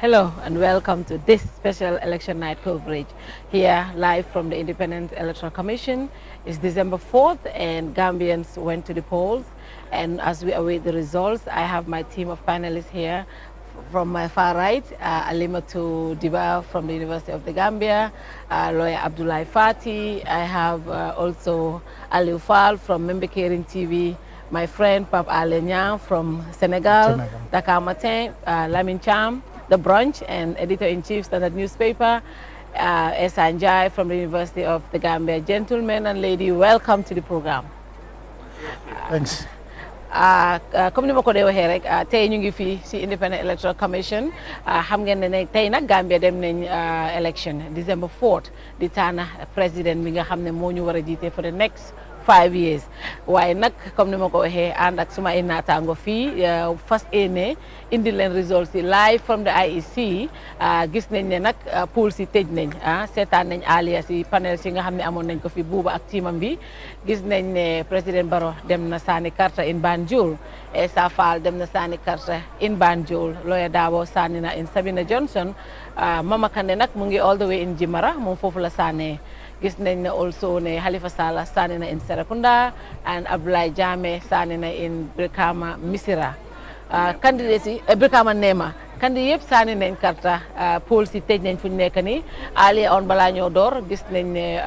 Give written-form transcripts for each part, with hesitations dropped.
Hello and welcome to this special election night coverage here live from the Independent Electoral Commission. It's December 4th and Gambians went to the polls, and as we await the results, I have my team of panelists here. From my far right, Alimatu Diba from the University of the Gambia, lawyer Abdullah Fati. I have also Aliou Fall from Membekerin TV, my friend Pape Alenya from Senegal, Dakar Matin, Lamin Cham, The Brunch, and editor-in-chief Standard Newspaper, Esanjai from the University of the Gambia. Gentlemen and ladies, welcome to the program. Thanks. Comme ni ma ko dee waxee rek tey ñu ngi fii ci Independent Electoral Commission xam ngeen ne tey nag Gambia dem nañ election December 4th di tànn président bi nga xam ne moo ñu war a jiite for the next 5 years waaye nag comme ni ma ko waxee ànd ak suma ay naataango fii fas yéene indi leen results yi live from the IEC gis nañ ne nag polls yi tëj nañ seetaan nañ alias yi panel yi nga xam ne amoon nañ ko fi buuba ak tiimam bi gis nañ ne président Barrow dem na sànni karta in Banjul, Essa Faal dem na sànni karta in Banjul, lawyer Dabo sànni na in Sabina Johnson, Mama Kandeh nag mu ngi all the way in Jimara moom foofu la sànnee. Gis nañ ne also ne Halifa Sallah sànni na in Serekunda and Abdoulaye Jammeh sànni na in Brikama Misira. Candidates yi Brikama Nema candidat yëpp sànni nañ karta polls yi tëj nañ fu ñu nekk nii earlier on balaa ñoo door gis nañ ne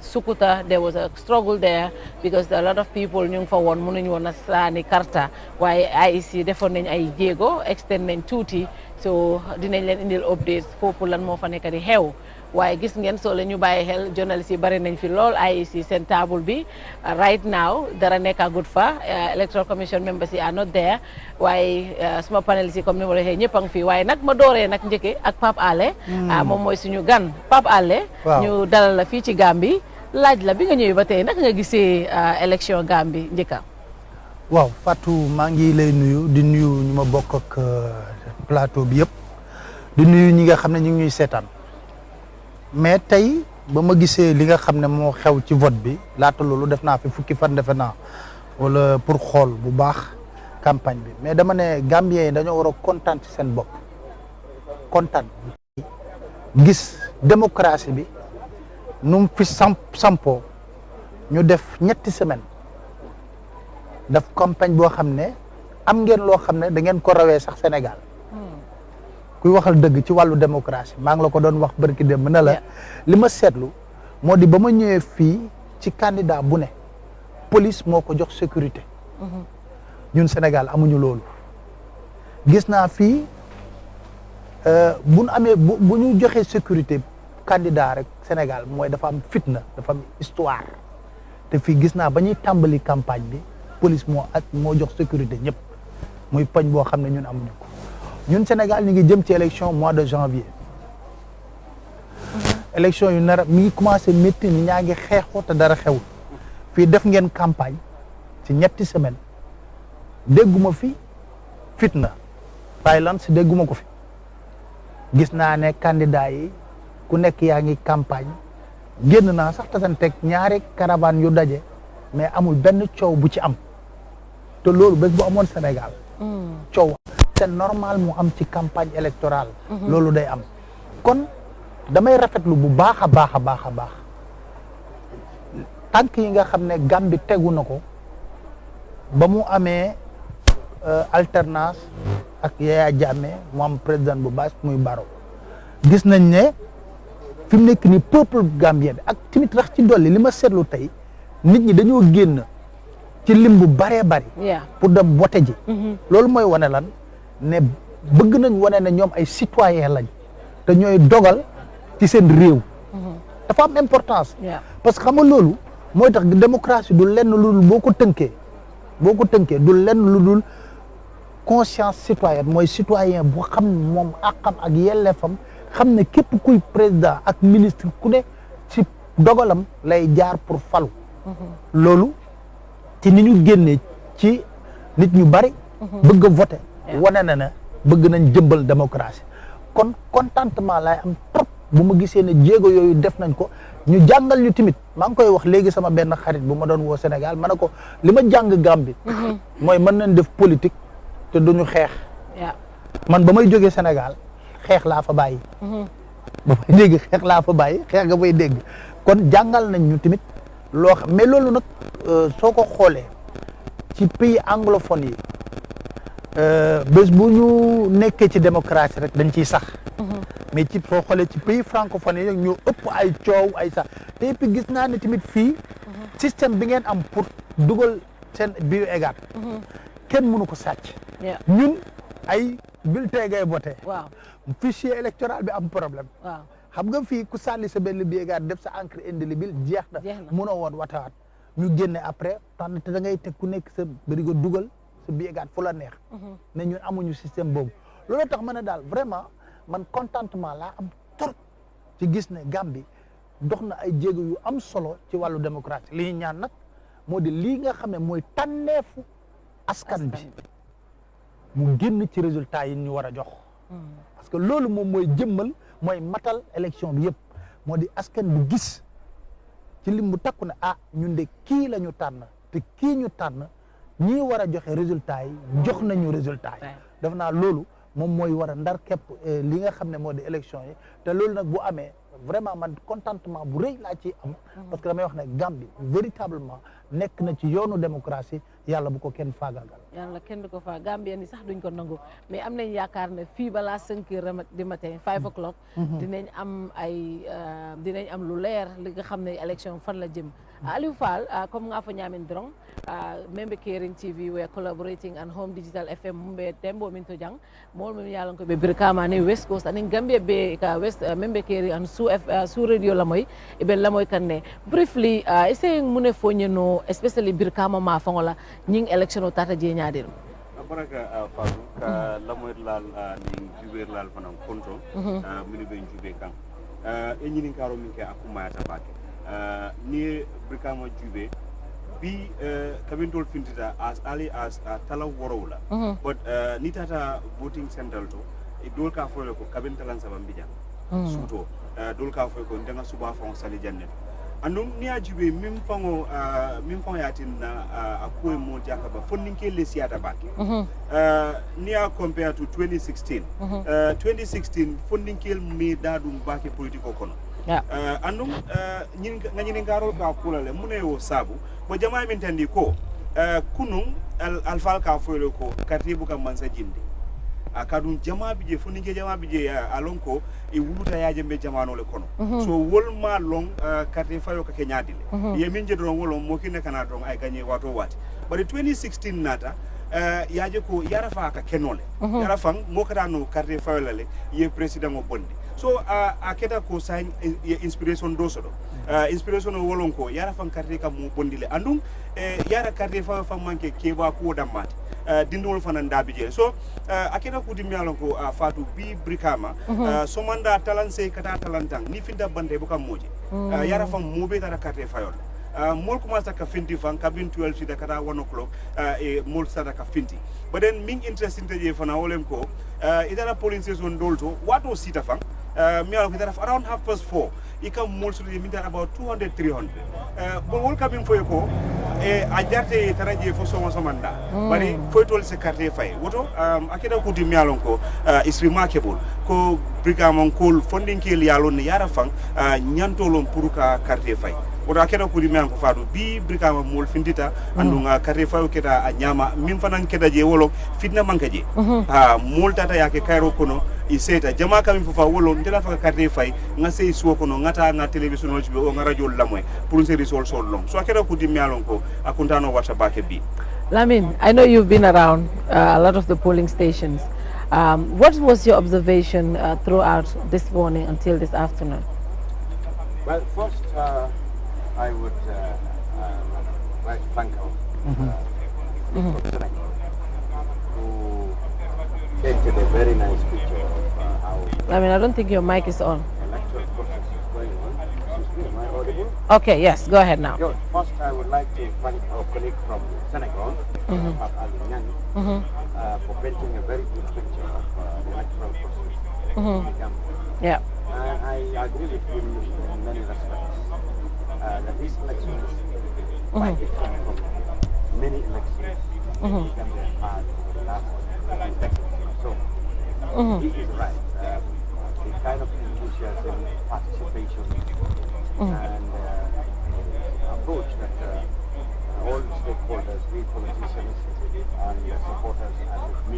Sukuta there was a struggle there because a lot of people ñu ngi fa woon mënuñu woon a sànni karta waaye IEC defoon nañ ay jéego extend nañ tuuti so dinañ leen indil updates foofu lan moo fa nekk di xew. waaye gis ngeen soo la ñu bàyyi xel journaliste yi bari nañ fi lool IEC seen table bi right now dara nekkagut fa electoral commission members yi are not there waaye suma panelist yi comme ni ma la waxee ñëpp a ngi fi waaye nag ma dooree nag njëkke ak Pape Alé moom mooy suñu gan Pape Alé ñu dalal la fii ci Gambie laaj la bi nga ñëwee ba tey naka nga gisee élection Gambie njëkka waaw Fatou maa ngi lay nuyu di nuyu ñu ma bokk ak plateau bi yëpp di nuyu ñi nga xam ne ñu ngi ñuy seetaan mais tey ba ma gisee li nga xam ne moo xew ci vote bi laata loolu def naa fi fukki fan defe naa wala pour xool bu baax campagne bi mais dama ne Gambien yi dañoo war a kontaan ci seen bopp kontaan gis démocratie bi nu mu fi sampoo ñu def ñetti semaine def campagne boo xam ne am ngeen loo xam ne da ngeen ko rawee sax Sénégal kuy waxal dëgg ci wàllu démocratie maa ngi la ko doon wax barki dem na la li ma seetlu moo di ba ma ñëwee fii ci candidat bu ne police moo ko jox sécurité ñun Sénégal amuñu loolu gis naa fii bu ñu amee bu ñu joxee sécurité candidat rek Sénégal mooy dafa am fitna dafa am histoire te fii gis naa ba ñuy tàmbali campagne bi police moo jox sécurité ñëpp muy poñ boo xam ne ñun amuñu ko ñun Sénégal ñu ngi jëm ci élection mois de janvier élection yu nar mi ngi commencé métti ni ñaa ngi xeexoo te dara xewul fii def ngeen campagne ci ñetti semaine dégguma fi fitna violence dégguma ko fi gis naa ne candidat yi ku nekk yaa ngi campagne génn naa sax tasanteeg ñaari caravane yu daje mais amul benn coow bu ci am te loolu bés bu amoon Sénégal coow c'est normal mu am ci campagne électorale loolu day am kon damay rafetlu bu baax a baax a baax a baax tànk yi nga xam ne Gambie tegu na ko ba mu amee alternance ak Yaya Jammeh mu am président bu baas muy Barrow gis nañ ne fi mu nekk ni peuple gambien bi ak tamit rax ci dolli li ma seetlu tey nit ñi dañoo génn ci lim bu baree bari pour dem vote ji loolu mooy wane lan ne bëgg nañ wane ne ñoom ay citoyen lañ te ñooy dogal ci seen réew dafa am importance parce que xam nga loolu mooy tax démocratie du lenn lu dul boo ko tënkee du lenn lu dul conscience citoyenne mooy citoyen bu xam moom àqam ak yelleefam xam ne képp kuy président ak ministre ku ne ci dogalam lay jaar pour falu loolu ci ni ñu génnee ci nit ñu bari bëgg a voter wane na ne bëgg nañ jëmbal démocratie kon contentement lay am trop bu ma gisee ne jéego yooyu def nañ ko ñu jàngal ñu timit maa ngi koy wax léegi sama benn xarit bu ma doon woo Sénégal ma ne ko li ma jàng Gambie mooy mën nañ def politique te duñu xeex man ba may jógee Sénégal xeex laa fa bàyyi. ba may dégg xeex laa fa bàyyi xeex nga bay dégg kon jàngal nañ ñu tamit loo xam mais loolu nag soo ko xoolee ci pays anglophone yi bés bu ñu nekkee ci démocratie rek dañ ciy sax. mais ci soo xoolee ci pays francophone yi ñoo ëpp ay coow ay sax te puis gis naa ne tamit fii système bi ngeen am pour dugal seen bio égat kenn mënu ko sàcc. ñun ay bulletin ngay voté. waaw fichier électoral bi am problème. waaw xam nga fii ku sànni sa benn bio égat def sa encre indélébile jeex na. mënoo woon watawaat ñu génne après tànn te da ngay teg ku nekk sa bërigo dugal sa bio égat fu la neex. ne ñun amuñu système boobu loolu tax ma ne daal vraiment. man contentement laa am trop ci gis ne Gambie dox na ay jéego yu am solo ci wàllu démocratie li ñu ñaan nag moo di lii nga xam ne mooy tànneefu askan bi mu génn ci résultat yi ñu war a jox parce que loolu moom mooy jëmmal mooy matal élection bi yëpp moo di askan bi gis ci lim bu takku ne ah ñun de kii la ñu tànn te kii ñu tànn ñii war a joxe résultat yi jox nañu résultat yi def naa loolu moom mooy war a ndar képp li nga xam ne moo di élection yi te loolu nag bu amee vraiment man contentement bu rëy laa ci am parce que damay wax ne Gambie véritablement nekk na ci yoonu démocratie yàlla bu ko kenn faagaagal. yàlla kenn du ko faa Gambien ni sax duñ ko nangu mais am nañ yaakaar ne fii balaa 5 heures du matin 5 o'clock dinañ am lu leer li nga xam ne élection fan la jëm. Aliou Fall, comme nga fa ñamin drong, member Caring TV, we are collaborating and Home Digital FM mumbe tembo minto jang, mol mem yalan ko be birkama ne West Coast and Gambia be ka West member Caring and Su radio lamoy ibe lamoy kanne. Briefly, ese mune fonye no especially birkama ma fangola nying election o tata je nyaadir. Baraka Fatou ka lamoy lal ni juber lal fanam konto mini be jube kan. Enyini karo minke akuma ta bake. Ni Brikama Jube be Kabintol Fintita as early as Tala Worola. But ni tata voting central to Dolka Foyo Kabintalan Sabambija. Suto Dolka Foyo Ndanga Suba from Sali Janet. Andum Nia Jube Mimfango Yatin Akue Mo Jakaba funding Lesiata back. Nia compared to 2016. 2016 funding kill me dadum back political kono. Andum ngani ngaro ka kulale munewo sabu bo jama min tandi ko kunum alfal ka foylo ko katibu kam mansa jindi akadum jama bije funike jama bije alonko e wuluta yaaje be jamano le kono so wolma long kati fayo ka kenyadile ye min jedron wolon mo kine kana don ay gagné wato wati bari 2016 nata yaaje ko yara fa ka kenole yara fang mo kada no kati fayo lale ye president mo bondi so aketa ko sign inspiration doso do inspiration o wolon ko yara fan karte kam mo bondile andum yara karte fa manke keba ko dammat dindol fanan dabije so aketa ko dimmi alon ko Fatou bi Brikama so manda talanse kata talantang ni finda bande bu kam moje yara fan mo be tara karte fayol mol commence ka finti fan cabin 12 sida kata 1 o'clock e mol sada ka finti but then ming interesting je fana wolem ko idara polling station dolto wato sita fan mi ala ko dara around 4:30 ikam mol so de minta about 200 300 bon wol kabin foy ko a jarte taraje fo so manda bari foy tol se carte fay woto akeda ko di mi alon ko is remarkable ko Brikama ko funding ke yalon ne yara fan nyantolon pour ka carte fay oda keda ko di men ko Fatou bi Brikama mol findita andunga kare fayo keda a nyama min fanan keda je wolo fitna mankaje mol tata yake kairo kono iseta jama kam fa wolo ndela fa karte fay nga sey suwo kono ngata na television o o nga radio lamoy pour se risol sol long so keda ko di melon ko akuntano wata bake bi Lamin, I know you've been around a lot of the polling stations. What was your observation throughout this morning until this afternoon? Well, first I would like to thank our who painted a very nice picture of how I don't think your mic is on. electoral process is going on. Am I audible? Okay, yes, go ahead now. Good. First, I would like to thank our colleague from Senegal, Pat Ali, for painting a very good picture of the electoral process in Gambia. Yeah. And I agree with him in many respects. That this election is quite different from many elections Gambia had over the last decade or so. He is right.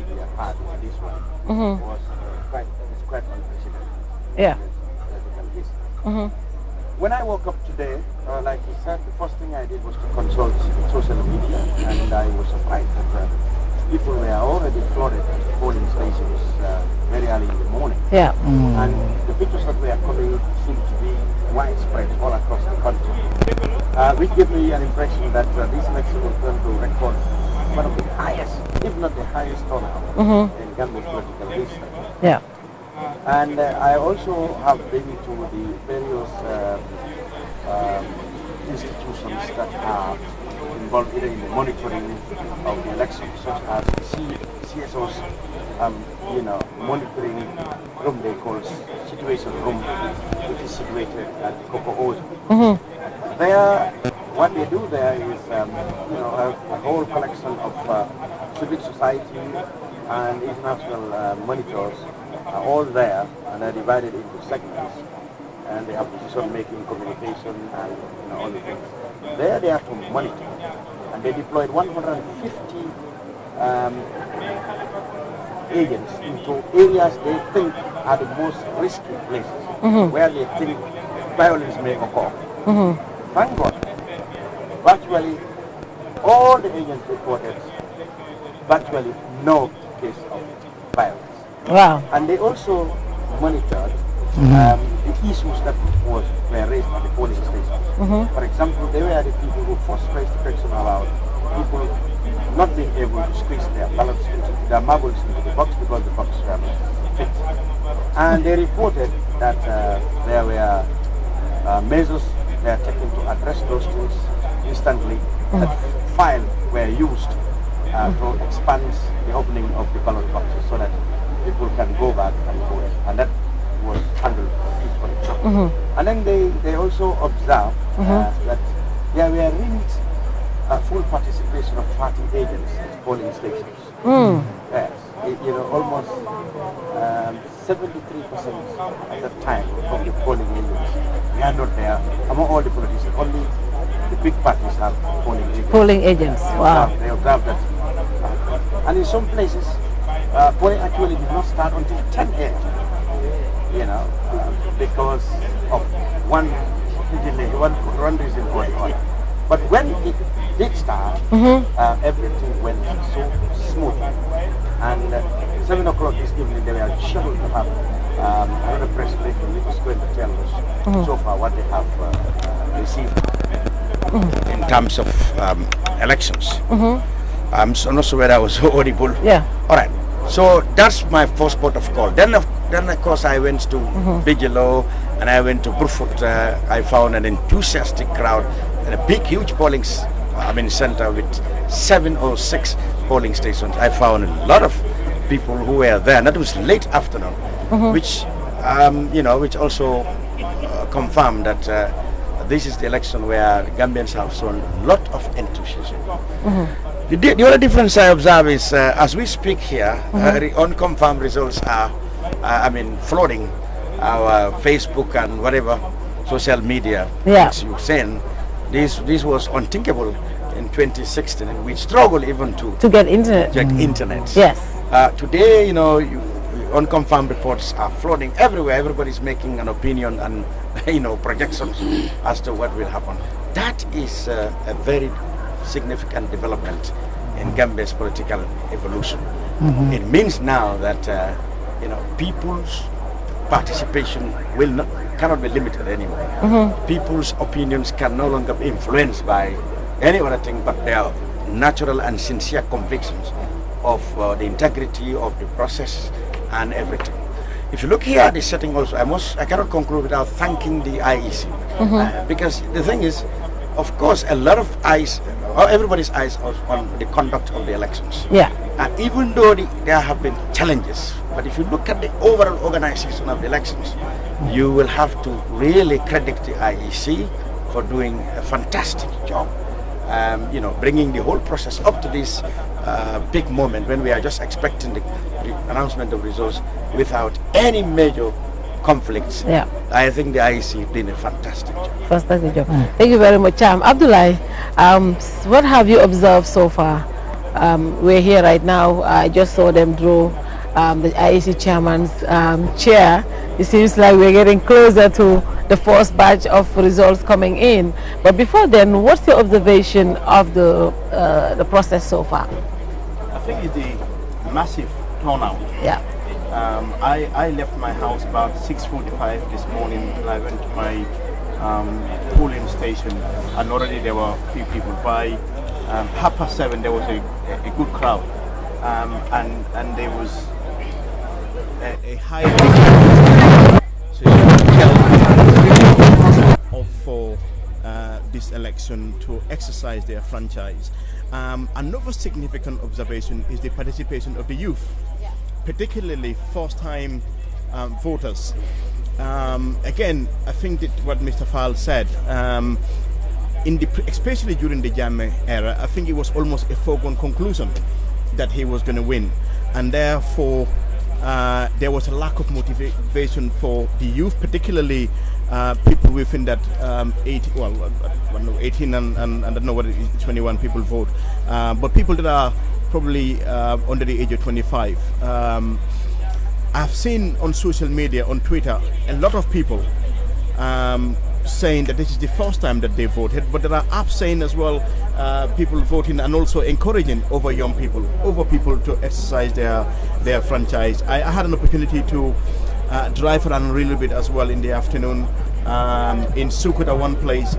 media had on this one was quite unprecedented. Yeah. When I woke up today, like you said, the first thing I did was to consult social media, and I was surprised that people were already flooded at polling stations very early in the morning. Yeah. And the pictures that were coming seem to be widespread all across the country, which gave me an impression that this election was going to record one of the highest, if not the highest turnout in Gambia's political history. Yeah. And I also have been to the various institutions that are involved either in the monitoring of the elections, such as CSO's, monitoring room they call situation room, which is situated at Coco Ozo. There, what they do there is, a whole collection of civic society and international monitors are all there, and are divided into segments, and they have decision-making, communication, and all the things. There they have to monitor, and they deployed 150 agents into areas they think are the most risky places, where they think violence may occur. Thank God, virtually all the agents reported virtually no case of violence. Wow. And they also monitored the issues that were raised at the polling stations. For example, they were the people who first raised the question about people not being able to squeeze their ballots into their marbles into the box because the box were not fit. And they reported that there were measures they are taken to address those things instantly. That files were used to expand the opening of the ballot boxes so that people can go back and vote, and that was handled peacefully. And then they also observed that there were really full participation of party agents at polling stations. Yes, almost 73% at that time of the polling agents were not there. Among all the politicians, only the big parties have polling agents. Polling agents. Wow. They observed that. And in some places, polling actually did not start until 10 a.m. Because of one delay, one reason or the other. But when it did start, everything went so smoothly. And 7 o'clock this evening, they were scheduled to have another press briefing, which is going to tell us so far what they have received in terms of elections. I'm not sure whether I was audible. Yeah. All right. So that's my first port of call. Then of course I went to Bigelow, and I went to Burfoot. I found an enthusiastic crowd and a big, huge polling center with 7 or 6 polling stations. I found a lot of people who were there, and that was late afternoon, which which also confirmed that this is the election where Gambians have shown a lot of enthusiasm. The other difference I observe is, as we speak here, unconfirmed results are, flooding our Facebook and whatever social media things you send. This was unthinkable in 2016, and we struggled even to get internet. Yes. Today, unconfirmed reports are flooding everywhere. Everybody's making an opinion and projections as to what will happen. That is a very significant development in Gambia's political evolution. It means now that people's participation cannot be limited anymore. People's opinions can no longer be influenced by any other thing but their natural and sincere convictions of the integrity of the process and everything. If you look here at the setting also, I cannot conclude without thanking the IEC. Because the thing is, of course, a lot of eyes, or everybody's eyes on the conduct of the elections. Yeah. And even though there have been challenges, but if you look at the overall organization of the elections, you will have to really credit the IEC for doing a fantastic job. Bringing the whole process up to this big moment when we are just expecting the announcement of results without any major conflicts. Yeah. I think the IEC did a fantastic job. Fantastic job. Thank you very much. Abdullah, what have you observed so far We're here right now. I just saw them draw the IEC chairman's chair. It seems like we're getting closer to the first batch of results coming in. But before then, what's your observation of the process so far? I think it's the massive turnout. Yeah. I left my house about 6:45 this morning, and I went to my polling station, and already there were a few people. By 7:30 there was a good crowd, and there was a high so you can tell for this election to exercise their franchise. Another significant observation is the participation of the youth, particularly first-time voters. Again, I think that what Mr. Fall said, especially during the Jammeh era, I think it was almost a foregone conclusion that he was going to win, and therefore there was a lack of motivation for the youth, particularly people within that 18 and I don't know what it is, 21 people vote, but people that are probably under the age of 25. I've seen on social media, on Twitter, a lot of people saying that this is the first time that they voted, but there are apps saying as well, people voting and also encouraging over young people, over people to exercise their franchise. I had an opportunity to drive around a little bit as well in the afternoon in Sukuta, one place.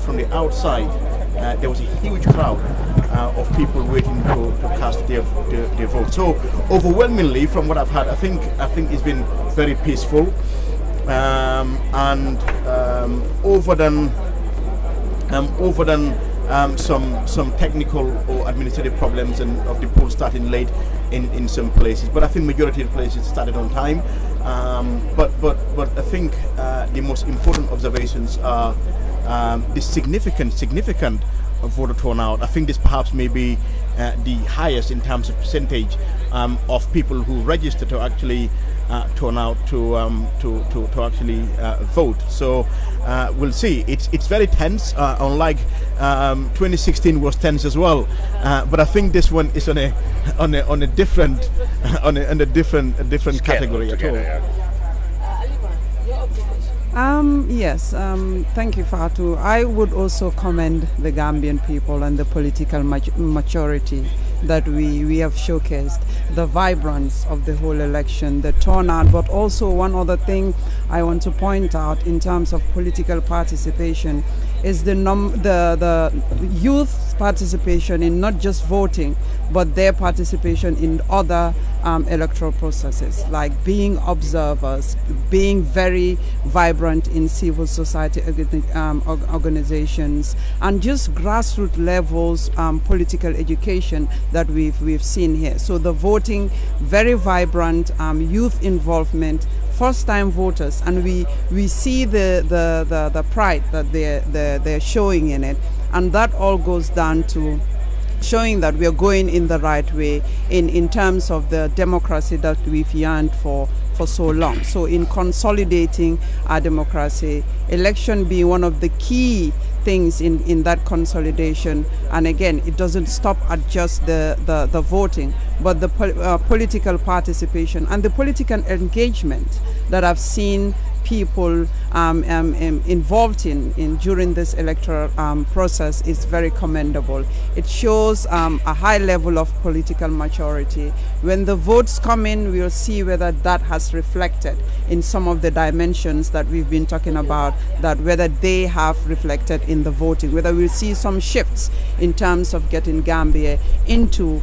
From the outside, there was a huge crowd of people waiting to cast their vote. So overwhelmingly, from what I've had, I think it's been very peaceful, and over than some technical or administrative problems and of the poll starting late in some places. But I think majority of the places started on time. But I think the most important observations are the significant voter turnout. I think this perhaps may be the highest in terms of percentage of people who register to actually turn out to actually vote. So we'll see. It's very tense. Unlike 2016 was tense as well, but I think this one is on a different category at all. Yes, thank you, Fatou. I would also commend the Gambian people and the political maturity that we have showcased, the vibrance of the whole election, the turnout, but also one other thing I want to point out in terms of political participation is the youth's participation in not just voting, but their participation in other electoral processes, like being observers, being very vibrant in civil society organizations, and just grassroots levels political education that we've seen here. So the voting, very vibrant, youth involvement, first-time voters, and we see the pride that they're showing in it, and that all goes down to showing that we are going in the right way in terms of the democracy that we've yearned for so long. So in consolidating our democracy, election being one of the key things in that consolidation. And again, it doesn't stop at just the voting, but the political participation and the political engagement that I've seen people involved in during this electoral process is very commendable. It shows a high level of political maturity. When the votes come in, we'll see whether that has reflected in some of the dimensions that we've been talking about, that whether they have reflected in the voting, whether we'll see some shifts in terms of getting Gambia into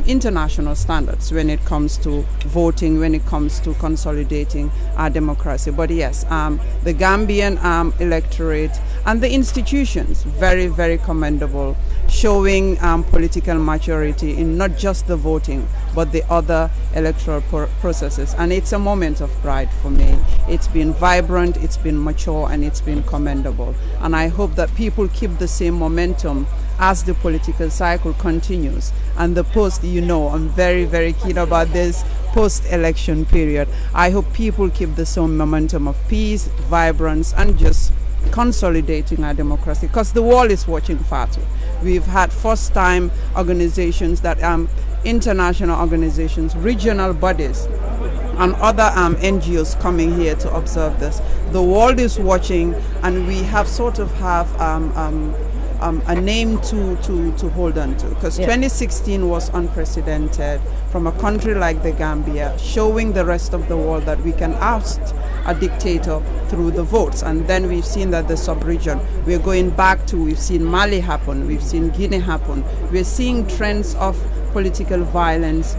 international standards when it comes to voting, when it comes to consolidating our democracy. But yes, the Gambian electorate and the institutions, very, very commendable, showing political maturity in not just the voting, but the other electoral processes. And it's a moment of pride for me. It's been vibrant, it's been mature, and it's been commendable. And I hope that people keep the same momentum as the political cycle continues. And the post, I'm very, very keen about this post-election period. I hope people keep the same momentum of peace, vibrance, and just consolidating our democracy, because the world is watching Fatou. We've had first-time organizations that international organizations, regional bodies, and other NGOs coming here to observe this. The world is watching, and we have sort of a name to hold on to, because 2016 was unprecedented from a country like the Gambia, showing the rest of the world that we can oust a dictator through the votes. And then we've seen that the sub-region, we're going back to, we've seen Mali happen, we've seen Guinea happen, we're seeing trends of political violence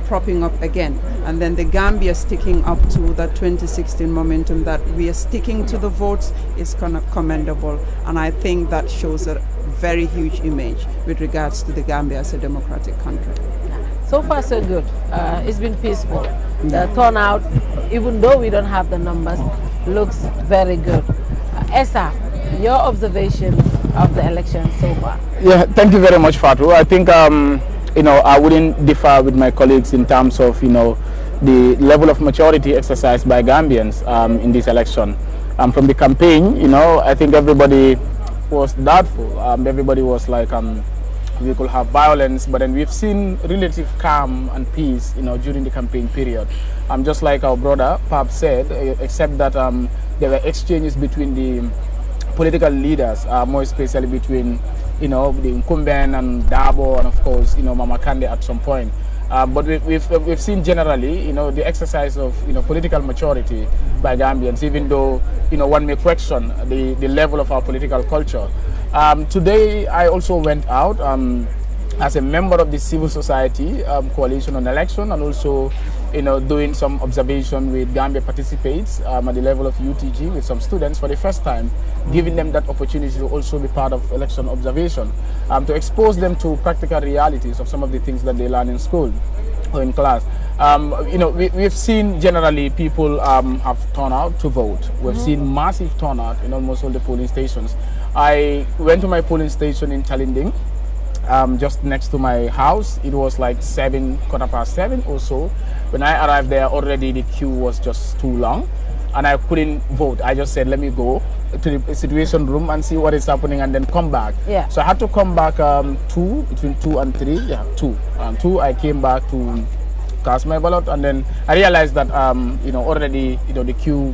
propping up again. And then the Gambia sticking up to that 2016 momentum, that we are sticking to the votes, is commendable. And I think that shows a very huge image with regards to the Gambia as a democratic country. So far, so good. It's been peaceful. The turnout, even though we don't have the numbers, looks very good. Esa, your observations of the election so far? Yeah, thank you very much, Fatou. I think I wouldn't differ with my colleagues in terms of the level of maturity exercised by Gambians in this election. From the campaign, I think everybody was doubtful. Everybody was like, we could have violence, but then we've seen relative calm and peace, during the campaign period. Just like our brother Pap said, except that there were exchanges between the political leaders, more especially between, the incumbent and Dabo, and of course, Mama Kande at some point. But we've seen generally, the exercise of, political maturity by Gambians, even though, one may question the level of our political culture. Today, I also went out as a member of the civil society coalition on election, and also, doing some observation with Gambia Participates at the level of UTG with some students for the first time, giving them that opportunity to also be part of election observation, to expose them to practical realities of some of the things that they learn in school or in class. We've seen generally people have turned out to vote. We've seen massive turnout in almost all the polling stations. I went to my polling station in Chalinding, just next to my house. It was like 7:15 or so. When I arrived there, already the queue was just too long, and I couldn't vote. I just said, let me go to the situation room and see what is happening, and then come back. Yeah. So I had to come back between 2 and 3. Yeah, 2. 2, I came back to cast my ballot, and then I realized that already the queue,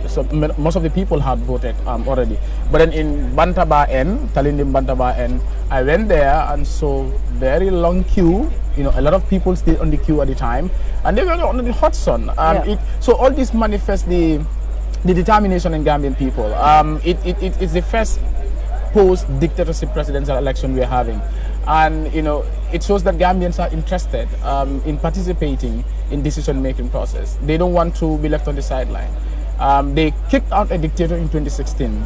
so most of the people had voted already. But then in Bantaba N, Talindim Bantaba N, I went there and saw very long queue. A lot of people still on the queue at the time, and they were on the hot sun. So all this manifests the determination in Gambian people. It's the first post-dictatorship presidential election we're having. And it shows that Gambians are interested in participating in decision-making process. They don't want to be left on the sideline. They kicked out a dictator in 2016,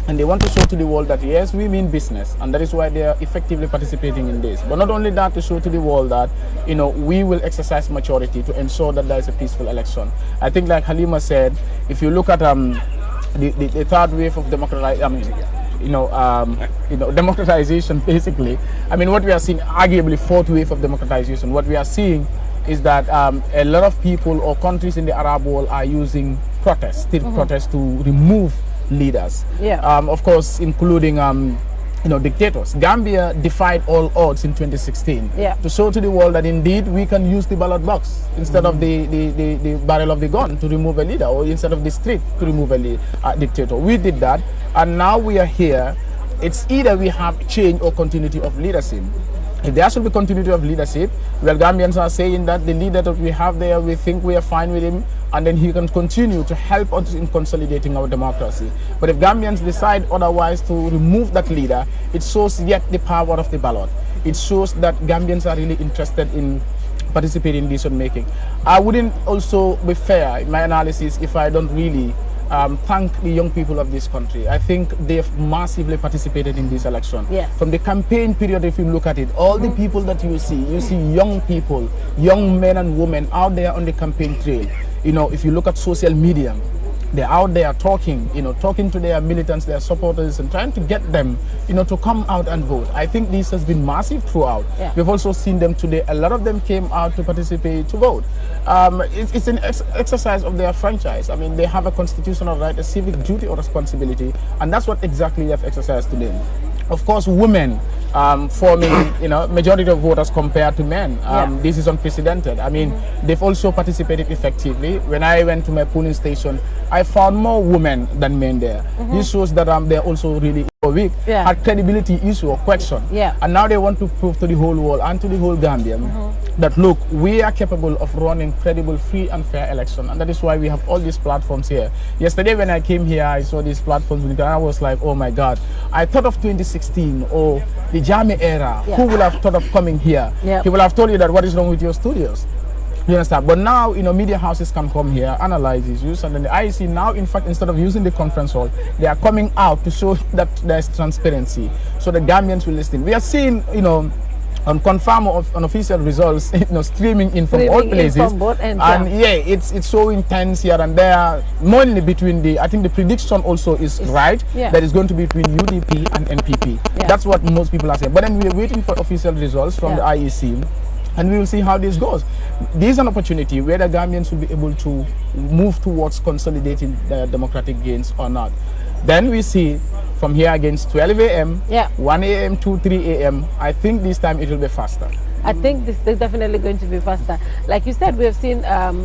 and they want to show to the world that yes, we mean business, and that is why they are effectively participating in this. But not only that, to show to the world that we will exercise maturity to ensure that there is a peaceful election. I think, like Halima said, if you look at the third wave of democratization, basically. What we are seeing, arguably fourth wave of democratization, what we are seeing is that a lot of people or countries in the Arab world are using protests to remove leaders. Of course, including dictators. Gambia defied all odds in 2016 to show to the world that indeed we can use the ballot box instead of the barrel of the gun to remove a leader, or instead of the street to remove a dictator. We did that, and now we are here. It's either we have change or continuity of leadership. If there should be continuity of leadership, well, Gambians are saying that the leader that we have there, we think we are fine with him, and then he can continue to help us in consolidating our democracy. But if Gambians decide otherwise to remove that leader, it shows yet the power of the ballot. It shows that Gambians are really interested in participating in decision making. I wouldn't also be fair in my analysis if I don't really thank the young people of this country. I think they've massively participated in this election. From the campaign period, if you look at it, all the people that you see young people, young men and women out there on the campaign trail. If you look at social media, they're out there talking, talking to their militants, their supporters, and trying to get them, to come out and vote. I think this has been massive throughout. Yeah. We've also seen them today. A lot of them came out to participate, to vote. It's an exercise of their franchise. I mean, they have a constitutional right, a civic duty or responsibility, and that's what exactly they've exercised today. Of course, women forming, majority of voters compared to men. This is unprecedented. I mean, they've also participated effectively. When I went to my polling station, I found more women than men there. This shows that they're also really weak, had credibility issue or question. And now they want to prove to the whole world and to the whole Gambia that, look, we are capable of running credible, free and fair election. And that is why we have all these platforms here. Yesterday when I came here, I saw these platforms and I was like, oh my God. I thought of 2016 or the Jame era. Who would have thought of coming here? He will have told you that what is wrong with your studios. You understand? But now, media houses can come here, analyze issues, and then the IEC now, in fact, instead of using the conference hall, they are coming out to show that there's transparency, so the Gambians will listen. We are seeing, on confirm of unofficial results, streaming in from all places, from both ends, and it's so intense here and there. Mainly between I think the prediction also is right that is going to be between UDP and NPP. That's what most people are saying. But then we are waiting for official results from the IEC. And we will see how this goes. This is an opportunity where the Gambians will be able to move towards consolidating their democratic gains or not. Then we see from here against 12 a.m., 1 a.m. to 3 a.m. I think this time it will be faster. I think this is definitely going to be faster. Like you said, we have seen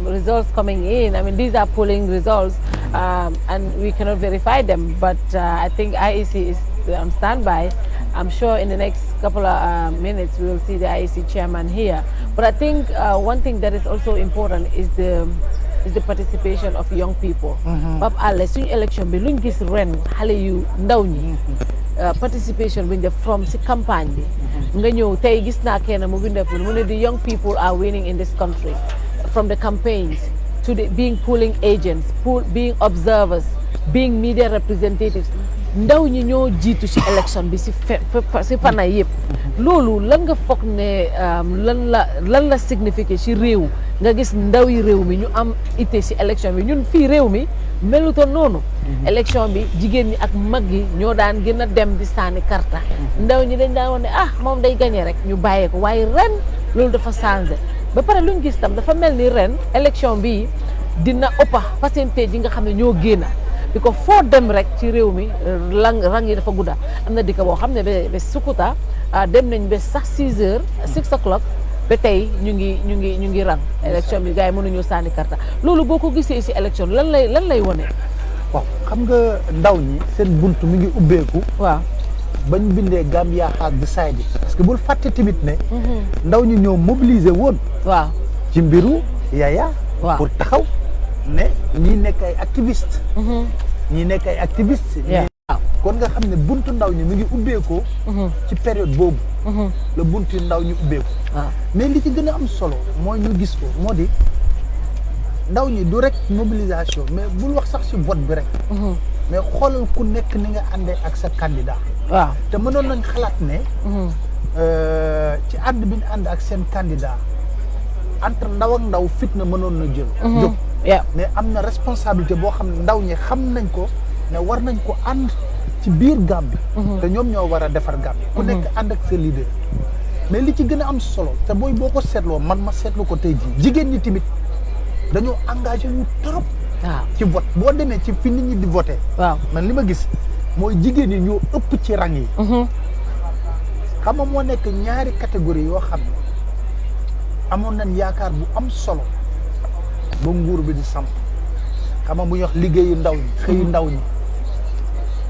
results coming in. I mean, these are polling results, and we cannot verify them. But I think IEC is on standby. I'm sure in the next couple of minutes we will see the IEC chairman here. But I think one thing that is also important is the participation of young people. Pap Alé suñu élection bi luñ gis ren xale yu ndaw ñi participation buñ def from si campagne bi nga ñëw tey gis naa kenn mu bind mu ne the young people are winning in this country from the campaigns to the being polling agents, being observers, being media representatives. Ndaw ñi ñoo jiitu ci élection bi ci fana yëpp loolu lan nga foog ne lan la signifié ci réew nga gis ndaw yi réew mi ñu am ité ci élection bi ñun fii réew mi melutoon noonu élection bi jigéen ñi ak mag yi ñoo daan gën a dem di sànni karta ndaw ñi dañ daan wax ne moom day gagné rek ñu bàyyee ko waaye ren loolu dafa changé ba pare luñ gis tam dafa mel ni ren élection bi dina ëppa pourcentage yi nga xam ne ñoo génn bi ko foo dem rek ci réew mi rang yi dafa gudda am na dëkk boo xam ne ba Sukuta dem nañ ba sax 6 o'clock ba tey ñu ngi rang élection bi gars yi mënuñu sànni karta loolu boo ko gisee ci élection lan lay wone waaw xam nga ndaw ñi seen buntu mi ngi ubbeeku waaw bañ bindee Gambia has decided parce que bul fàtte tamit ne ndaw ñi ñoo mobiliser woon waaw ci mbiru Yaya waaw pour taxaw ne ñii nekk ay activiste ñii nekk ay activiste kon nga xam ne buntu ndaw ñi mi ngi ubbeekoo ci période boobu la buntu ndaw ñi ubbeeku mais li ci gën a am solo mooy ñu gis ko moo di ndaw ñi du rek mobilisation mais bul wax sax ci vote bi rek mais xoolal ku nekk ni nga àndee ak sa candidat waaw te mënoon nañ xalaat ne ci ànd bi ñu ànd ak seen candidat entre ndaw ak ndaw fitna mënoon na jël jóg mais am na responsabilité boo xam ne ndaw ñi xam nañ ko ne war nañ ko ànd ci biir Gambie te ñoom ñoo war a defar Gambie ku nekk ànd ak sa leader mais li ci gën a am solo te boo ko seetloo man ma seetlu ko tey jii jigéen ñi tamit dañoo engagé wu trop ci vote boo demee ci fi nit ñi di voté man li ma gis mooy jigéen ñi ñoo ëpp ci rang yi xam nga moo nekk ñaari catégorie yoo xam ne amoon nañ yaakaar bu am solo ba nguur bi di samp xam nga bu ñuy wax liggéeyu ndaw ñi xëyu ndaw ñi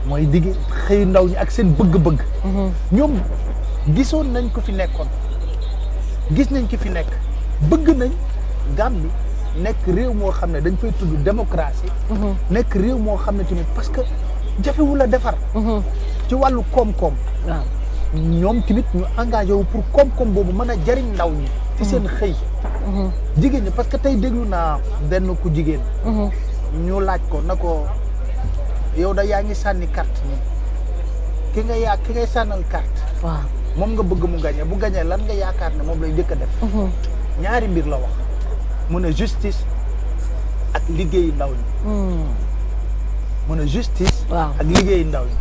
mooy liggéey xëyu ndaw ñi ak seen bëgg-bëgg ñoom gisoon nañ ko fi nekkoon gis nañ ki fi nekk bëgg nañ Gambie nekk réew moo xam ne dañ fay tudd démocratie nekk réew moo xam ne tamit parce que jafewul a defar ci wàllu koom-koom ñoom tamit ñu engagé wu pour koom-koom boobu mën a jariñ ndaw ñi ci seen xëy jigéen ñi parce que tey déglu naa benn ku jigéen ñu laaj ko na ko yow da yaa ngi sànni carte ni ki ngay sànnal carte moom nga bëgg mu gagné bu gagné lan nga yaakaar ne moom lay njëkk a def ñaari mbir la wax mu ne justice ak liggéeyu ndaw ñi mu ne justice ak liggéey ndaw ñi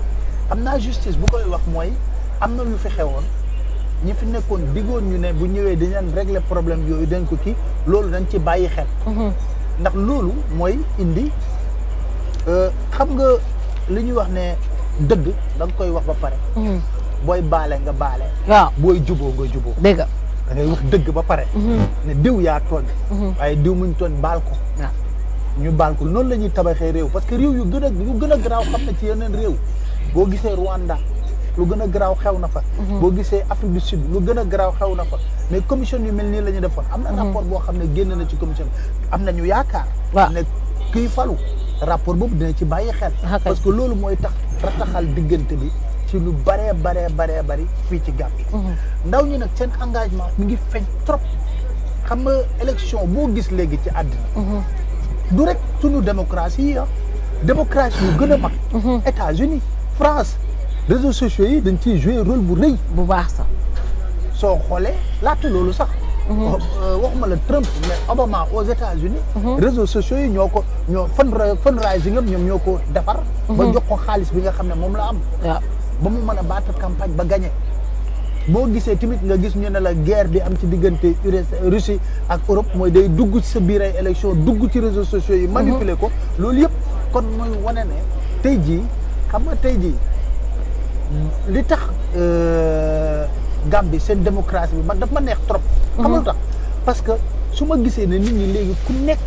xam naa justice bu koy wax mooy am na lu fi xewoon ñi fi nekkoon diggoon ñu ne bu ñëwee dañu régler problème yooyu dañ ko kii loolu dañ ci bàyyi xel ndax loolu mooy indi xam nga li ñuy wax ne dëgg da nga koy wax ba pare booy baale nga baale booy juboo nga juboo dëgg da ngay wax dëgg ba pare ne diw yaa tooñ waaye diw muñ tooñ baal ko ñu baal ko noonu la ñuy tabaxee réew parce que réew yu gën a garaaw xam na ci yeneen réew boo gisee Rwanda lu gën a garaaw xew na fa boo gisee Afrique du Sud lu gën a garaaw xew na fa mais commission yu mel nii la ñu defoon am na rapport boo xam ne génn na ci commission am nañu yaakaar ne kii falu rapport boobu dina ci bàyyi xel parce que loolu mooy tax rataxal diggante bi ci lu baree bari fii ci Gambie ndaw ñi nag seen engagement mi ngi feeñ trop xam nga élection boo gis léegi ci àddina du rek suñu démocratie yi démocratie yu gën a mag États-Unis France réseaux sociaux yi dañ ciy jouer rôle bu rëy bu baax sax soo xoolee laata loolu sax waxuma la Trump mais Obama aux États-Unis réseaux sociaux yi ñoo fundraising am ñoom ñoo ko defar ba jox ko xaalis bi nga xam ne moom la am ba mu mën a battre campagne ba gagné boo gisee tamit nga gis ñu ne la guerre bi am ci diggante Russie ak Europe mooy day dugg ci sa biir ay élection dugg ci réseaux sociaux yi manipuler ko loolu yëpp kon mooy wane ne tey jii xam nga tey jii li tax Gambie seen démocratie bi man daf ma neex trop xam nga lu tax parce que su ma gisee ne nit ñi léegi ku nekk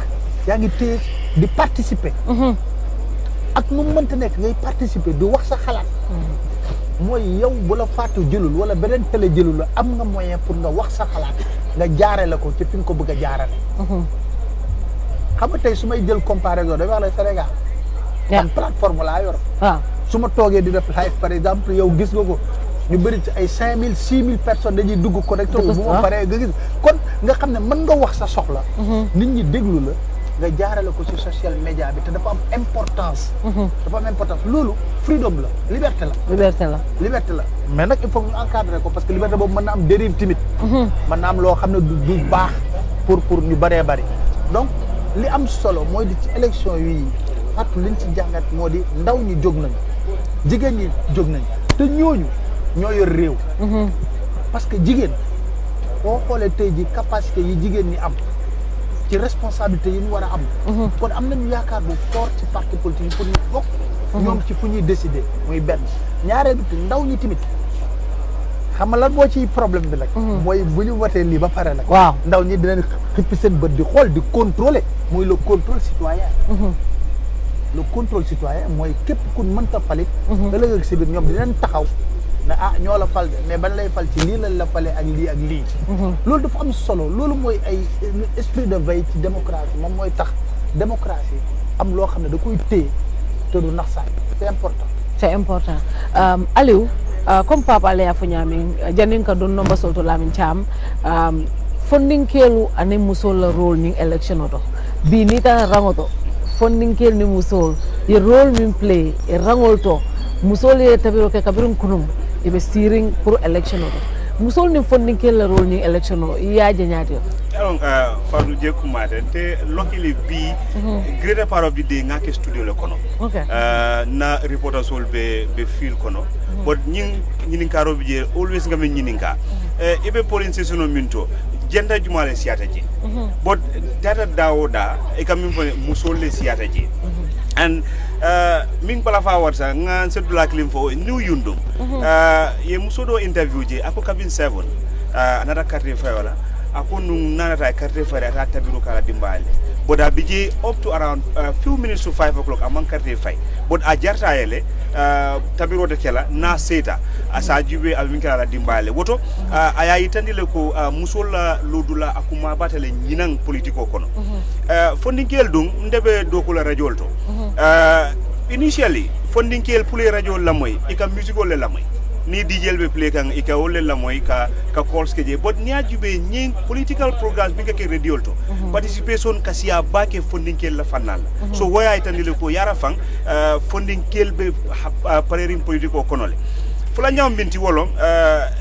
yaa ngi téye di participer ak nu mu mënta nekk ngay participer di wax sa xalaat mooy yow bu la Fatou jëlul wala beneen télé jëlul la am nga moyen pour nga wax sa xalaat nga jaare la ko ci fi nga ko bëgg a jaarale xam nga tey su may jël comparaison day wax la Sénégal man plateforme laa yor su ma toogee di def live par exemple yow gis nga ko ñu bëri ci ay 5000 6000 personnes dañuy dugg connecté bu ma paree nga gis kon nga xam ne mën nga wax sa soxla nit ñi déglu la nga jaarale ko ci social media bi te dafa am importance loolu freedom la liberté la mais nag il faut ñu encadrer ko parce que liberté boobu mën na am dérive timide mën na am loo xam ne du baax pour ñu bëree bëri donc li am solo mooy di ci élection yi Fatou liñ ci jàngat moo di ndaw ñi jóg nañu jigéen ñi jóg nañu te ñooñu ñoo yor réew parce que jigéen boo xoolee tey ji capacité yi jigéen ñi am ci responsabilité yi ñu war a am kon am nañu yaakaar bu fort ci parti politique yi pour ñu bokk ñoom ci fu ñuy décider muy benn ñaareel bi ndaw ñi tamit xam nga lan moo ciy problème bi nag mooy bu ñu watee lii ba pare nag ndaw ñi dinañ xippi seen bët di xool di contrôler muy le contrôle citoyen le contrôle citoyen mooy képp ku mënta falit ëllëg ak si biir ñoom dinañ taxaw ne ñoo la fal de mais ban lay fal ci lii lañ la fale ak lii ak lii loolu dafa am solo loolu mooy ay esprit de veille ci démocratie moom mooy tax démocratie am loo xam ne da koy téye te du nax saay c'est important Aliou comme Papa Alé Afuñaami janin ka don nomba solto lamin cham funding kelu ane musol la role ning election oto bi ni ta rangoto funding kel ni musol ye role min play e rangol to musol ye tabiro ke kabirum kunum e be steering pour election oto musol ni funding kel la role ning election o ya janyati donc Fatou Jeku Mate te luckily bi greater part of the day ngake studio le kono na reporter sol be feel kono but ñinin karo bi je always ngam ñinin ka ibe police station minto jenda jumale siata ji but data dawoda e kam min musol le siata ji and min bala fa warsa nga sedula klim fo new yundum ye musodo interview je ako cabin 7 another carte fa wala ako nung nanata carte fa ata tabiru kala dimbale but a biji up to around few minutes to 5 o'clock among carte fa but a jarta yele tabiro de kela na seta asa jube abin kala dimbale woto aya yitandile ko musola lodula akuma batale nyinan politiko kono fondinkel dum ndebe dokula radiol to initially fondinkel pule radio lamoy ika musical le lamoy ni dijel be play kan ika wolle lamoy ka calls ke je but ni ajube nyin political programs bi ke radio to participation kasia bake fondinkel la fanal so waya itandile ko yara fang fondinkel be parerim politiko konole fula nyam binti wolom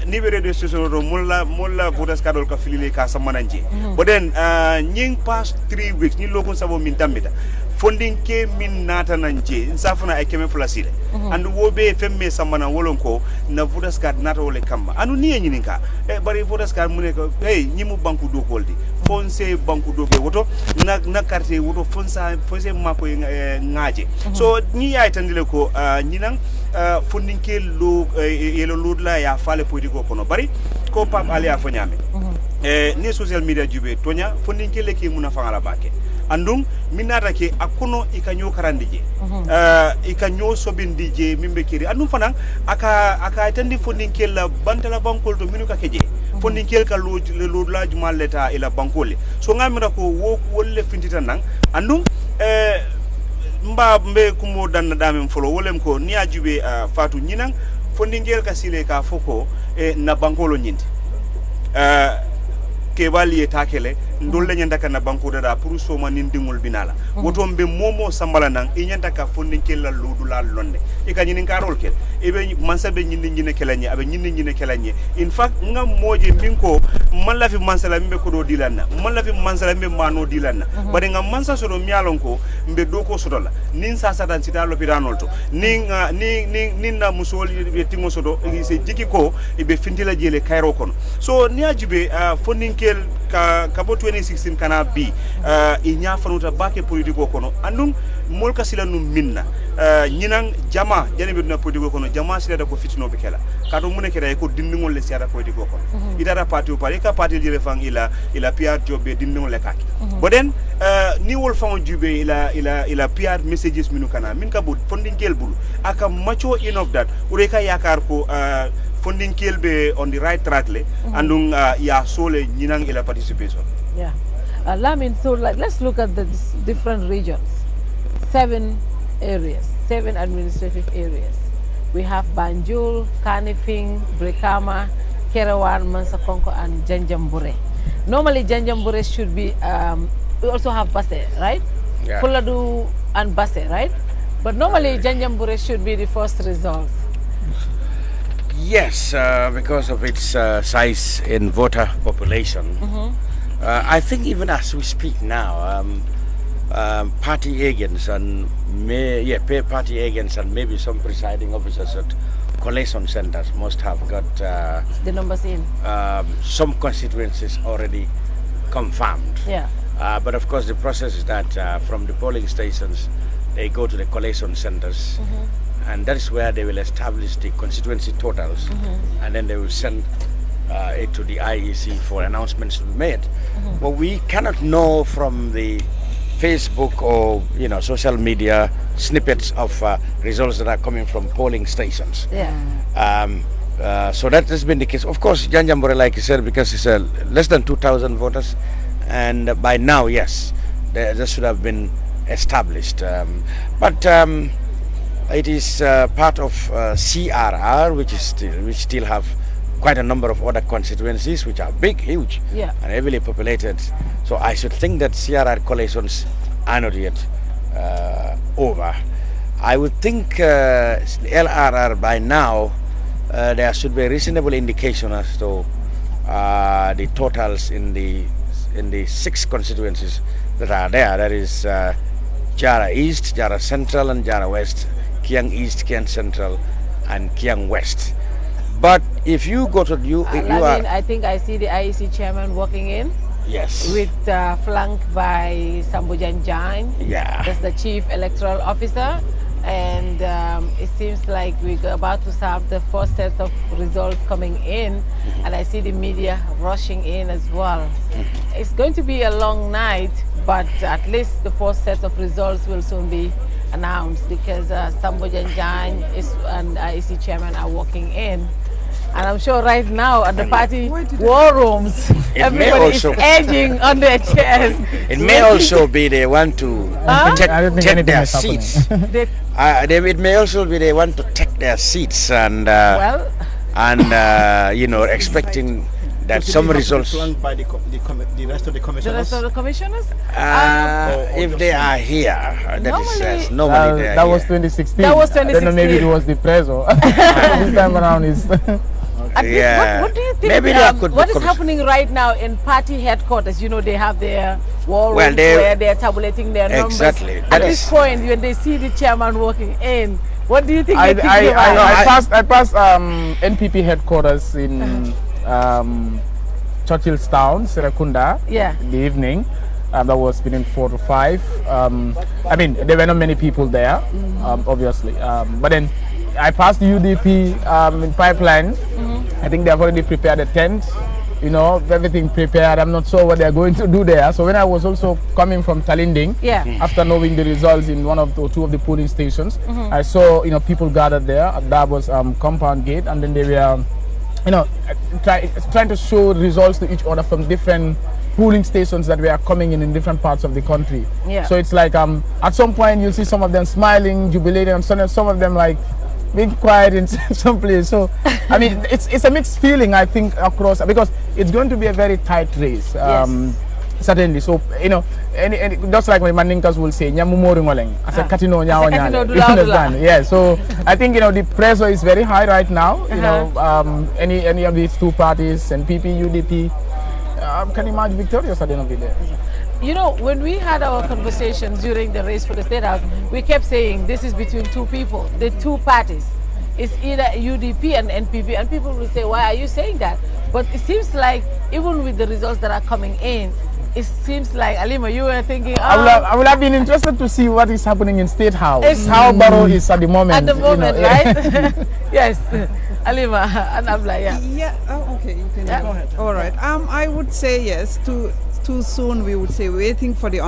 ni be radio station do mulla voters card ka filile ka samananje but then nying past 3 weeks ni lokon sabo min tambita funding ke min nata nanje safuna ay keme fula sile and wobe femme samana wolon ko na voters card nata wole kamba anu ni nyininka bari voters card mune ko hey nyimu banku do koldi fonse banku do ke woto na carte woto fonse mako ngaje so ni ay tandile ko nyinang funding ke lo yelo ludla ya fale politiko kono bari ko pam ali afonyame ni social media jube tonya funding ke leki muna fangala bake andum minata ke akono ikanyo karandije ikanyo sobindije mimbe kiri andum fanan aka tandi funding ke la bantala bankol to minuka keje funding ke ka lo la jumal leta ila bankole so ngamira ko wo wolle fintita nan andum mba mbe kumo dan damen folo wolem ko ni ajube Fatou nyinan funding ke ka sile ka foko na bankolo nyindi ke wali takele ndolle nyanda kana banko da pour soma nin dingol binala woto mbe momo sambala nan e nyanda ka fondin kella ludula londe e ka nyinin karol kel e be mansa be nyinin nyine kelanye abe nyinin nyine kelanye in fact ngam moje minko man la fi mansala mbe ko do dilanna man la fi mansala mbe mano dilanna bari ngam mansa so do mialon ko mbe do ko sodola nin sa satan sita lopidanol to nin na musoli be tingo sodo e se jiki ko e be fintila jele kayro kono so ni ajube fondin kel ka bo 2016 kana bi inya fanuta bake politiko kono andum molka sila num minna nyinan jama janibe na politiko kono jama sila da ko fitino be kala kato mune keda ko dindingol le siada politiko kono idara parti o pare ka parti jele fang ila PR jobbe dindingol le kaki boden ni wol fang jube ila PR messages minu kana min ka bod funding kel bul aka macho enough that ureka yakar ko funding kelbe on the right track le andung ya sole nyinang ila participation. Yeah. Lamin, so let's look at the different regions. 7 areas, 7 administrative areas. We have Banjul, Kanifing, Brikama, Kerawan, Mansakonko, and Janjambure. Normally Janjambure should be, we also have Basse, right? Yeah. Fuladu and Basse, right? But normally Janjambure should be the first results. Yes, because of its size in voter population. I think even as we speak now, party agents and party agents and maybe some presiding officers at collation centers must have got the numbers in. Some constituencies already confirmed. Yeah. But of course, the process is that from the polling stations, they go to the collation centers. And that is where they will establish the constituency totals, and then they will send it to the IEC for announcements to be made. But we cannot know from the Facebook or social media snippets of results that are coming from polling stations. Yeah. So that has been the case. Of course, Janjambure, like you said, because it's less than 2,000 voters, and by now, yes, that should have been established. It is part of CRR, which still have quite a number of other constituencies which are big, huge, and heavily populated. So I should think that CRR collations are not yet over. I would think LRR by now there should be a reasonable indication as to the totals in the 6 constituencies that are there. That is Jara East, Jara Central, and Jara West. Kiang East, Kiang Central, and Kiang West. But if you go to I think I see the IEC chairman walking in. Yes. With flanked by Sambujan Jain. Yeah. That's the chief electoral officer, and it seems like we're about to have the first set of results coming in, and I see the media rushing in as well. It's going to be a long night, but at least the first set of results will soon be announced because Sambujan Jain and IEC chairman are walking in. And I'm sure right now at the party war rooms, everybody is edging on their chairs. It may also be they want to take their seats. It may also be they want to take their seats and expecting that So some did it have to be results. flanked by the rest of the The commissioners. rest of the commissioners? If they are here, Normally- normally they are that was here. 2016. That was I don't know, maybe it 2016. was the preso. This time around is. At least, Yeah. what do you think? Maybe there could be what is commission- happening right now in party headquarters? You know, they have their war Well, rooms they- where they're tabulating their numbers. Exactly. At That this is- point, when they see the chairman walking in, what do you think I they think about? I passed NPP headquarters in Churchillstown, Serakunda, Yeah. in the evening. That was between 4 to 5. I mean, there were not many people there, obviously. But then I passed the UDP in Pipeline. I think they have already prepared a tent. You know, everything prepared. I'm not sure what they're going to do there. So when I was also coming from Talinding, Yeah. after knowing the results in one of the two of the polling stations, I saw people gathered there at Dabo's compound gate, and then they were trying to show results to each other from different polling stations that were coming in different parts of the country. Yeah. So it's like at some point you'll see some of them smiling, jubilating, and some of them like being quiet in some place. So I mean, it's a mixed feeling, I think, across, because it's going to be a very tight race. Yes. Certainly. So any just like my Mandinkas will say, "Nyamu mori ngoleng." As a katino nyawa As a katino nyale. dula You dula. understand? Yeah. So I think the pressure is very high right now. You know, any of these two parties, NPP, UDP, can emerge victorious at the end of the day. You know, when we had our conversations during the race for the State House, we kept saying this is between two people, the two parties. It's either UDP and NPP, and people will say, why are you saying that? But it seems like even with the results that are coming in, it seems like, Alima, you were thinking, I would have been interested to see what is happening in State House, how Barrow is at the moment. at the moment, right? Yes, Alima and Abla, yeah. Yeah. Oh, okay. You can Yeah. go ahead. All right. I would say yes. Too soon. We would say waiting for the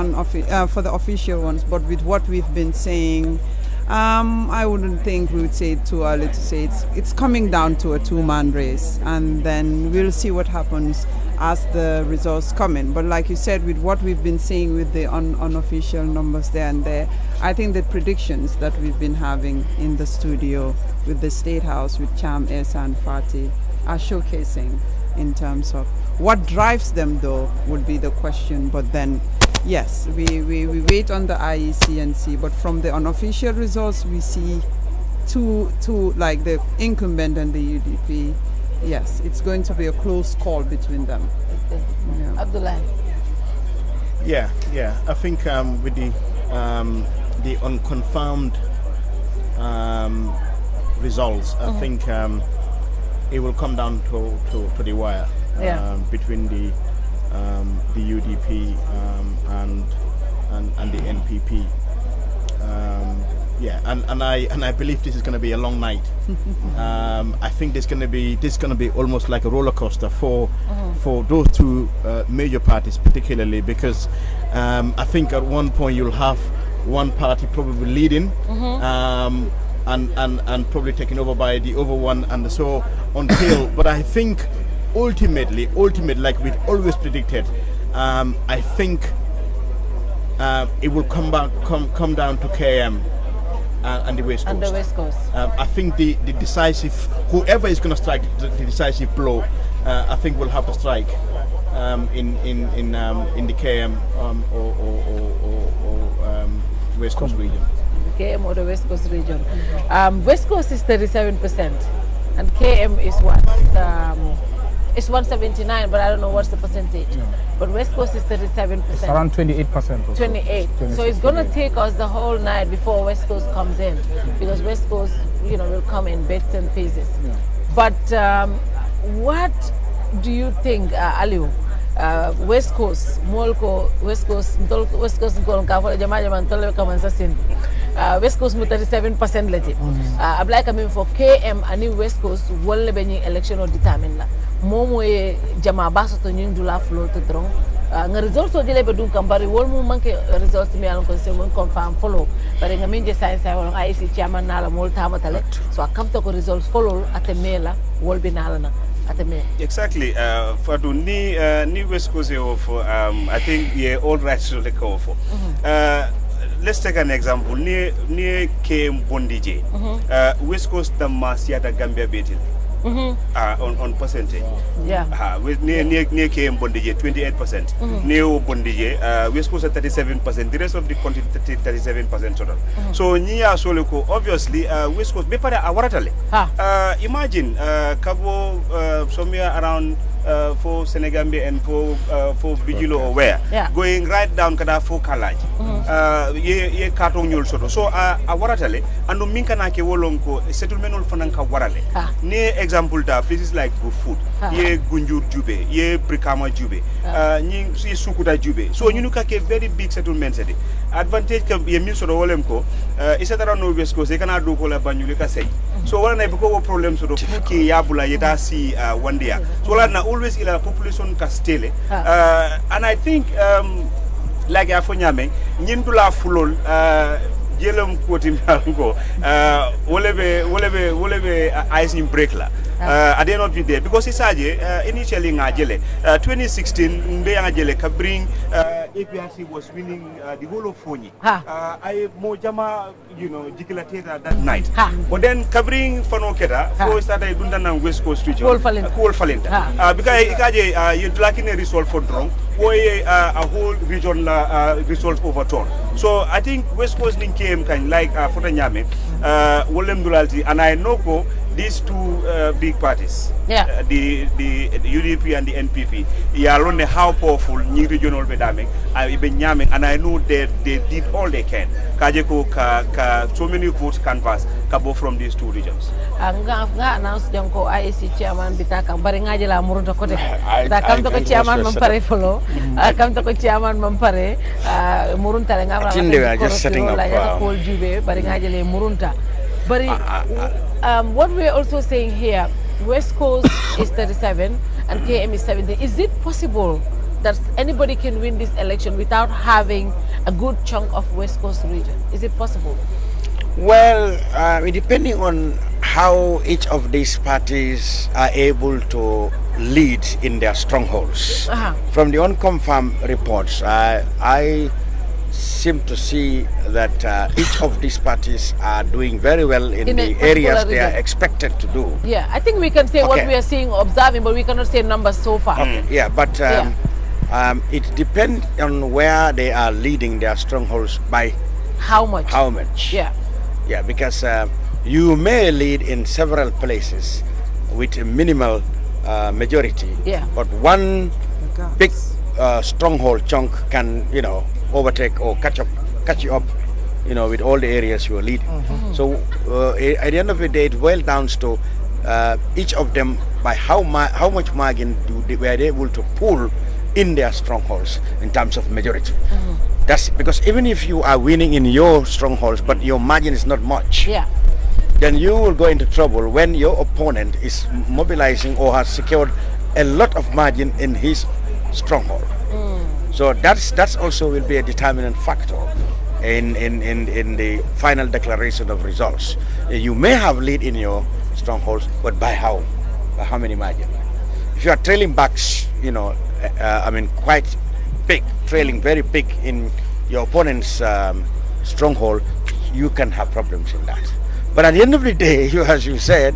for the official ones. But with what we've been saying, I wouldn't think we would say it too early to say it's coming down to a two-man race, and then we'll see what happens as the results come in. But like you said, with what we've been seeing with the unofficial numbers there and there, I think the predictions that we've been having in the studio with the State House, with Cham, Esa and Fati, are showcasing in terms of what drives them, though, would be the question. But then, yes, we wait on the IEC and see. But from the unofficial results, we see two like the incumbent and the UDP. Yes, it's going to be a close call between them. Yeah. Abdullah. Yeah. I think with the unconfirmed results, I think it will come down to the wire between the UDP and the NPP. And I believe this is going to be a long night. I think this is going to be almost like a roller coaster for those two major parties, particularly because I think at one point you'll have one party probably leading. And probably taken over by the other one, and so until. But I think ultimately, like we've always predicted, I think it will come down to KM and the West Coast. And the West Coast. I think the decisive, whoever is going to strike the decisive blow, I think will have to strike in the KM or West Coast region. KM or the West Coast region. West Coast is 37%, and KM is what? It's 179, but I don't know what's the percentage. Yeah. But West Coast is 37%. It's around 28%. Or so. 28. So it's going to take us the whole night before West Coast comes in, because West Coast, will come in bits and pieces. Yeah. But what do you think, Aliu? West Coast, Molko, West Coast, West Coast 37% legit. Apply coming for KM and West Coast, wole benyi election or determine la. Momo e jama baso to nyung dula flow to drone. Nga results o dile bedun kambari wol mu manke results mi alon ko se mon confirm follow. Bari nga minje science wala IC chairman nala mol tamatale. So akamta ko results follow atemela wol bi nala na. Exactly. Fatou, ni West Coast I think all rights to the cover for. Let's take an example. Near KM Bondije, West Coast the Masiata Gambia Betil. on percentage. Yeah. With near KM Bondije 28%, Neo Bondije, West Coast at 37%, the rest of the country 37% total. So Nia Soloko, obviously, West Coast, Bepara Awaratale. Imagine Cabo somewhere around for Senegambia and for Bijulo or where, going right down Kada for Kalaj. Ye Katong Yul Soto. So Awaratale, and Minkanake Wolonko, settlement of Fananka Warale. Near example, places like Bufood, Ye Gunjur Jube, Ye Brikama Jube, Ye Sukuta Jube. So you look at a very big settlement. Advantage can be a means of Olemco, is that around West Coast, they cannot do Kola Banulika say. So one I become problems of Fuki Yabula Yetasi one day. So Lana always in a population Castele. And I think like Afonyame, Nindula Fulol, Jelum Quotim Go, Wolebe ice in Breakla. At the end of the day, because it's initially in 2016, Mbe Kabring APRC was winning the whole of Foni. I Mojama, Jikilatera that night. But then Kabring Fanoketa, for started Dundan and West Coast region, Cool Falenta. Because you're lacking a result for drunk, or a whole region result overturned. So I think West Coast link came kind like Fotanyame, Wolem Dulalti, and I know these two big parties, the UDP and the NPP, are only how powerful new regional bedaming, and I know they did all they can. Kajeko so many votes canvas kabo from these two regions. Nga announce janko IEC chairman bitaka bari ngaje la murunta kote. Da kam to ko chairman mampare follow. Kam to ko chairman mampare murunta nga mara. They are just setting up call jube bari ngaje le murunta. But what we're also saying here, West Coast is 37 and KM is 70. Is it possible that anybody can win this election without having a good chunk of West Coast region? Is it possible? Well, depending on how each of these parties are able to lead in their strongholds. From the unconfirmed reports, I seem to see that each of these parties are doing very well in the areas they are expected to do. Yeah, I think we can say what we are seeing, observing, but we cannot say numbers so far. Yeah, but it depends on where they are leading their strongholds by how much. How much? Yeah, because you may lead in several places with a minimal majority. But one big stronghold chunk can, overtake or catch you up, with all the areas you are leading. So at the end of the day, it boils down to each of them by how much margin were they able to pull in their strongholds in terms of majority. That's because even if you are winning in your strongholds, but your margin is not much, then you will go into trouble when your opponent is mobilizing or has secured a lot of margin in his stronghold. So that's also will be a determinant factor in the final declaration of results. You may have lead in your strongholds, but by how? By how many margin? If you are trailing backs, quite big, trailing very big in your opponent's stronghold, you can have problems in that. But at the end of the day, as you said,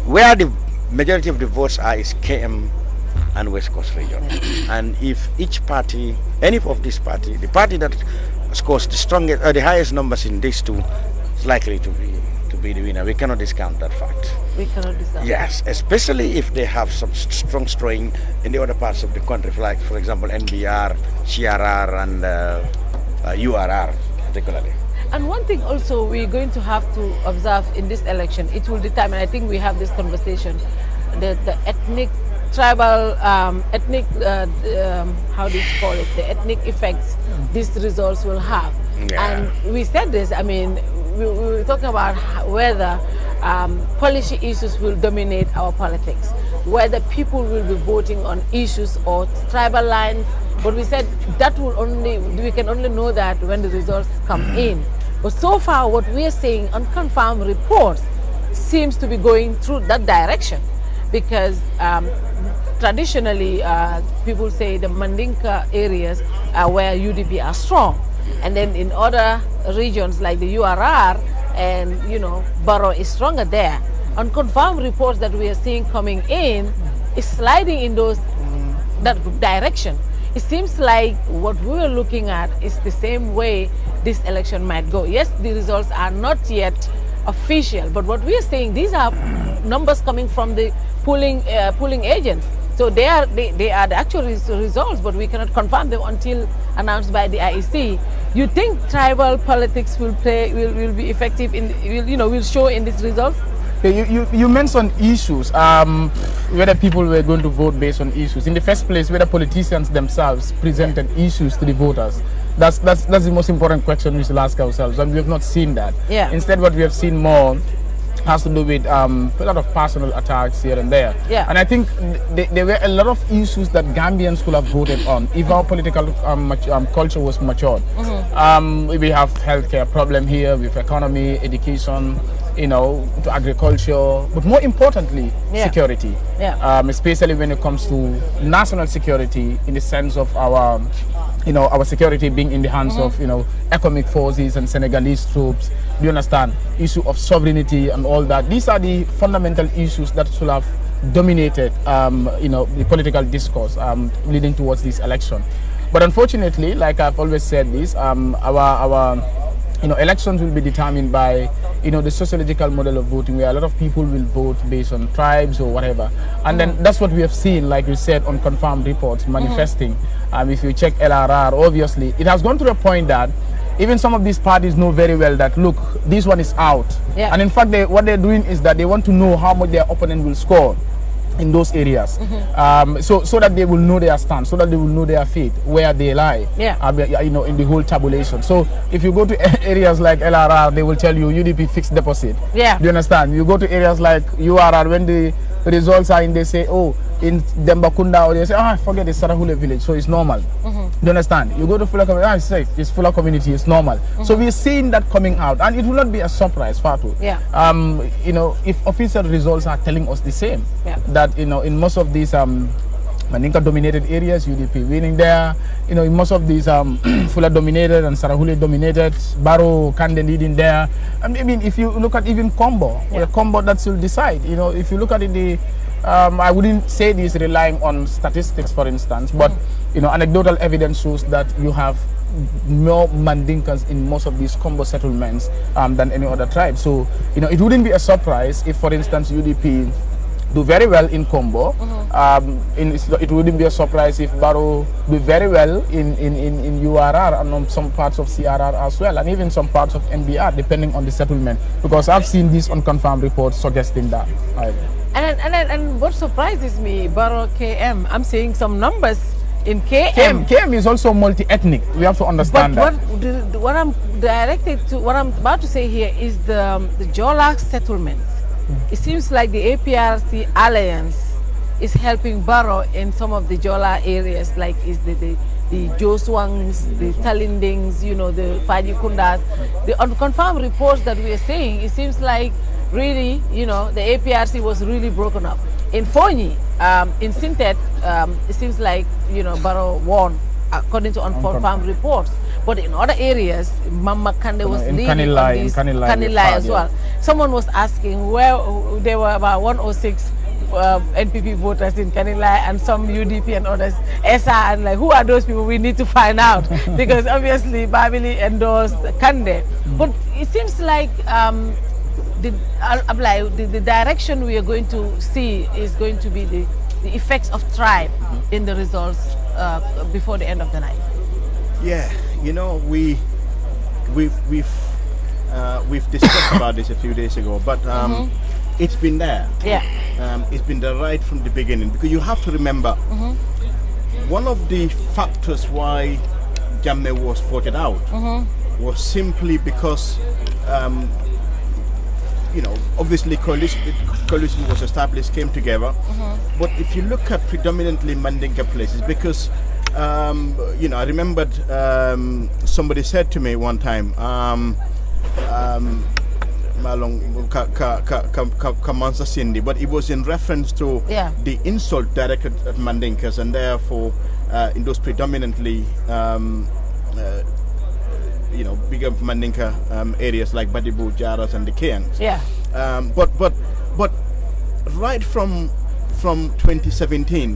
where the majority of the votes are is KM and West Coast region. And if each party, any of these parties, the party that scores the strongest or the highest numbers in these two is likely to be the winner. We cannot discount that fact. We cannot discount. Yes, especially if they have some strong strain in the other parts of the country, like for example NBR, CRR, and URR particularly. And one thing also we're going to have to observe in this election, it will determine, I think we have this conversation, the ethnic, tribal, ethnic, how do you call it, the ethnic effects these results will have. And we said this, we were talking about whether policy issues will dominate our politics, whether people will be voting on issues or tribal lines, but we said that we can only know that when the results come in. But so far what we are seeing, unconfirmed reports, seems to be going through that direction, because traditionally people say the Mandinka areas are where UDP are strong, and then in other regions like the URR and Baro is stronger there. unconfirmed reports that we are seeing coming in is sliding in that direction. It seems like what we were looking at is the same way this election might go. Yes, the results are not yet official, but what we are saying, these are numbers coming from the polling agents. So they are the actual results, but we cannot confirm them until announced by the IEC. You think tribal politics will be effective will show in these results? You mentioned issues, whether people were going to vote based on issues. In the first place, whether politicians themselves presented issues to the voters. That's the most important question we should ask ourselves, and we have not seen that. Yeah. Instead, what we have seen more has to do with a lot of personal attacks here and there. Yeah. And I think there were a lot of issues that Gambians could have voted on if our political culture was matured. We have healthcare problem here, with economy, education, to agriculture, but more importantly, security. Yeah. Especially when it comes to national security, in the sense of our security being in the hands of, economic forces and Senegalese troops. Do you understand? Issue of sovereignty and all that. These are the fundamental issues that should have dominated, the political discourse leading towards this election. But unfortunately, like I've always said this, our elections will be determined by, the sociological model of voting, where a lot of people will vote based on tribes or whatever. And then that's what we have seen, like you said, on confirmed reports manifesting. If you check LRR, obviously, it has gone to the point that even some of these parties know very well that, look, this one is out. Yeah. And in fact, what they're doing is that they want to know how much their opponent will score in those areas, so that they will know their stance, so that they will know their fate, where they lie, in the whole tabulation. So if you go to areas like LRR, they will tell you UDP fixed deposit. Yeah. Do you understand? You go to areas like URR, when the results are in, they say, oh, in Dembakunda, or they say, forget the Sarahule village, so it's normal. Do you understand? You go to Fula community, it's Fula community, it's normal. So we're seeing that coming out, and it will not be a surprise, Fatou. Yeah. If official results are telling us the same, that in most of these Maninka dominated areas, UDP winning there. In most of these Fula dominated and Sarahule dominated, Baro Kande leading there. I mean, if you look at even Combo, Combo that will decide. If you look at it, I wouldn't say this relying on statistics, for instance, but anecdotal evidence shows that you have more Mandinkas in most of these Combo settlements than any other tribe. So it wouldn't be a surprise if, for instance, UDP do very well in Combo. It wouldn't be a surprise if Baro do very well in URR and on some parts of CRR as well, and even some parts of NBR, depending on the settlement, because I've seen these unconfirmed reports suggesting that. And what surprises me, Baro KM, I'm seeing some numbers in KM. KM is also multi-ethnic. We have to understand that. What I'm about to say here is the Jola settlements. It seems like the APRC alliance is helping Baro in some of the Jola areas, like is the Joswangs, the Talindings, the Fajikundas. The unconfirmed reports that we are seeing, it seems like really, the APRC was really broken up. In Fonyi, in Sintet, it seems like, Baro won, according to unconfirmed reports. But in other areas, Mama Kande was leading on this, Kanilai as well. Someone was asking where there were about 106 NPP voters in Kanilai and some UDP and others. SR, and who are those people? We need to find out. Because obviously Babili endorsed Kande. But it seems like the direction we are going to see is going to be the effects of tribe in the results before the end of the night. Yeah, we've discussed about this a few days ago, but it's been there. Yeah. It's been there right from the beginning, because you have to remember one of the factors why Jammeh was voted out was simply because obviously coalition was established, came together. But if you look at predominantly Mandinka places, because I remembered somebody said to me one time, but it was in reference to the insult directed at Mandinkas, and therefore in those predominantly bigger Mandinka areas like Badibu, Jaras and the Keans. Yeah. But right from 2017,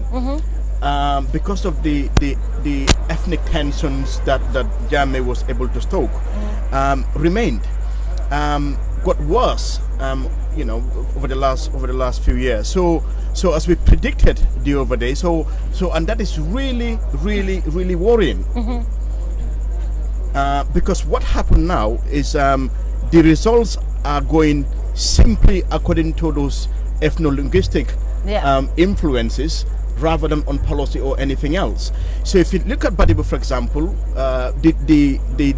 because of the ethnic tensions that Jammeh was able to stoke, remained. Got worse, over the last few years. So as we predicted the other day, and that is really worrying. Because what happened now is the results are going simply according to those ethno-linguistic influences rather than on policy or anything else. So if you look at Badibu, for example, the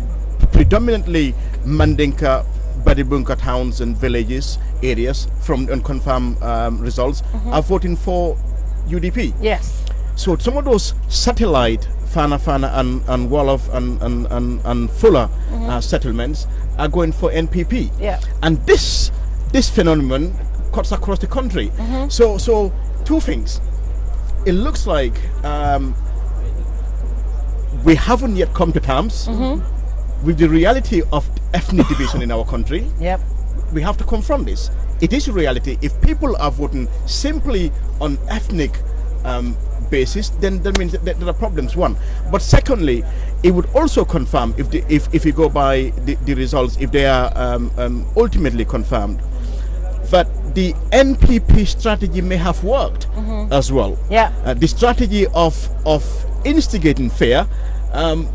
predominantly Mandinka Badibunka towns and villages areas from unconfirmed results are voting for UDP. Yes. So some of those satellite Fana and Wolof and Fuller settlements are going for NPP. Yeah. And this phenomenon cuts across the country. So two things. It looks like we haven't yet come to terms with the reality of ethnic division in our country. Yep. We have to confront this. It is a reality. If people are voting simply on ethnic basis, then that means that there are problems. One, but secondly, it would also confirm if you go by the results, if they are ultimately confirmed, that the NPP strategy may have worked as well. Yeah. The strategy of instigating fear,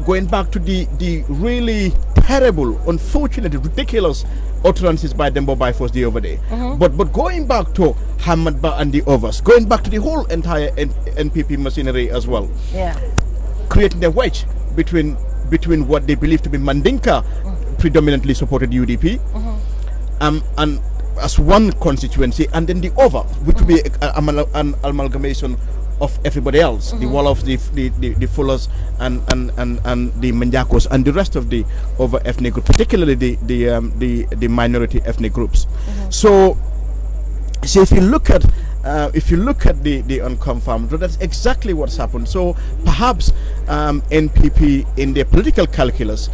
going back to the really terrible, unfortunate, ridiculous utterances by Dembo Bifos the other day. But going back to Hamad Ba and the others, going back to the whole entire NPP machinery as well. Yeah. Creating a wedge between what they believe to be Mandinka predominantly supported UDP and as one constituency, and then the other, which would be an amalgamation of everybody else, the Wolofs, the Fullers, and the Manjakos, and the rest of the other ethnic groups, particularly the minority ethnic groups. So if you look at the unconfirmed, that's exactly what's happened. So perhaps NPP, in their political calculus,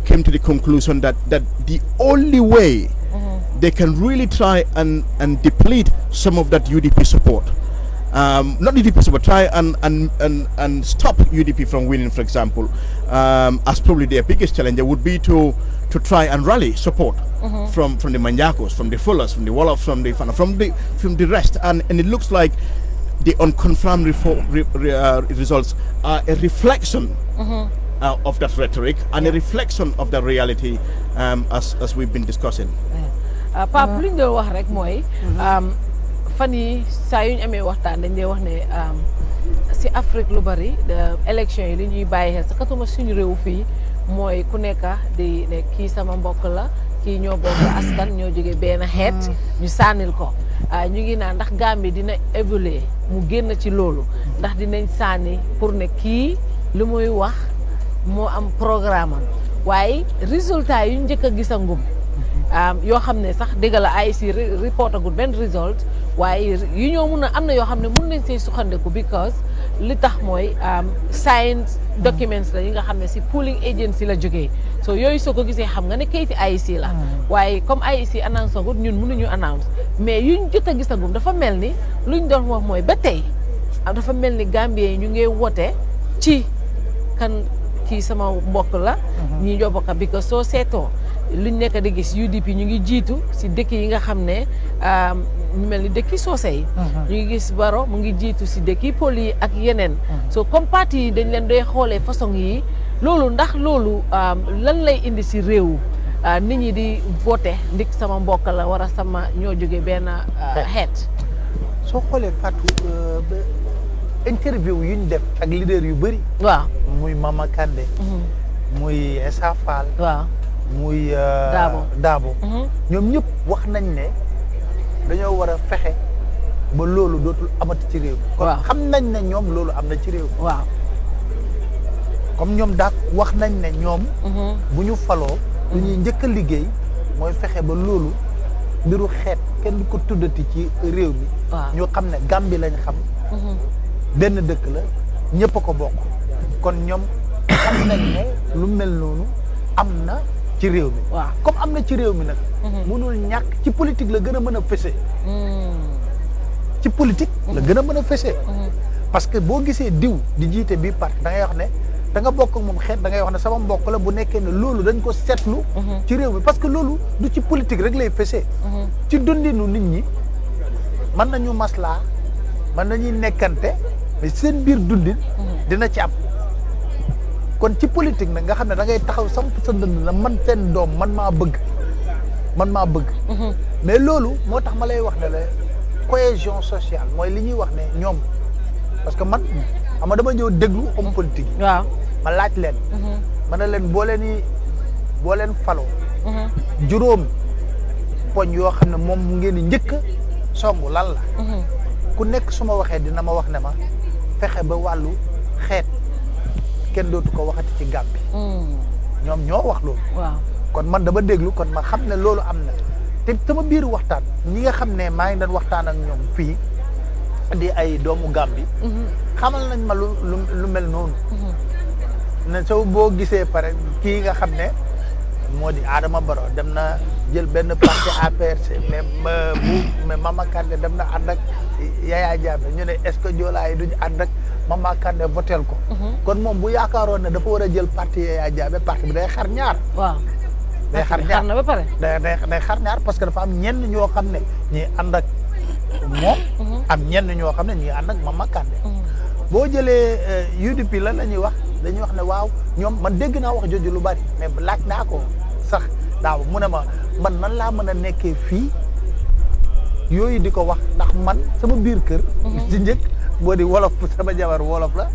came to the conclusion that the only way they can really try and deplete some of that UDP support, not UDP support, try and stop UDP from winning, for example, as probably their biggest challenge would be to try and rally support from the Manjakos, from the Fullers, from the Wolofs, from the Fana, from the rest, and it looks like the unconfirmed results are a reflection of that rhetoric and a reflection of the reality as we've been discussing. Pape li ñu doon wax rek mooy fan yi saa yu ñu amee waxtaan dañ dee wax ne si Afrique lu bari élection yi li ñuy bàyyi xel sakatuma suñu réew fii mooy ku nekk di ne kii sama mbokk la kii ñoo bokk askan ñoo jóge benn xeet ñu sànnil ko ñu ngi naan ndax Gambie dina évoluer mu génn ci loolu ndax dinañ sànni pour ne kii lu muy wax moo am programme am waaye résultat yu njëkk a gis a ngum yoo xam ne sax dëgg la IEC report agul benn result waaye yu ñoo mun a am na yoo xam ne mun nañ see suxandeku because li tax mooy science documents la yi nga xam ne si polling agency la jógee so yooyu soo ko gisee xam nga ne kayiti IEC la waaye comme IEC announce agul ñun mënuñu announce mais yuñ jot a gisagum dafa mel ni luñ doon wax mooy ba tey dafa mel ni Gambien yi ñu ngi wote ci kan kii sama mbokk la ñi ñoo bokk because soo seetoo luñ nekk di gis UDP ñu ngi jiitu si dëkk yi nga xam ne ñu mel ni dëkki soose yi ñu ngi gis Baro mu ngi jiitu si dëkki pël yi ak yeneen so comme parti yi dañ leen doy xoolee façon yi loolu ndax loolu lan lay indi si réew nit ñi di voté ndik sama mbokk la war a sama ñoo jóge benn xeet soo xoolee Fatou interview yu ñu def ak leader yu bëri waaw muy Mama Kandeh muy Essa Fall waaw muy Dabo ñoom ñëpp wax nañ ne dañoo war a fexe ba loolu dootul amati ci réew mi kon xam nañ ne ñoom loolu am na ci réew mi waaw comme ñoom daal wax nañ ne ñoom bu ñu faloo lu ñuy njëkk a liggéey mooy fexe ba loolu mbiru xeet kenn du ko tuddati ci réew mi ñu xam ne Gambie lañ xam benn dëkk la ñëpp a ko bokk kon ñoom xam nañ ne lu mel noonu am na ci réew mi comme am na ci réew mi nag mënul ñàkk ci politique la gën a mën a fese ci politique la gën a mën a fesee parce que boo gisee diw di jiite bii parti da ngay wax ne da nga bokk ak moom xeet da ngay wax ne sama mbokk la bu nekkee ne loolu dañ ko seetlu ci réew mi parce que loolu du ci politique rek lay fesee ci dundinu nit ñi mën nañu maslaa mën nañuy nekkante mais seen biir dundin dina ci am kon ci politique nag nga xam ne da ngay taxaw samp sa dënd na man seen doom man maa bëgg mais loolu moo tax ma lay wax ne la cohésion sociale mooy li ñuy wax ne ñoom parce que man xam nga dama ñëw déglu homme politique yi waaw ma laaj leen ma ne leen boo leen faloo juróom poñ yoo xam ne moom ngeen di njëkk songu lan la ku nekk su ma waxee dina ma wax ne ma fexe ba wàllu xeet kenn dootu ko waxati ci Gàmbi ñoom ñoo wax loolu waaw kon man dama déglu kon ma xam ne loolu am na te sama biir waxtaan ñi nga xam ne maa ngi doon waxtaan ak ñoom fii di ay doomu Gàmbi xamal nañ ma lu mel noonu ne soo boo gisee pare kii nga xam ne moo di Adama Barrow dem na jël benn parti APRC mais Mama Kandé dem na ànd ak Yaya Jammeh ñu ne est-ce que Joola yi duñu ànd ak Mama Kandé votel ko kon moom bu yaakaaroon ne dafa war a jël parti Yaya Jammeh parti bi day xar ñaar waaw day xar ñaar na ba pare day xar ñaar parce que dafa am ñenn ñoo xam ne ñi ànd ak moom am ñenn ñoo xam ne ñi ànd ak Mama Kandé boo jëlee UDP la ñuy wax dañuy wax ne waaw ñoom man dégg naa wax jooju lu bari mais laaj naa ko sax daaw mu ne ma man nan laa mën a nekkee fii yooyu di ko wax ndax man sama biir kër ci njëkk boo di wolof sama jabar wolof la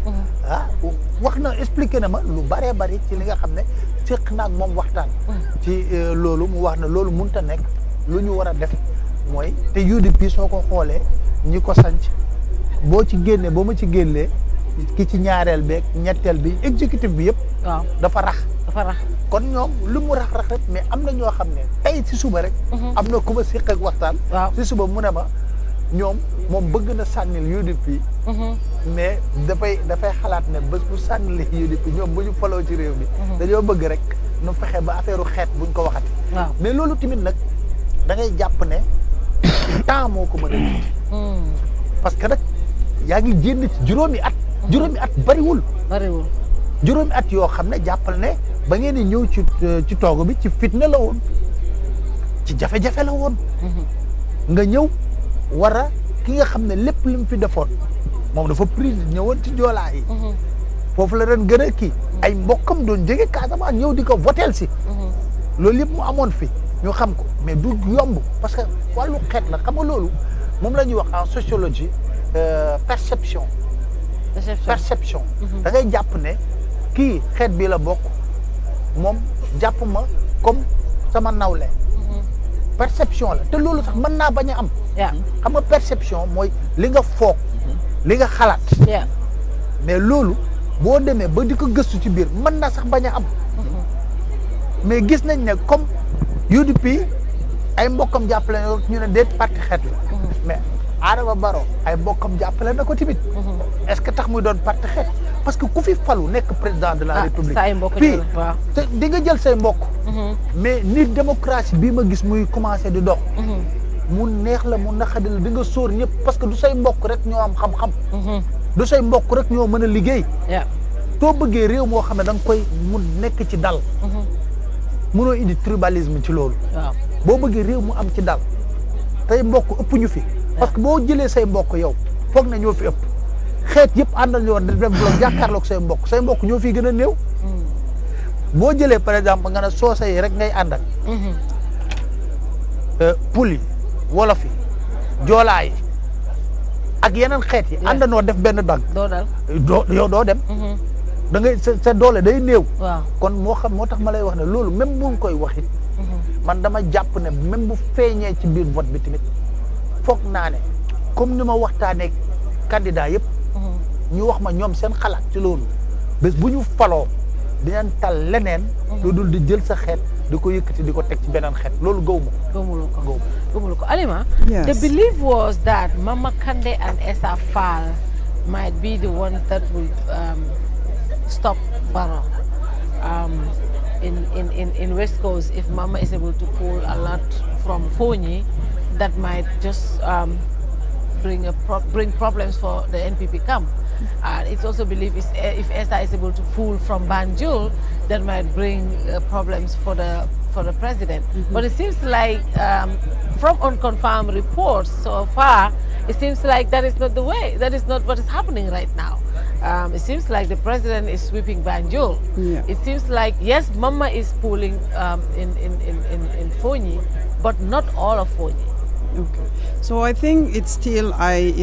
wax na expliqué na ma lu baree bari ci li nga xam ne séq naag moom waxtaan ci loolu mu wax ne loolu mënut a nekk lu ñu war a def mooy te UDP soo ko xoolee ñi ko sanc boo ci génnee boo ma ci génnee ki ci ñaareel beeg ñetteel bi exécutif bi yëpp waaw dafa rax kon ñoom lu mu rax rek mais am na ñoo xam ne tey ci suba rek am na ku ma séq ak waxtaan ci suba mu ne ma ñoom moom bëgg na sànnil UDP mais dafay xalaat ne bés bu sànnil UDP ñoom bu ñu faloo ci réew mi dañoo bëgg rek nu fexe ba affaire u xeet buñ ko waxati mais loolu tamit nag da ngay jàpp ne temps moo ko mën a nit parce que nag yaa ngi génn ci juróomi at bariwul juróomi at yoo xam ne jàppal ne ba ngeen di ñëw ci toogu bi ci fitna la woon ci jafe-jafe la woon nga ñëw war a ki nga xam ne lépp li mu fi defoon moom dafa prise ñëwoon ci joolaa yi foofu la ren gën a kii ay mbokkam doon jóge Casamance ñëw di ko voteel si loolu yëpp mu amoon fi ñu xam ko mais du yomb parce que wàllu xeet la xam nga loolu moom la ñuy wax en sociologie perception da ngay jàpp ne kii xeet bi la bokk moom jàpp ma comme sama nawle perception la te loolu sax mën naa bañ a am xam nga perception mooy li nga foog li nga xalaat mais loolu boo demee ba di ko gëstu ci biir mën naa sax bañ a am mais gis nañ ne comme UDP ay mbokkam jàppale ñu ne déet parti xeet la mais Adama Barrow ay mbokkam jàppale na ko tamit est-ce que tax muy doon parti xeet parce que ku fi falu nekk président de la république fii te di nga jël say mbokk mais ni démocratie bii ma gis muy commencé di dox mu neex la mu naqadi la di nga sóor ñëpp parce que du say mbokk rek ñoo am xam-xam du say mbokk rek ñoo mën a liggéey soo bëggee réew moo xam ne da nga koy mu nekk ci dal mënoo indi tribalisme ci loolu boo bëggee réew mu am ci dal tey mbokk ëpp ñu fi parce que boo jëlee say mbokk yow foog na ñoo fi ëpp xeet yëpp àndal ñoo def bloc jàkkaarloog say mbokk ñoo fi gën a néew boo jëlee par exemple nga ne soose yi rek ngay àndal pul yi wolof yi joolaa yi ak yeneen xeet yi àndanoo def benn dagg doo dem da ngay sa doole day néew kon moo tax ma lay wax ne loolu même bu ngi koy wax it man dama jàpp ne même bu feeñee ci biir vote bi tamit foog naa ne comme ni ma waxtaanee candidat yëpp ñu wax ma ñoom seen xalaat ci loolu bés bu ñu faloo dinañ tal leneen lu dul di jël sa xeet di ko yëkkati di ko teg ci beneen xeet loolu gëwuma ko Alima the belief was that Mama Kandeh and Essa Faal might be the ones that will stop Barrow in West Coast if Mama is able to pull a lot from Fonyi that might just bring problems for the NPP camp. It's also believed if Esther is able to pull from Banjul, that might bring problems for the president. But it seems like from unconfirmed reports so far, it seems like that is not the way. That is not what is happening right now. It seems like the president is sweeping Banjul. Yeah. It seems like, yes, Mama is pulling in Fonyi, but not all of Fonyi. Okay. So I think it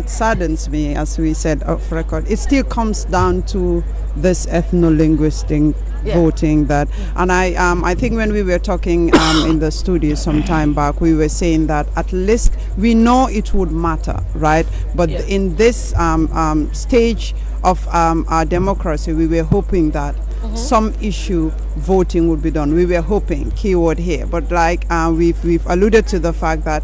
saddens me, as we said off record. It still comes down to this ethno-linguistic voting and I think when we were talking in the studio some time back, we were saying that at least we know it would matter, right? But in this stage of our democracy, we were hoping that some issue voting would be done. We were hoping, keyword here, but like we've alluded to the fact that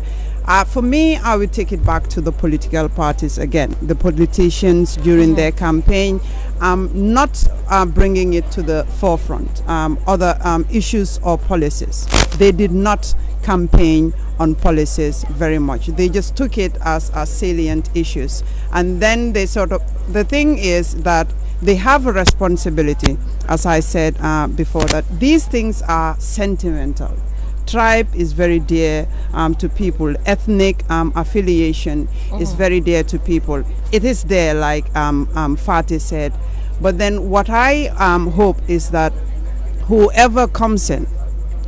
for me, I would take it back to the political parties again. The politicians during their campaign, not bringing it to the forefront, other issues or policies. They did not campaign on policies very much. They just took it as salient issues. And then they the thing is that they have a responsibility, as I said before, that these things are sentimental. Tribe is very dear to people. Ethnic affiliation is very dear to people. It is there, like Fatou said. But then what I hope is that whoever comes in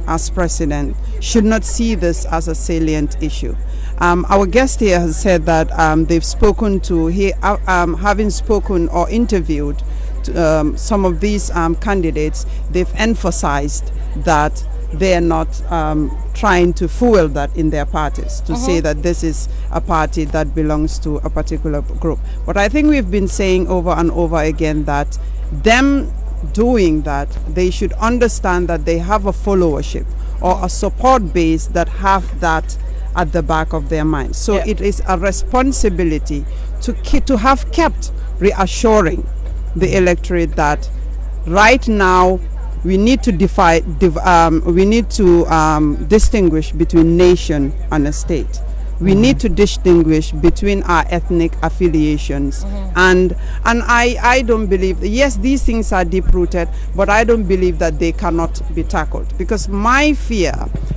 as president should not see this as a salient issue. Our guest here has said that they've spoken to, having spoken or interviewed some of these candidates, they've emphasized that they are not trying to fuel that in their parties, to say that this is a party that belongs to a particular group. But I think we've been saying over and over again that them doing that, they should understand that they have a followership or a support base that have that at the back of their mind. So it is a responsibility to have kept reassuring the electorate that right now we need to distinguish between nation and a state. We need to distinguish between our ethnic affiliations, and I don't believe, yes, these things are deep rooted, but I don't believe that they cannot be tackled, because my fear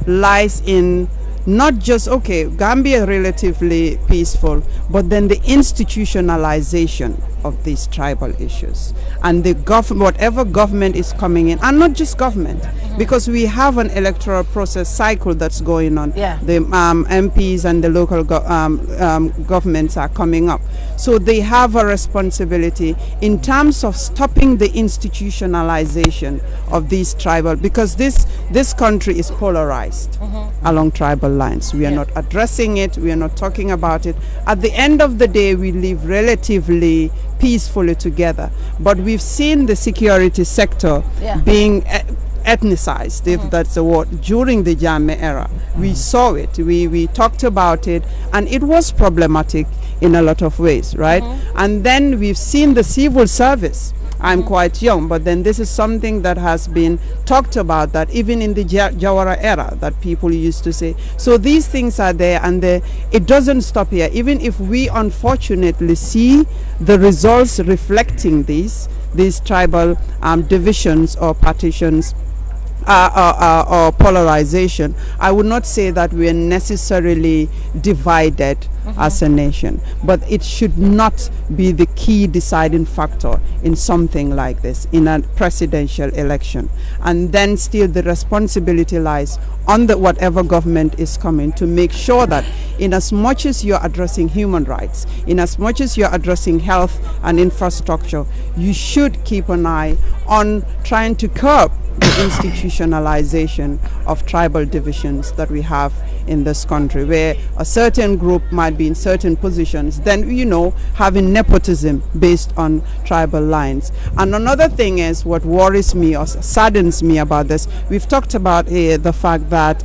lies in not just, okay, Gambia relatively peaceful, but then the institutionalization of these tribal issues and the whatever government is coming in, and not just government, because we have an electoral process cycle that's going on. The MPs and the local governments are coming up, so they have a responsibility in terms of stopping the institutionalization of these tribal, because this country is polarized along tribal lines. We are not addressing it, we are not talking about it. At the end of the day, we live relatively peacefully together, but we've seen the security sector being ethnicized, if that's the word, during the Jammeh era. We saw it, we talked about it, and it was problematic in a lot of ways, right? And then we've seen the civil service. I'm quite young, but then this is something that has been talked about, that even in the Jawara era, that people used to say. So these things are there, and it doesn't stop here. Even if we unfortunately see the results reflecting these tribal divisions or partitions or polarization, I would not say that we are necessarily divided as a nation, but it should not be the key deciding factor in something like this, in a presidential election. And then still the responsibility lies on the whatever government is coming, to make sure that in as much as you're addressing human rights, in as much as you're addressing health and infrastructure, you should keep an eye on trying to curb the institutionalization of tribal divisions that we have in this country, where a certain group might be in certain positions, then, you know, having nepotism based on tribal lines. And another thing is, what worries me or saddens me about this, we've talked about the fact that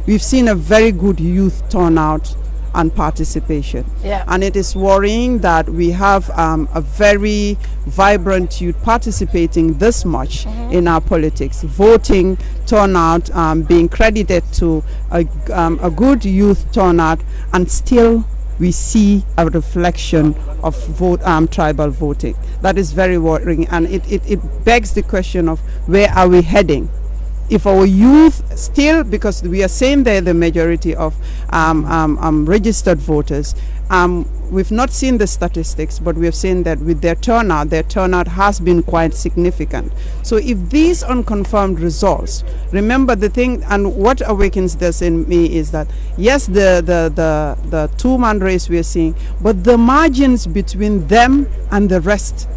we've seen a very good youth turnout and participation. And it is worrying that we have a very vibrant youth participating this much in our politics, voting turnout, being credited to a good youth turnout, and still we see a reflection of tribal voting. That is very worrying, and it begs the question of where are we heading? If our youth still, because we are saying they're the majority of registered voters, we've not seen the statistics, but we have seen that with their turnout has been quite significant. So if these unconfirmed results, remember the thing, and what awakens this in me is that, yes, the two-man race we are seeing, but the margins between them and the rest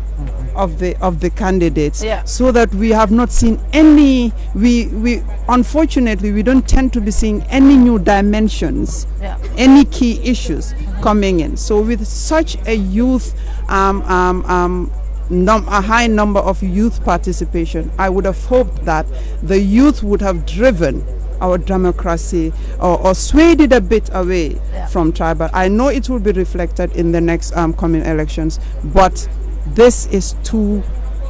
of the candidates, so that we have not seen any, we unfortunately we don't tend to be seeing any new dimensions, any key issues coming in. So with such a youth a high number of youth participation, I would have hoped that the youth would have driven our democracy or swayed it a bit away from tribal. I know it will be reflected in the next coming elections, but this is too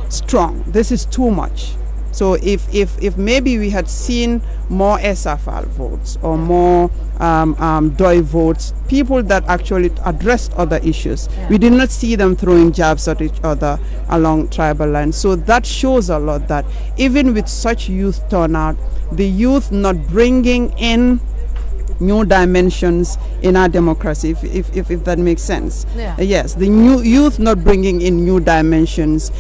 strong. This is too much. So if maybe we had seen more SFL votes or more DOI votes, people that actually addressed other issues, we did not see them throwing jabs at each other along tribal lines. So that shows a lot that even with such youth turnout, the youth not bringing in new dimensions in our democracy, if that makes sense. Yes, the new youth not bringing in new dimensions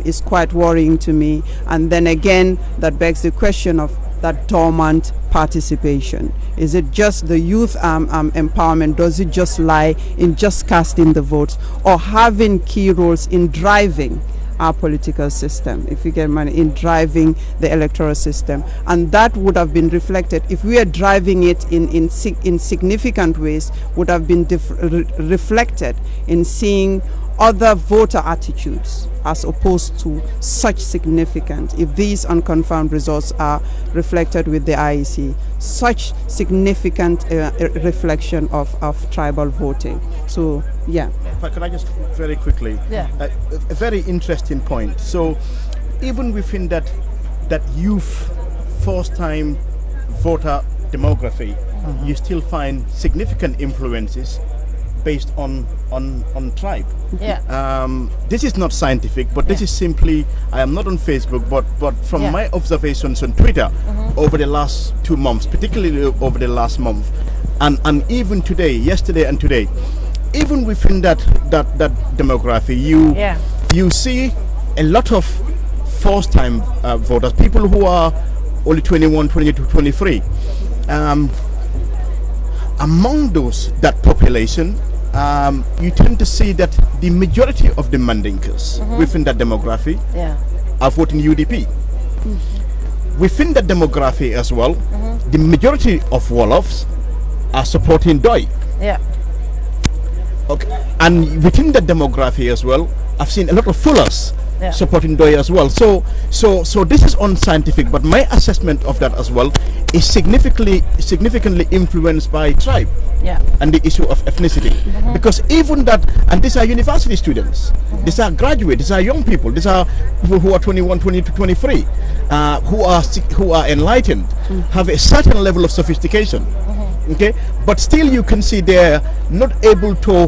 is quite worrying to me. And then again, that begs the question of that dormant participation. Is it just the youth empowerment? Does it just lie in just casting the votes, or having key roles in driving our political system, if you get money, in driving the electoral system? And that would have been reflected, if we are driving it in significant ways, would have been reflected in seeing other voter attitudes as opposed to such significant, if these unconfirmed results are reflected with the IEC, such significant reflection of tribal voting. So yeah. Could I just very quickly, a very interesting point. So even within that youth first time voter demography, you still find significant influences based on tribe. This is not scientific, but this is simply, I am not on Facebook, but from my observations on Twitter over the last 2 months, particularly over the last month, and even today, yesterday and today, even within that demography, you see a lot of first time voters, people who are only 21, 22, 23. Among that population, you tend to see that the majority of the Mandinkas within that demography are voting UDP. Within that demography as well, the majority of Wolofs are supporting DOI. Okay, and within that demography as well, I've seen a lot of Fullers supporting DOI as well. So this is unscientific, but my assessment of that as well is significantly influenced by tribe and the issue of ethnicity. Because even that, and these are university students, these are graduates, these are young people, these are people who are 21, 22, 23, who are enlightened, have a certain level of sophistication. Okay, but still you can see they're not able to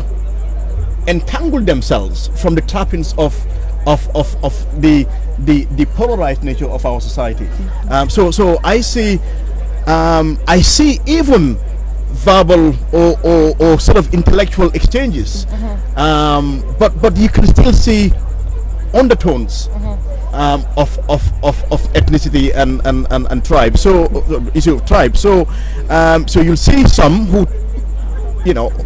entangle themselves from the trappings of the polarized nature of our society. So I see even verbal or sort of intellectual exchanges, but you can still see undertones of ethnicity and tribe. So issue of tribe. So you'll see some who,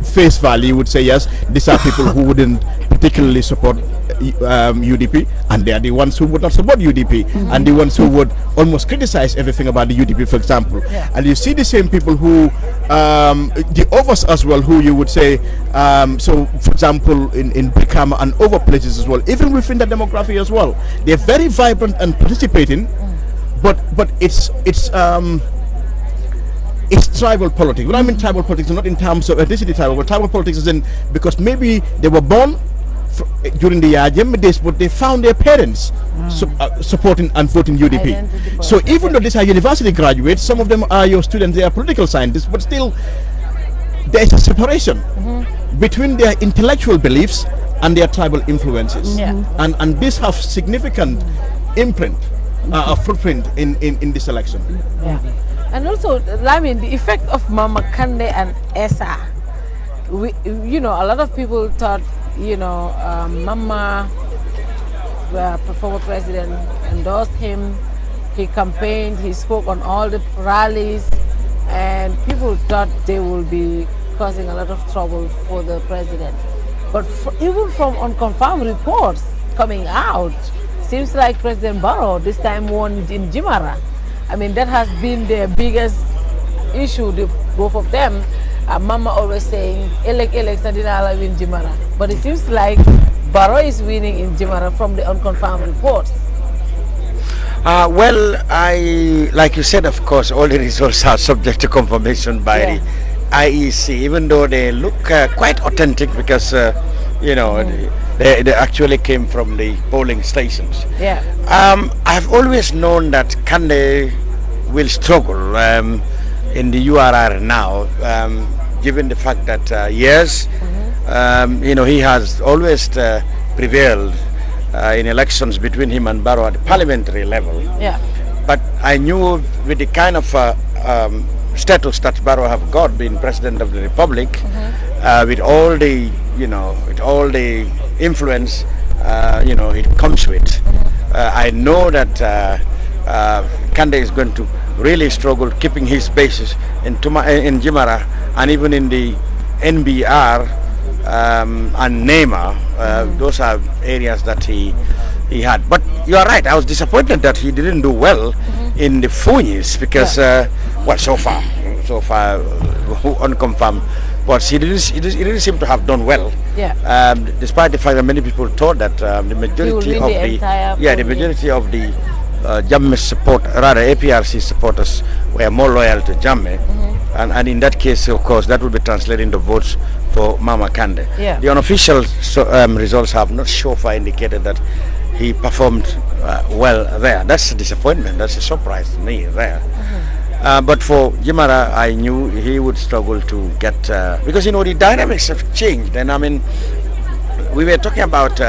face value would say yes, these are people who wouldn't particularly support UDP, and they are the ones who would not support UDP, and the ones who would almost criticize everything about the UDP, for example. And you see the same people who, the others as well, who you would say, so for example, in Brikama and other places as well, even within the demography as well, they're very vibrant and participating, but it's tribal politics. When I mean tribal politics, not in terms of ethnicity tribal, but tribal politics is in, because maybe they were born during the Yajeme days, but they found their parents supporting and voting UDP. So even though these are university graduates, some of them are your students, they are political scientists, but still there is a separation between their intellectual beliefs and their tribal influences. And this have significant imprint, footprint in this election. And also, I mean, the effect of Mama Kande and Esa. A lot of people thought, Mama, former president, endorsed him. He campaigned, he spoke on all the rallies, and people thought they will be causing a lot of trouble for the president. But even from unconfirmed reports coming out, seems like President Barrow this time won in Jimara. I mean, that has been their biggest issue, both of them. Mama always saying, elect Nadinala win Jimara. But it seems like Barrow is winning in Jimara from the unconfirmed reports. Well, like you said, of course, all the results are subject to confirmation by the IEC, even though they look quite authentic because, they actually came from the polling stations. I've always known that Kande will struggle in the URR now, given the fact that, yes, he has always prevailed in elections between him and Barrow at the parliamentary level. But I knew with the kind of status that Barrow have got, being president of the republic, with all the influence it comes with, I know that Kande is going to really struggle keeping his bases in Jimara and even in the NBR and Nema. Those are areas that he had. But you are right, I was disappointed that he didn't do well in the Funis because, so far unconfirmed, but he didn't seem to have done well. Despite the fact that many people thought that the majority of the Jammeh support, rather APRC supporters, were more loyal to Jammeh, and in that case, of course, that would be translated into votes for Mama Kande. The unofficial results have not so far indicated that he performed well there. That's a disappointment. That's a surprise to me there. But for Jimara, I knew he would struggle to get because the dynamics have changed, and I mean, we were talking about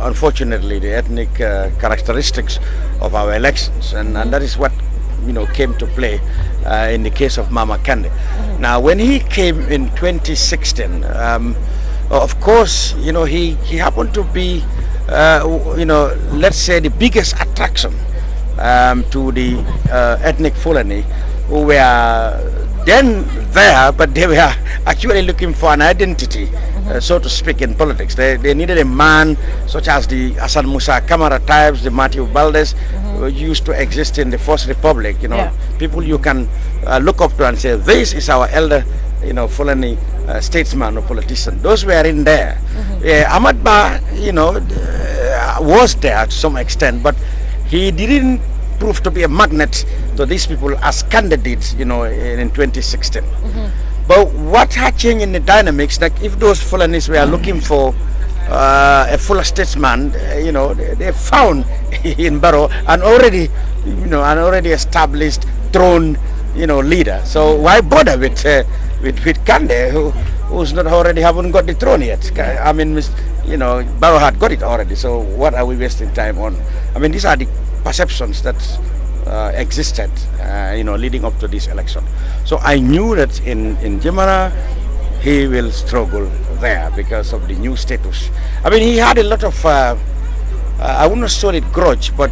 unfortunately the ethnic characteristics of our elections, and that is what came to play in the case of Mama Kande. Now, when he came in 2016, of course, he happened to be, let's say the biggest attraction to the ethnic Fulani, who were then there, but they were actually looking for an identity, so to speak, in politics. They needed a man such as the Hassan Musa Kamara types, the Matthew Baldes, who used to exist in the First Republic. People you can look up to and say, this is our elder, Fulani statesman or politician. Those were in there. Ahmad Ba, was there to some extent, but he didn't prove to be a magnet to these people as candidates, in 2016. But what had changed in the dynamics, like if those Fulanis were looking for a fuller statesman, they found in Barrow an already established throne, leader. So why bother with Kande, who's not already haven't got the throne yet? I mean, Barrow had got it already. So what are we wasting time on? I mean, these are the perceptions that existed, leading up to this election. So I knew that in Jimara, he will struggle there because of the new status. I mean, he had a lot of, I wouldn't call it grudge, but,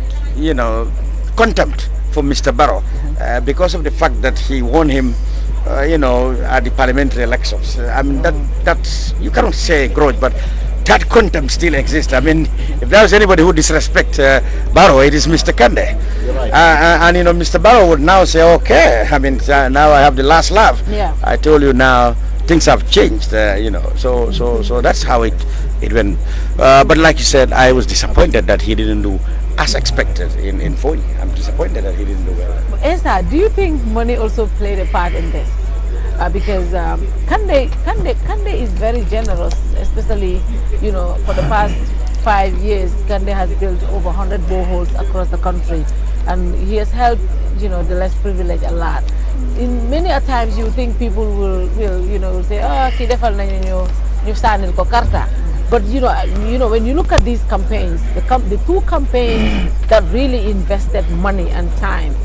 contempt for Mr. Barrow because of the fact that he won him, at the parliamentary elections. I mean, that's, you cannot say grudge, but that contempt still exists. I mean, if there was anybody who disrespect Barrow, it is Mr. Kande. Right. And Mr. Barrow would now say, okay, I mean, now I have the last laugh. I told you now things have changed, so that's how it went. But like you said, I was disappointed that he didn't do as expected in Foni. I'm disappointed that he didn't do well. Esther, do you think money also played a part in this? Because Kande is very generous, especially, for the past 5 years, Kande has built over 100 boreholes across the country, and he has helped, the less privileged a lot. in many a times you think people will say, ki defal nañu ñu sanil ko karta. But you know, when you look at these campaigns, the two campaigns that really invested money and time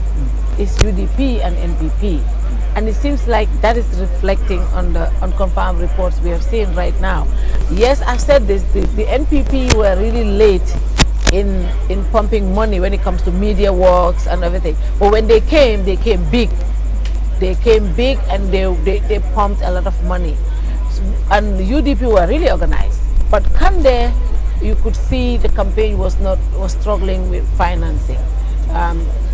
is UDP and NPP. And it seems like that is reflecting on the unconfirmed reports we have seen right now. Yes, I've said this, the NPP were really late in pumping money when it comes to media works and everything. But when they came big. They came big and they pumped a lot of money. And the UDP were really organized. But Kande, you could see the campaign was struggling with financing.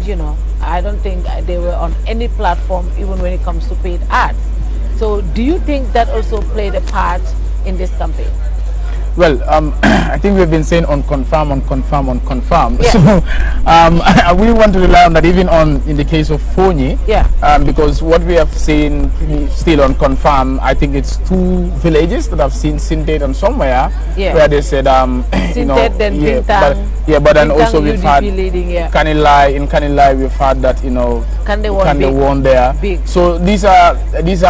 You know, I don't think they were on any platform, even when it comes to paid ads. So do you think that also played a part in this campaign? Well, I think we've been saying on confirm. Yes. So I really want to rely on that, even in the case of Fonyi. Yeah. Because what we have seen still on confirm, I think it's 2 villages that I've seen Sintet and somewhere where they said Sintet, then Bintang, but then also we've had leading, Kanilai. In Kanilai we've had that Kande won there. Big. So these are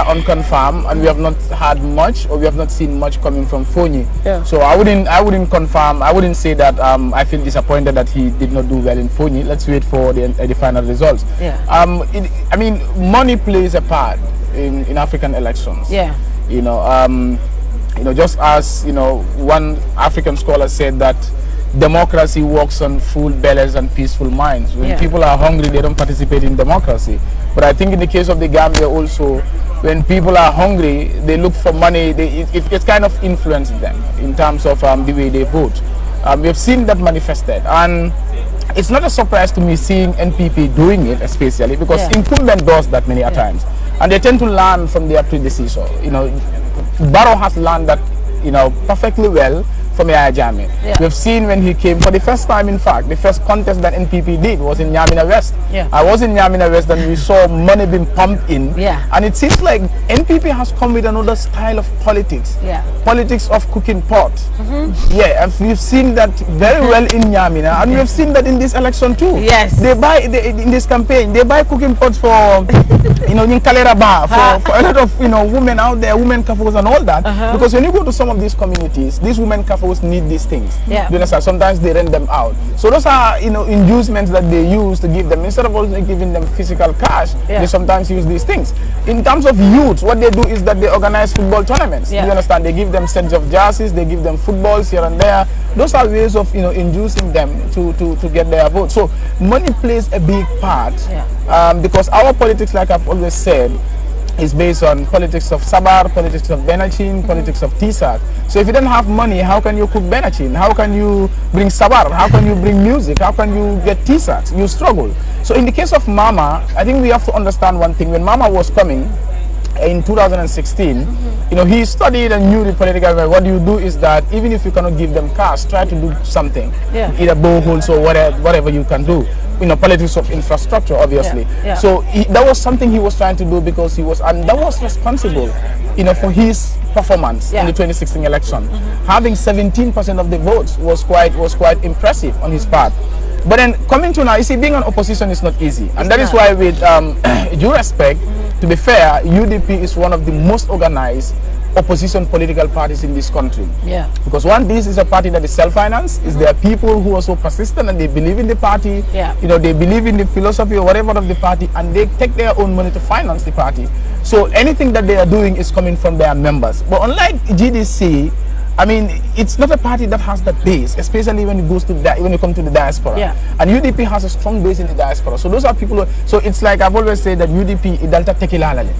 unconfirmed, and we have not had much, or we have not seen much coming from Fonyi. Yeah. So I wouldn't confirm. I wouldn't say that I feel disappointed that he did not do well in Fonyi. Let's wait for the final results. Yeah. I mean, money plays a part in African elections. Yeah. Just as one African scholar said that democracy works on full bellies and peaceful minds. When people are hungry, they don't participate in democracy. But I think in the case of the Gambia also, when people are hungry, they look for money. It's kind of influenced them in terms of the way they vote. We have seen that manifested, and it's not a surprise to me seeing NPP doing it, especially because incumbent does that many a times, and they tend to learn from their predecessor. Barrow has learned that perfectly well from Yaya Jammeh. We've seen when he came for the first time, in fact, the first contest that NPP did was in Nyamina West. I was in Nyamina West and we saw money being pumped in. And it seems like NPP has come with another style of politics. Politics of cooking pot. And we've seen that very well in Nyamina, and we've seen that in this election too. They buy in this campaign, they buy cooking pots for in Kalera Bar, for a lot of women out there, women cafes and all that. Because when you go to some of these communities, these women cafes need these things. You understand? Sometimes they rent them out. So those are inducements that they use to give them, instead of only giving them physical cash. They sometimes use these things. In terms of youth, what they do is that they organize football tournaments. You understand? They give them sets of jerseys, they give them footballs here and there. Those are ways of inducing them to get their vote. So money plays a big part because our politics, like I've always said, is based on politics of Sabar, politics of Benachin, politics of Tisak. So if you don't have money, how can you cook Benachin? How can you bring Sabar? How can you bring music? How can you get Tisak? You struggle. So in the case of Mama, I think we have to understand one thing. When Mama was coming in 2016, he studied and knew the political way. What you do is that even if you cannot give them cash, try to do something, either boreholes or whatever you can do. Politics of infrastructure, obviously. So that was something he was trying to do because and that was responsible, for his performance in the 2016 election. Having 17% of the votes was quite impressive on his part. But then coming to now, you see, being an opposition is not easy, and that is why, with due respect, to be fair, UDP is one of the most organized opposition political parties in this country. Because this is a party that is self-financed. There are people who are so persistent and they believe in the party. They believe in the philosophy or whatever of the party, and they take their own money to finance the party. So anything that they are doing is coming from their members. But unlike GDC, I mean, it's not a party that has that base, especially when it goes to when you come to the diaspora. And UDP has a strong base in the diaspora. So those are people. So it's like I've always said that UDP idalta tekilalale.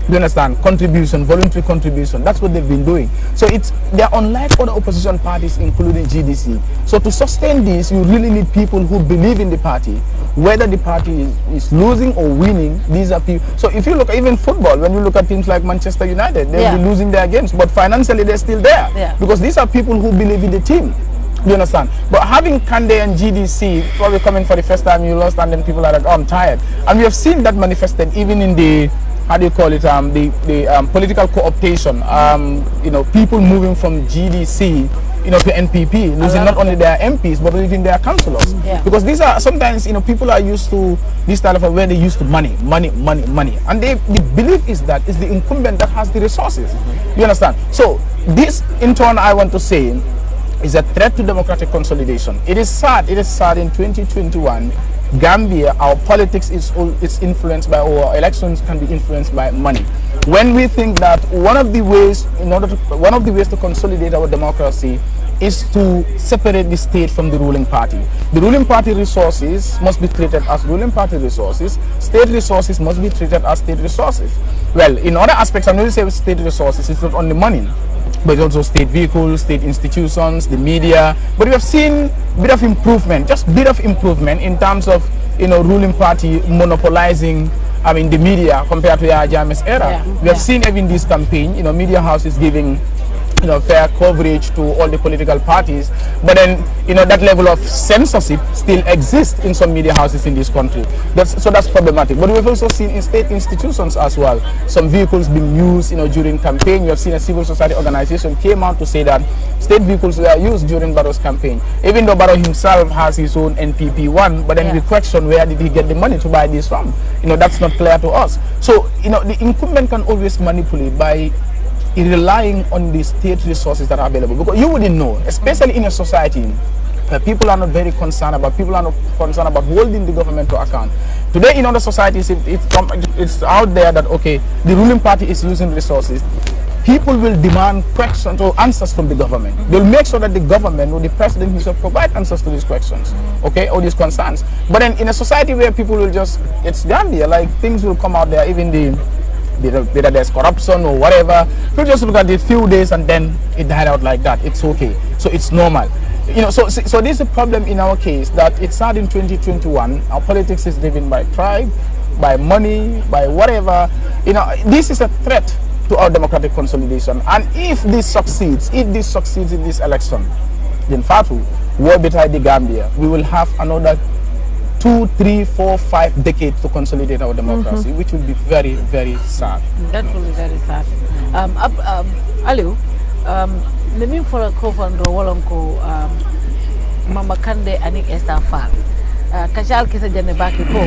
You understand? Contribution, voluntary contribution. That's what they've been doing. So they're unlike other opposition parties, including GDC. So to sustain this, you really need people who believe in the party, whether the party is losing or winning. These are people. So if you look at even football, when you look at teams like Manchester United, they'll be losing their games, but financially they're still there because these are people who believe in the team. You understand? But having Kande and GDC probably coming for the first time, you lost, and then people are like, oh, I'm tired. And we have seen that manifested even in the the political co-optation. People moving from GDC to NPP, losing not only their MPs but even their councillors. Because these are sometimes, people are used to this style of where they used to money, and the belief is that it's the incumbent that has the resources. You understand? So this, in turn, I want to say, is a threat to democratic consolidation. It is sad in 2021, Gambia, our politics is influenced by, our elections can be influenced by money. When we think that one of the ways to consolidate our democracy is to separate the state from the ruling party. The ruling party resources must be treated as ruling party resources. State resources must be treated as state resources. Well, in other aspects, I'm going to say state resources, it's not only money, but also state vehicles, state institutions, the media. But we have seen a bit of improvement, in terms of ruling party monopolizing the media compared to Yahya Jammeh's era. We have seen even this campaign, media houses giving fair coverage to all the political parties, but then that level of censorship still exists in some media houses in this country. That's problematic. But we've also seen in state institutions as well some vehicles being used during campaign. You have seen a civil society organization came out to say that state vehicles were used during Barrow's campaign, even though Barrow himself has his own NPP one. But then we question, where did he get the money to buy this from? That's not clear to us. So the incumbent can always manipulate by relying on the state resources that are available, because you wouldn't know, especially in a society where people are not holding the government to account. Today in other societies, it's out there that, okay, the ruling party is using resources. People will demand questions or answers from the government. They'll make sure that the government or the president himself provide answers to these questions, okay, or these concerns. But then in a society where people will it's Gambia, like things will come out there, even whether there's corruption or whatever, you just look at it a few days and then it died out like that. It's okay. So it's normal. So this is a problem in our case, that it's sad in 2021. Our politics is driven by tribe, by money, by whatever. This is a threat to our democratic consolidation. And if this succeeds in this election, then Fatou, war betide the Gambia, we will have another 2, 3, 4, 5 decades to consolidate our democracy, which will be very, very sad. That will be very sad. Aliou, let me follow Kofandro Wolonko, Mama Kande Anik Estafal. Kachal Kisa Janebaki Ko,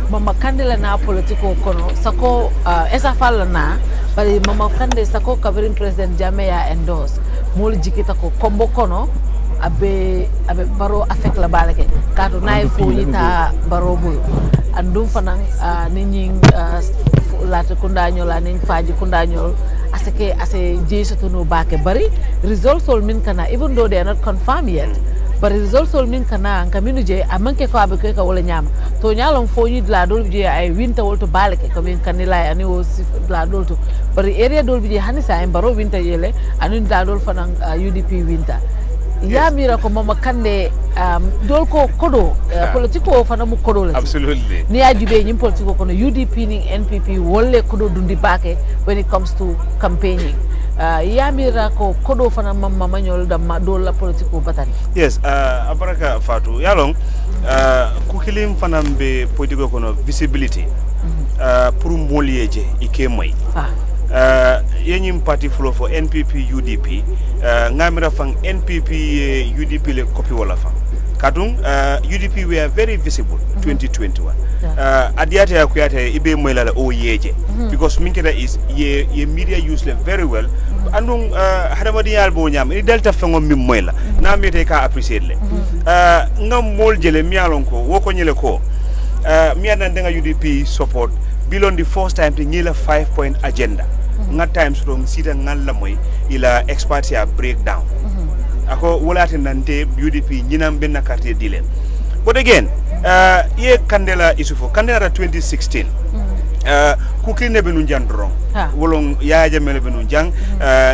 Mama Kande Lana political kono, Sako Estafal Lana, but Mama Kande Sako covering President Jammeh endorse. Muli Jikita ko Kombo Kono. Abe Barrow affect la balake kato nay fo yita Barrow bul andum fanang nining lata kundañol la ning faji kundañol ase jeesoto no bake bari results all min kana, even though they are not confirmed yet, but results all min kana kaminu je amanke ko abe ko wala nyama to nyalon fo yid la dol je ay winta wolto balake ko min kanila ani o la dol to bari area dol je hanisa en Barrow winta yele anu la dol fanang UDP winta. Ya mira ko Mama Kande dol ko kodo politiko fana mu kodo la. Absolutely. Ni ajube nyim politiko kono UDP ni NPP wolle kodo dundi bake when it comes to campaigning. Ya mira ko kodo fana mama manyol da dol la politiko batani. Yes, abaraka Fatou. Yalong kukilim fana be politiko kono visibility. Pour molieje ike moy. Yenyim party flow for NPP UDP ngamira fang NPP UDP le copy wala fang kadung UDP we are very visible 2021 adiate ya kuyate ibe moyla la o yeje because minkeda is ye media use le very well andung hadamadi yal bo nyam ni delta fango mi moyla na mete ka appreciate le ngam mol jele mialon ko woko nyele ko mi ananga UDP support bilon the first time to nyela 5-point agenda nga times from sita ngalla moy ila expert ya breakdown ako wolati nante UDP nyinam benna carte dilen but again ye Kandela isufo Kandela 2016 kukine benu njandrong wolong ya jamele benu jang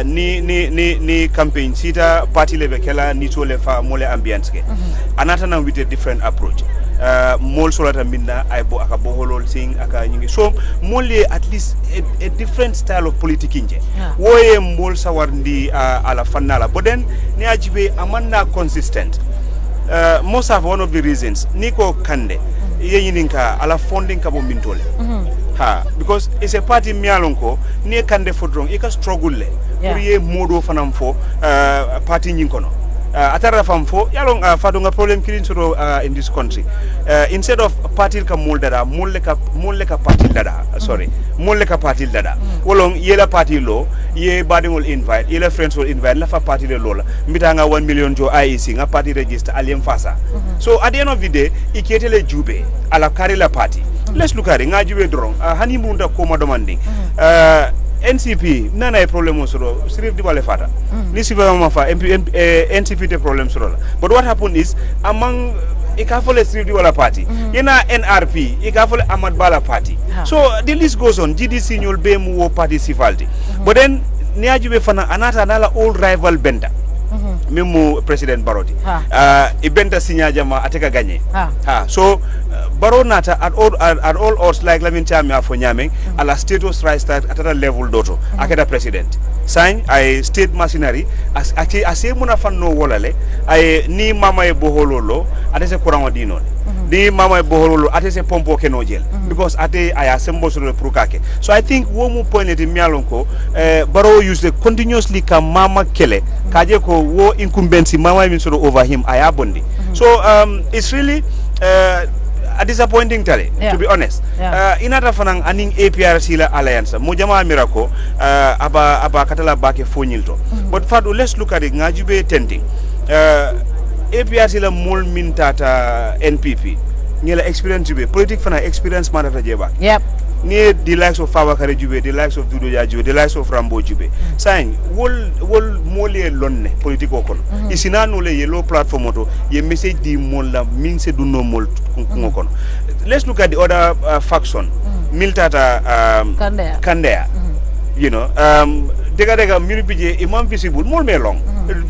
ni campaign sita party lebe kala ni tole fa mole ambiance ke anata na with a different approach mol solata minna ay bo aka boholol sing aka nyingi so mole at least a different style of politics inje woye mol sawarndi ala fanala but then ni ajibe amanna consistent most of one of the reasons niko Kande yeyininka ala funding kabo mintole because it's a party mialonko ni Kande fodrong ika struggle le pour ye modo fanam fo party nyinkono atara fam fo yalong Fatou nga problem kilin soro in this country instead of party ka mol dada mol ka party dada sorry mol ka party dada wolong yela party lo ye badingol invite yela friends will invite la fa party le lola mbita nga 1 million jo IEC nga party register aliem fasa so at the end of the day iketele jube ala kari la party let's look at it nga jube drong hani munda ko ma demanding NCP nana e problème soro sirif di wale fata ni sifa ma fa NCP te problème soro la but what happened is among ikafole sirif di wala party yena NRP ikafole Ahmad Bala party so the list goes on GDC nyol be mu wo party sifalti but then ni ajube fana anata nala old rival benda memu president Baroti ibenta sinya jama ateka gagné so Baro nata at all odds like Lamin Chami afo nyameng ala status rise at a level doto akeda president sign I state machinery as muna fanno wolale ay ni mama e bohololo atese courant dino ni mama e bohololo atese pompo keno jel because ate aya sembo sur le prukake so I think wo mu point eti mialonko Baro use continuously ka mama kele kaje ko wo incumbency mama min sort over him aya bondi so it's really a disappointing tale to be honest inata fanang aning APRC la alliance mo jama miracle aba katala bake fonyilto but Fatou let's look at it ngajube tenting APRC la mol min tata NPP ngela experience jube politique fana experience manata jeba near the likes of Fabakary Jube, the likes of Dudu Jube, the likes of Rambo Jube. Saying, wol mole lonne politiko kono. Isina no le yellow platform auto, ye message di mola minse do no mol kono. Let's look at the other faction. Miltata Kandea. You know, dega munipije imam visible more me long.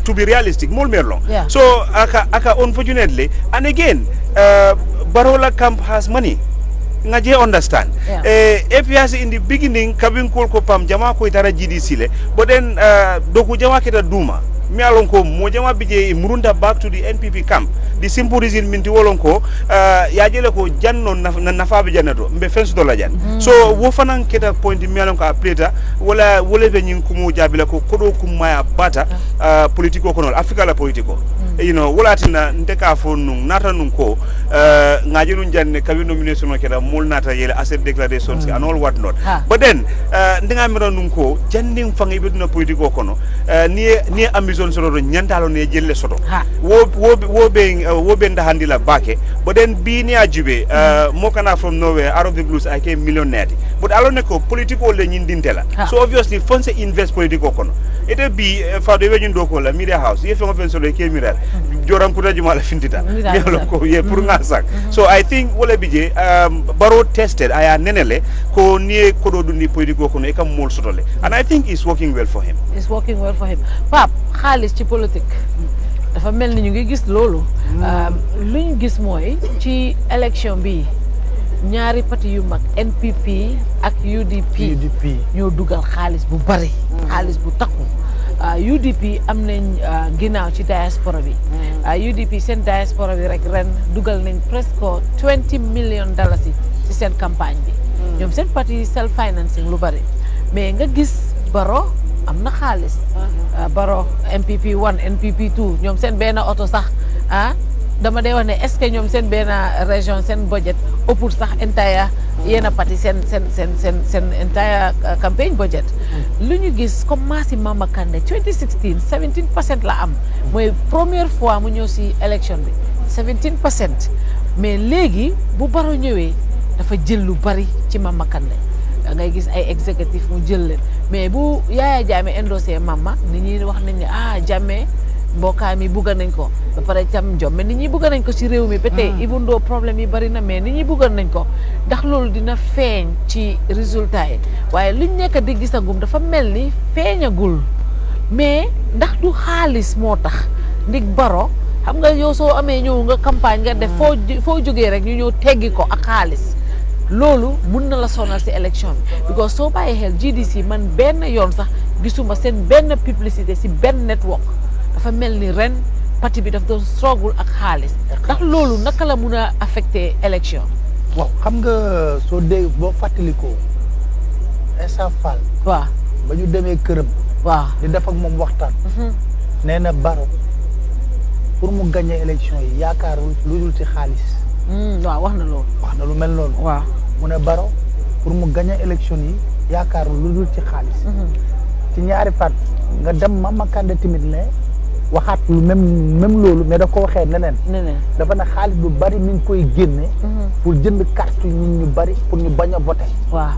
To be realistic, more me long. So aka unfortunately, and again, Barola camp has money. Ngaje understand APRC in the beginning kabin ko pam jama ko itara GDC le but then doku jama kita duma mi alon ko mo jama bije murunda back to the NPP camp the simple reason minti wolon ko ya jele ko janno nafa be janato mbe fens do la jan so wo fanan keta point mi alon ko pleta wala be nyin ko mo jabila ko kodo kumaya bata politiko kono Africa la politiko you know wala tina ndeka fo nun nata nun ko ngaje nun janne kabin nomination no keta mol nata yele asset declarations and all what not but then ndinga mira nun ko janning fangi be dina politiko kono ni ambition soro nyantalo ne jelle soto wo be ndahandila bake but then bi ni ajube mokana from nowhere out of the blues I came millionaire but alone ko politiko le nyindintela so obviously fonse invest politiko kono ite bi Fatou be nyindo ko la media house ye fengo fen solo ke miral joram kuta juma la fintita yalo ko ye pour ngasak so I think wala bije Baro tested aya nenele ko ni ko do dundi politiko kono e kam mol sotole and I think it's working well for him Pap xaalis ci politique dafa mel ni ñu ngi gis loolu luñ gis mooy ci élection bi ñaari parti yu mag NPP ak UDP ñoo dugal xaalis bu bari xaalis bu takku UDP am nañ ginnaaw ci diaspora bi UDP seen diaspora bi rek ren dugal nañ presque $20 million ci seen campagne bi ñoom seen parti self financing lu bari mais nga gis Baro am na xaalis Baro NPP 1 NPP 2 ñoom seen benn oto sax dama dee wax ne est-ce que ñoom seen benn région seen budget ëppul sax entire yenn parti seen entire campaign budget lu ñu gis comme Massi Mama Kandeh 2016 17% la am mooy première fois mu ñëw si élection bi 17% mais léegi bu Baro ñëwee dafa jël lu bari ci Mama Kandeh da ngay gis ay exécutif mu jël leen mais bu Yaya Jammeh endossé Mama nit ñi wax nañ ne Jammeh mbokkaay mi bugga nañ ko ba pare tam jom mais nit ñi bugga nañ ko ci réew mi ba tey even though problème yi bari na mais nit ñi bugga nañ ko ndax loolu dina feeñ ci résultat yi waaye luñ nekk di gisagum dafa mel ni feeñagul mais ndax du xaalis moo tax ndig Baro xam nga yow soo amee ñëw nga campagne nga def foo jógee rek ñu ñëw teggi ko ak xaalis loolu mun na la sonal si élection bi because soo bàyyi xel GDC man benn yoon sax gisuma seen benn publicité si benn network dafa mel ni ren parti bi daf doon struggle ak xaalis ndax loolu naka la mun a affecté élection waaw xam nga soo dee boo fàttalikoo Essa Fall waaw ba ñu demee këram waaw di def ak moom waxtaan nee na Baro pour mu gagner élection yi yaakaarul lu dul ci xaalis. waaw wax na loolu. wax na lu mel noonu. waaw mu ne Barrow pour mu gagner élection yi yaakaarul lu dul ci xaalis. ci ñaari fànn nga dem Mama Kandeh tamit ne waxaat lu même loolu mais da ko waxee neneen. dafa ne xaalis bu bari mi ngi koy génne. pour jënd carte ñun ñu bari pour ñu bañ a voter. waaw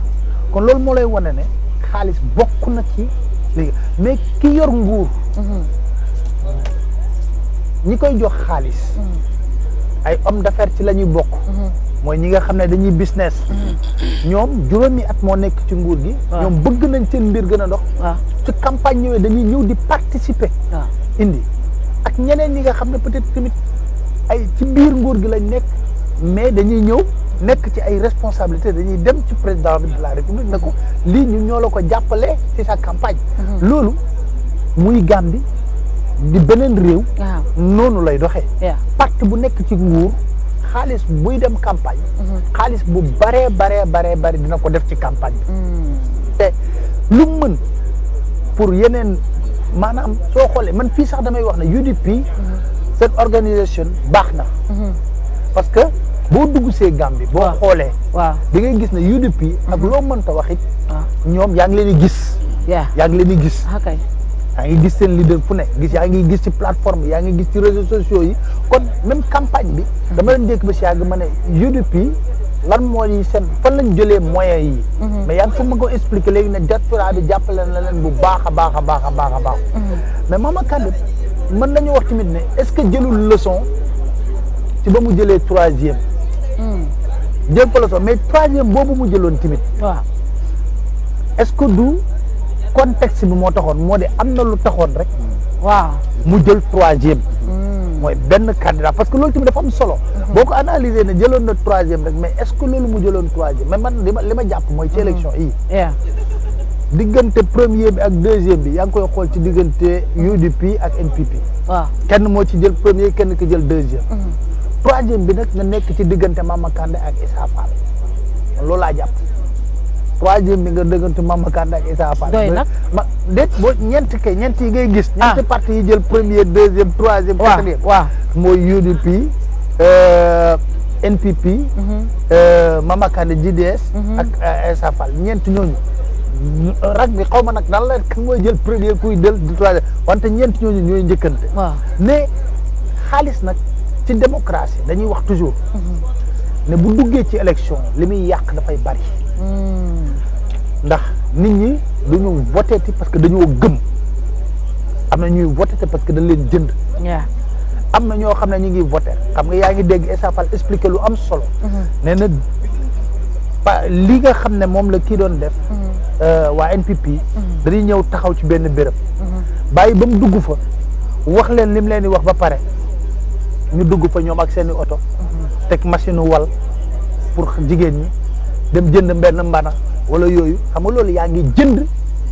kon loolu moo lay wane ne xaalis bokk na ci léegi mais ki yor nguur. ñi koy jox xaalis. ay homme d'affaires ci la ñuy bokk. mooy ñi nga xam ne dañuy business. ñoom juróomi at moo nekk ci nguur gi. ñoom bëgg nañ seen mbir gën a dox. ci campagne ñëwee dañuy ñëw di participer. indi ak ñeneen ñi nga xam ne peut-être tamit ay ci biir nguur gi lañ nekk mais dañuy ñëw nekk ci ay responsabilités dañuy dem ci président de la république ne ko lii ñun ñoo la ko jàppale ci sa campagne. loolu muy Gambie di beneen réew. noonu lay doxee. parti bu nekk ci nguur xaalis buy dem campagne. xaalis bu baree dina ko def ci campagne bi. te lu mën pour yeneen maanaam soo xoolee man fii sax damay wax ne UDP. cette organisation baax na. parce que boo dugg see Gambie boo xoolee. di ngay gis ne UDP ak loo mënta wax it. ñoom yaa ngi leen di gis. yaa ngi leen di gis. yaa ngi gis seen leader fu ne yaa ngi gis ci plateforme yaa ngi gis ci réseaux sociaux yi kon même campagne bi dama leen dégg ba si yàgg ma ne UDP lan mooy seen fan lañ jëlee moyens yi mais yaa ngi fa ma ko expliquer léegi ne diaspora bi jàppale na leen bu baax a baax mais Mama Kandeh mën nañu wax tamit ne est-ce que jëlul leçon ci ba mu jëlee 3e jël ko leçon mais 3e boobu mu jëloon tamit est-ce que du contexte bi moo taxoon moo de am na lu taxoon rek. mu jël 3e. mooy benn candidat parce que loolu tamit dafa am solo. boo ko analyser ne jëloon na 3e rek mais est-ce que loolu mu jëloon 3e mais man li ma jàpp mooy ci élection yi. diggante 1er bi ak 2e bi yaa ngi koy xool ci diggante UDP ak NPP. kenn moo ci jël 1er kenn ki jël 2e. 3e bi nag nga nekk ci diggante Mama Kandeh ak Issa Fall loolu laa jàpp. 3e bi nga dëggante Mama Kandeh ak Issa Fall. doy nag déet boo ñeent yi ngay gis. ñeenti parti yi jël 1er 2e 3e. 4e mooy UDP NPP. Mama Kandeh JDS. ak Issa Fall ñeent ñooñu. rag bi xaw ma nag nan la kan mooy jël 1er kuy jël 3e wante ñeent ñooñu ñooy njëkkante. mais xaalis nag ci démocratie dañuy wax toujours. ne bu duggee ci élection li muy yàq dafay bari. ndax nit ñi duñu voté parce que dañoo gëm am na ñuy voté parce que dañ leen jënd. am na ñoo xam ne ñu ngi voté xam nga yaa ngi dégg Issa Fall expliqué lu am solo. nee na li nga xam ne moom la kii doon def. waa NPP. dañuy ñëw taxaw ci benn béréb. bàyyi ba mu dugg fa wax leen lim leen di wax ba pare ñu dugg fa ñoom ak seeni oto. teg machine wal pour jigéen ñi. dem jënd benn mbana wala yooyu xam nga loolu yaa ngi jënd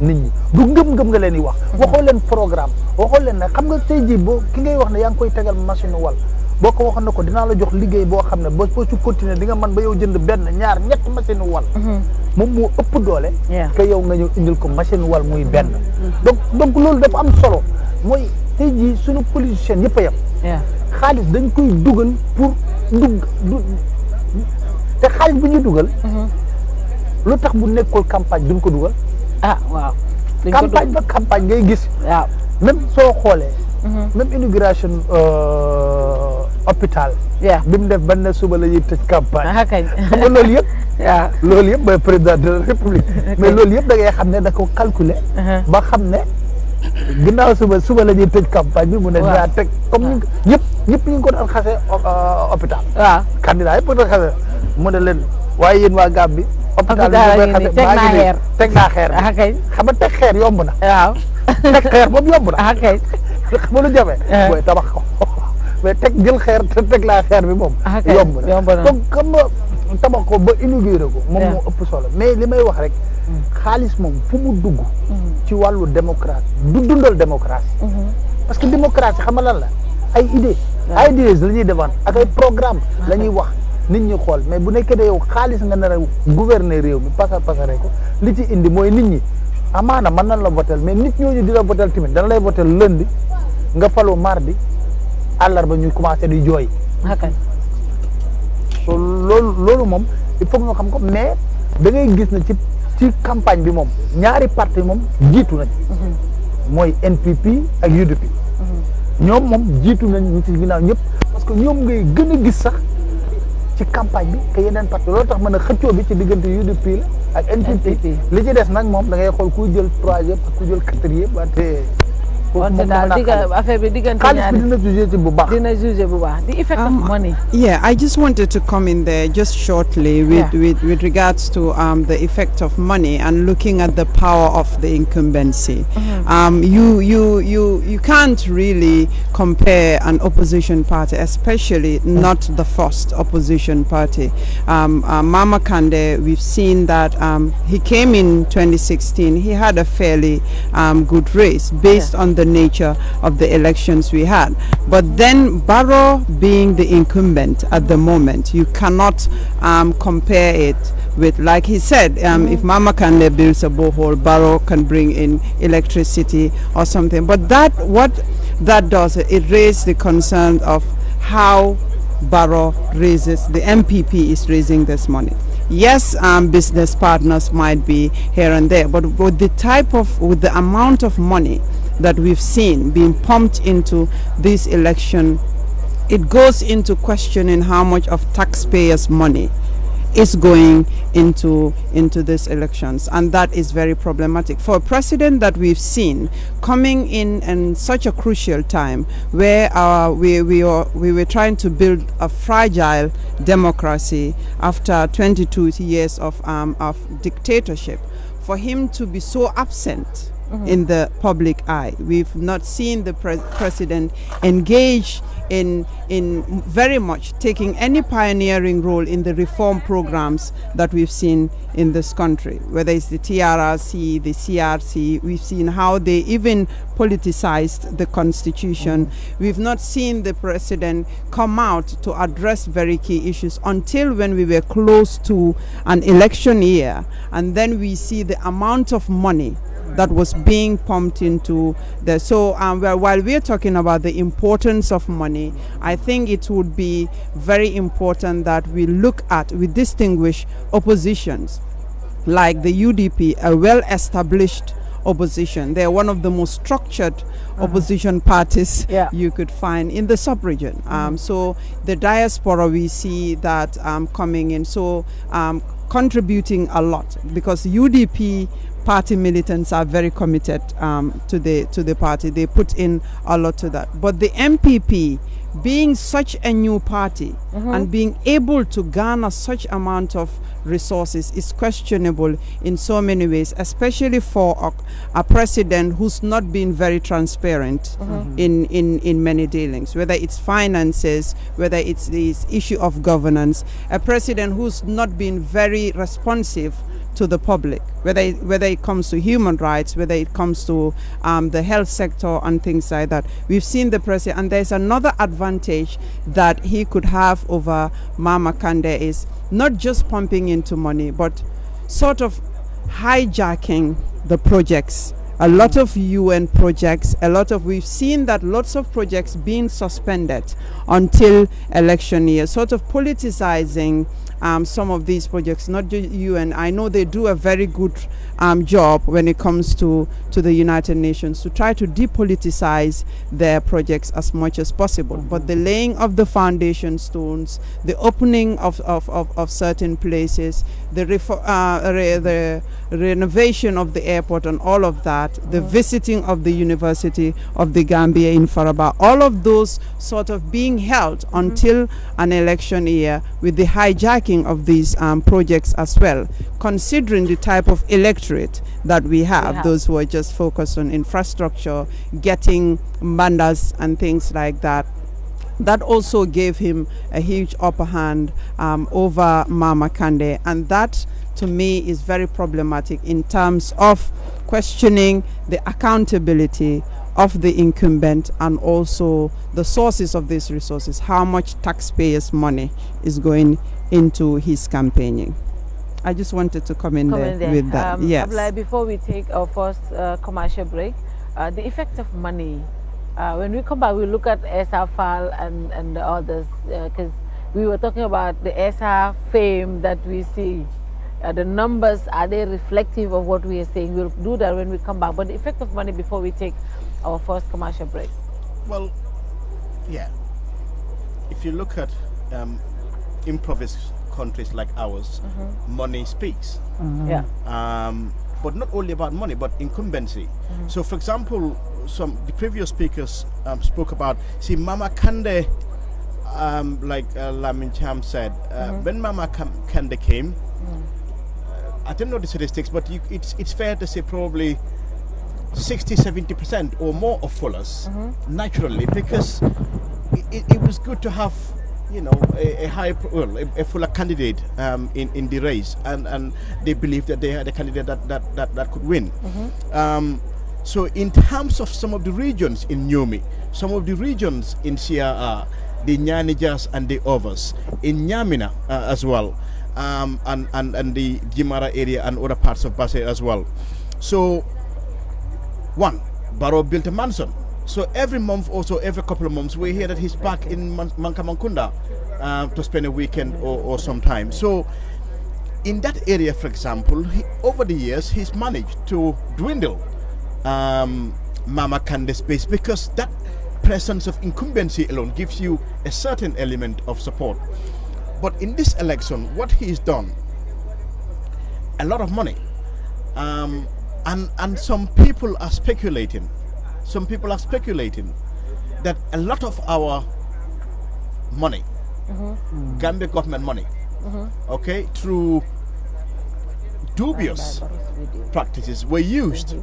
nit ñi du ngëm-ngëm nga leen di wax. waxoo leen programme waxoo leen ne xam nga tey jii boo ki ngay wax ne yaa ngi koy tegal machine wal boo ko waxoon ne ko dinaa la jox liggéey boo xam ne boo ci continuer di nga mën ba yow jënd benn ñaar ñett machine wal. moom moo ëpp doole. que yow nga ñëw indil ko machine wal muy benn. donc loolu dafa am solo mooy tey jii suñu politiciens yëpp a yem. xaalis dañ koy dugal pour te xaalis bu ñuy dugal. lu tax bu nekkul campagne duñ ko dugal. campagne ngay gis. même soo xoolee. même inauguration hôpital. bi mu def ban ne suba la ñuy tëj campagne. xam nga loolu yëpp. loolu yëpp mooy président de la république. mais loolu yëpp da ngay xam ne da ko calculer. ba xam ne ginnaaw suba la ñuy tëj campagne bi mu ne dinaa teg comme ñëpp ñu ngi ko doon xasee hôpital. candidat yëpp doon xasee mu ne leen waaye yéen waa Gambie. hôpital bi teg naa xeer xam nga teg xeer yomb na. teg xeer boobu yomb na. xam nga lu jafe. mooy tabax ko mais jël xeer te teg laa xeer bi moom. yomb na donc xam nga tabax ko ba inauguré ko. moom moo ëpp solo mais li may wax rek. xaalis moom fu mu dugg. ci wàllu démocratie du dundal démocratie. parce que démocratie xam nga lan la ay idées la ñuy défendre ak ay programme la ñuy wax nit ñi xool mais bu nekkee ne yow xaalis nga nar a gouverner réew mi pasare ko li ci indi mooy nit ñi amaana mën nañ la votel mais nit ñooñu di la votel tamit dana lay votel lundi nga falu mardi àllarba ñu commencé di jooy. so loolu moom il faut nga xam ko mais da ngay gis na ci campagne bi moom ñaari parti moom jiitu nañ. mooy NPP ak UDP. ñoom moom jiitu nañ ñi ci ginnaaw ñëpp parce que ñoom ngay gën a gis sax ci campagne bi que yeneen parti loolu tax mën a xëccoo bi ci diggante UDP la ak NPP li ci des nag moom da ngay xool ku jël 3e ak ku jël 4e wante affaire bi diggante ñaari dina jugé bu baax the effect of money. Yeah, I just wanted to come in there just shortly with regards to the effect of money and looking at the power of the incumbency. You can't really compare an opposition party, especially not the first opposition party. Mama Kande, we've seen that he came in 2016. He had a fairly good race based on the nature of the elections we had, but then Barrow being the incumbent at the moment, you cannot compare it with, like he said, if Mama Kande builds a borehole, Barrow can bring in electricity or something. But what that does, it raises the concern of how Barrow raises, the MPP is raising this money. Yes, business partners might be here and there, but with the amount of money that we've seen being pumped into this election, it goes into questioning how much of taxpayers' money is going into these elections, and that is very problematic for a president that we've seen coming in such a crucial time where we were trying to build a fragile democracy after 22 years of dictatorship. For him to be so absent in the public eye, we've not seen the president engage in very much taking any pioneering role in the reform programs that we've seen in this country, whether it's the TRRC, the CRC. We've seen how they even politicized the constitution. We've not seen the president come out to address very key issues until when we were close to an election year, and then we see the amount of money that was being pumped into the. So while we're talking about the importance of money, I think it would be very important that we distinguish oppositions like the UDP, a well-established opposition. They're one of the most structured opposition parties you could find in the sub-region. So the diaspora, we see that coming in, so contributing a lot, because UDP party militants are very committed to the party. They put in a lot to that. But the MPP, being such a new party and being able to garner such amount of resources, is questionable in so many ways, especially for a president who's not been very transparent in many dealings, whether it's finances, whether it's this issue of governance, a president who's not been very responsive to the public, whether it comes to human rights, whether it comes to the health sector and things like that. We've seen the president, and there's another advantage that he could have over Mama Kande, is not just pumping into money, but sort of hijacking the projects. A lot of UN projects, we've seen that lots of projects being suspended until election year, sort of politicizing some of these projects, not just UN. I know they do a very good job when it comes to the United Nations to try to depoliticize their projects as much as possible. But the laying of the foundation stones, the opening of certain places, the renovation of the airport and all of that, the visiting of the University of the Gambia in Faraba, all of those sort of being held until an election year, with the hijacking of these projects as well, considering the type of electorate that we have, those who are just focused on infrastructure, getting bandas and things like that. That also gave him a huge upper hand over Mama Kande, and that to me is very problematic in terms of questioning the accountability of the incumbent and also the sources of these resources, how much taxpayers' money is going into his campaigning. I just wanted to come in there with that. Yes. Abla, before we take our first commercial break, the effect of money When we come back, we'll look at Esa Fall and the others, because we were talking about the Esa fame that we see. The numbers, are they reflective of what we are saying? We'll do that when we come back. But the effect of money before we take our first commercial break. Well, yeah. If you look at impoverished countries like ours, money speaks. Yeah. But not only about money, but incumbency. So, for example, the previous speakers spoke about, see, Mama Kande, like Lamin Cham said, when Mama Kande came, I don't know the statistics, but it's fair to say probably 60-70% or more of fullers naturally, because it was good to have, you know, a fuller candidate in the race, and they believed that they had a candidate that could win. So in terms of some of the regions in Nyomi, some of the regions in CRR, the Nyanijas and the others, in Nyamina as well, and the Jimara area and other parts of Basse as well. So, one, Barrow built a mansion. So every month, also every couple of months, we hear that he's back in Mankamankunda to spend a weekend or some time. So in that area, for example, over the years, he's managed to dwindle Mama Kande's base, because that presence of incumbency alone gives you a certain element of support. But in this election, what he's done, a lot of money, and some people are speculating. Some people are speculating that a lot of our money, Gambia government money, okay, through dubious practices were used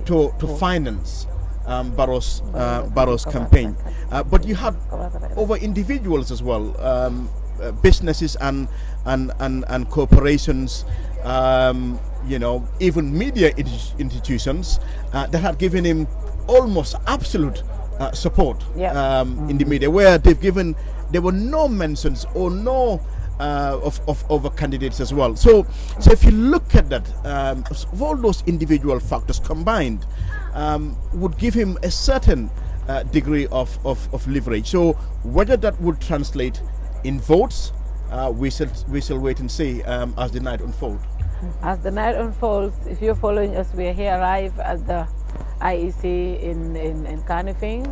to finance Barrow's campaign. But you had over individuals as well, businesses and corporations, you know, even media institutions that had given him almost absolute support in the media, where there were no mentions or no of other candidates as well. So if you look at that, all those individual factors combined would give him a certain degree of leverage. So whether that would translate in votes, we shall wait and see as the night unfolds. As the night unfolds, if you're following us, we are here live at the IEC in Carnifing.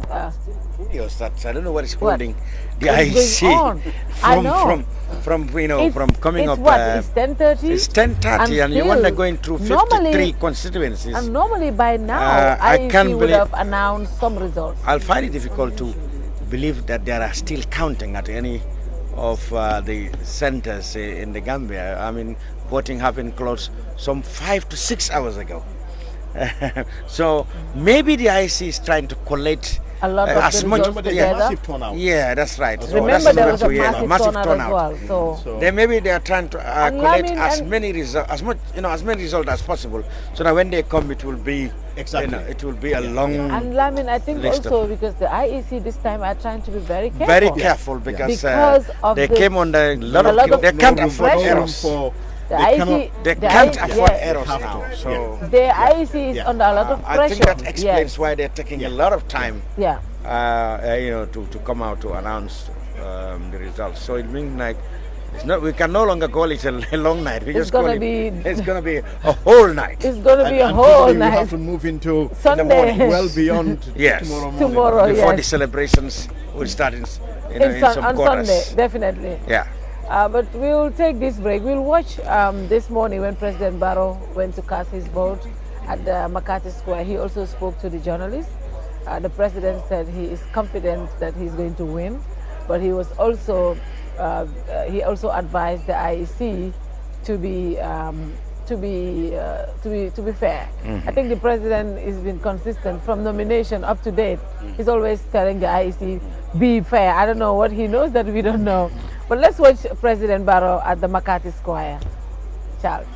Yes, that's, I don't know what is holding the IEC from coming up. It's 10:30. It's 10:30, and you want to going through 53 constituencies. And normally by now, IEC would have announced some results. I'll find it difficult to believe that they are still counting at any of the centers in the Gambia. I mean, voting happened close some 5 to 6 hours ago. So maybe the IEC is trying to collect a lot of as much together. Massive turnout. Yeah, that's right. Remember, there was a massive turnout as well. So maybe they are trying to collect as many results, as many results as possible, so that when they come, it will be it will be a long. And Lamin, I think also because the IEC this time are trying to be very careful. Very careful because of they came under a lot of they can't afford errors. They can't afford errors now. So the IEC is under a lot of pressure. I think that explains why they're taking a lot of time. Yeah. To come out to announce the results. So it means like we can no longer call it a long night. It's gonna be a whole night. It's gonna be a whole night. We have to move into Sunday. the morning, well beyond tomorrow morning. Before the celebrations will start in some on quarters. Sunday, definitely. Yeah. But we'll take this break. We'll watch this morning when President Barrow went to cast his vote at the Makati Square. He also spoke to the journalists. The president said he is confident that he's going to win, but he was also he also advised the IEC to be fair. I think the president has been consistent from nomination up to date. He's always telling the IEC, be fair. I don't know what he knows that we don't know. But let's watch President Barrow at the Makati Square. Charles.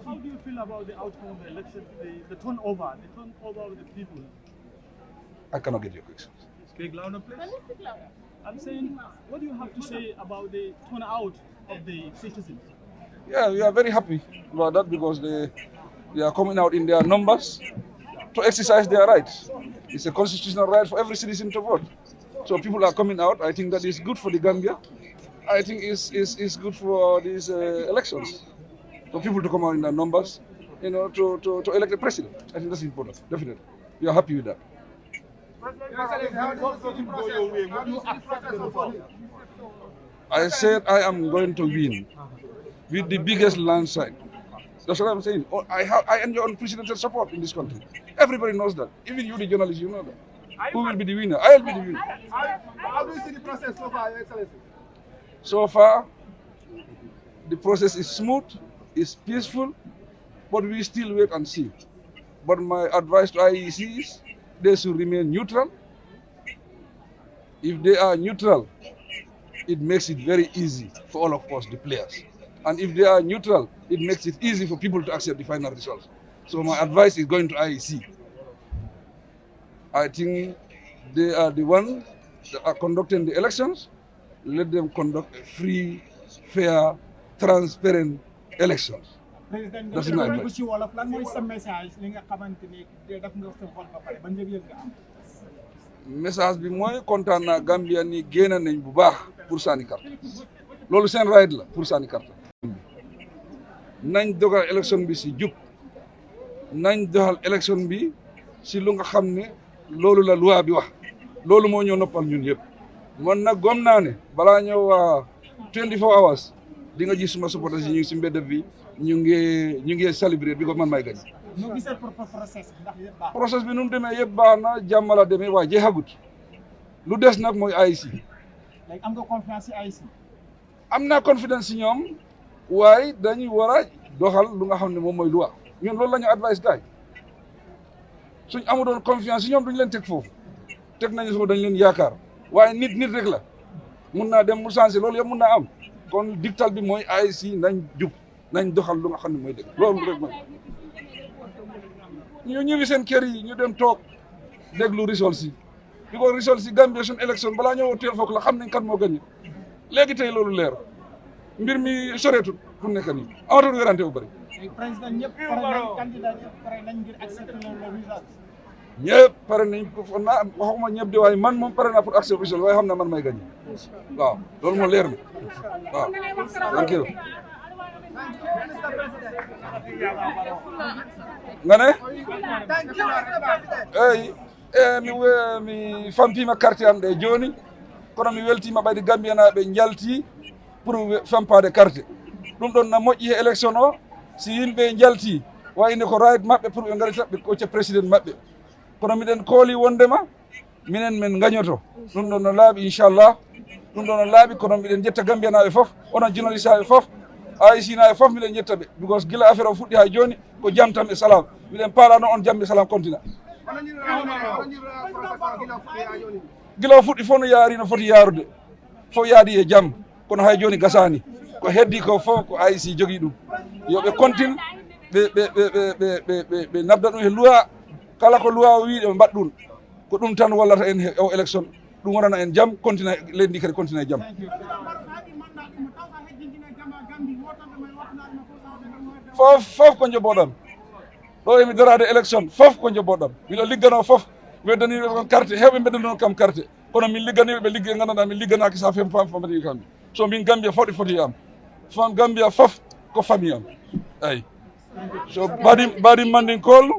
How do you feel about the outcome of the election, the turnover of the people? I cannot get your question. Speak louder, please. I'm saying, what do you have to say about the turnout of the citizens? Yeah, we are very happy about that because they are coming out in their numbers to exercise their rights. It's a constitutional right for every citizen to vote. So people are coming out. I think that is good for the Gambia. I think it's good for these elections. For people to come out in their numbers, to elect a president. I think that's important, definitely. We are happy with that. I said I am going to win with the biggest landslide. That's what I'm saying. I enjoy unprecedented support in this country. Everybody knows that. Even you, the journalists, you know that. Who will be the winner? I will be the winner. How do you see the process so far, Your Excellency? So far, the process is smooth, is peaceful, but we still wait and see. But my advice to IEC is they should remain neutral. If they are neutral, it makes it very easy for all of us, the players. And if they are neutral, it makes it easy for people to accept the final results. So my advice is going to IEC. I think they are the ones that are conducting the elections. Let them conduct a free, fair, transparent elections. That's my advice. Message bi mooy kontaan naa Gambia ni génn nañ bu baax pour sànni carte loolu seen right la pour sànni carte nañ dogal élection bi si jub nañ doxal élection bi si lu nga xam ne loolu la loi bi wax loolu moo ñoo noppal ñun yëpp man nag gom naa ne balaa ñëw 24 hours di nga gis suma supporters yi ñu ngi si mbedd bi ñu ngi célébrer bi ko man may gañ process bi nu mu demee yëpp baax na jàmm la demee waaye jeexagut lu des nag mooy IEC. am nga confiance ci IEC. am naa confidence ci ñoom waaye dañuy war a doxal lu nga xam ne moom mooy loi ñun loolu la ñu advice gaay suñ amudoon confiance ci ñoom duñ leen teg foofu teg nañu soo dañ leen yaakaar waaye nit rek la mun naa dem mu changé loolu yëpp mun naa am kon dictal bi mooy IEC nañ jub nañ doxal lu nga xam ne mooy dëgg loolu rek mooy ñu ñëwi seen kër yi ñu dem toog déglu results yi di ko results yi Gambie suñu élection balaa ñëw teel foog la xam nañ kan moo gagné léegi tey loolu leer mbir mi soreetut pour nekk nii amatul wérante bu bëri. président ñëpp pare nañ candidat ñëpp pare nañ ngir accepter le résultat. ñëpp pare nañ pour naa waxuma ñëpp de waaye man moom pare naa pour accepter résultat waaye xam naa man may gagné waaw loolu moo leer na waaw. thank you. nga ne mi fampima carte am ɗe joni kono mi weltima ɓayde Gambianaɓe jalti pour fampade carte ɗum ɗon na moƴƴi e élection o si yimɓe jalti wayno ko right maɓɓe pour ɓe garita ɓe kocca président maɓɓe kono miɗen kooli wondema minen min gañoto ɗum ɗon no laaɓi inchallah ɗum ɗon no laaɓi kono miɗen jetta Gambianaɓe foof onon journaliste aɓe foof IEC naɓe foof miɗen jetta ɓe because gila affaire o fuɗɗi ha joni ko jaam tan e salam miɗen paalano on jaam e salam continue gila o fuɗɗi fof no yaari no foti yaarude fof yaadi e jaam kono hay joni gasani ko heddi ko fof ko IEC jogui ɗum yoɓe continue ɓe nabda ɗum e loi kala ko loi o wiɗe ɓe mbaɗ ɗum ko ɗum tan wallata en o élection ɗum wonana en jaam continue leydi ndi kadi continue e jaam fof ko joɓoɗon ɗo emi darade élection fof ko joɓoɗon miɗo liggano fof mi weddaniɓe kon carte hewɓe beddanoon kam carte kono min ligganiɓe ɓe ligge ganduɗa min ligganaki sa fem famadi kamɓe so min Gambia fof ɗi foti am fam Gambia fof ko famille am eyi so baɗi mandinkol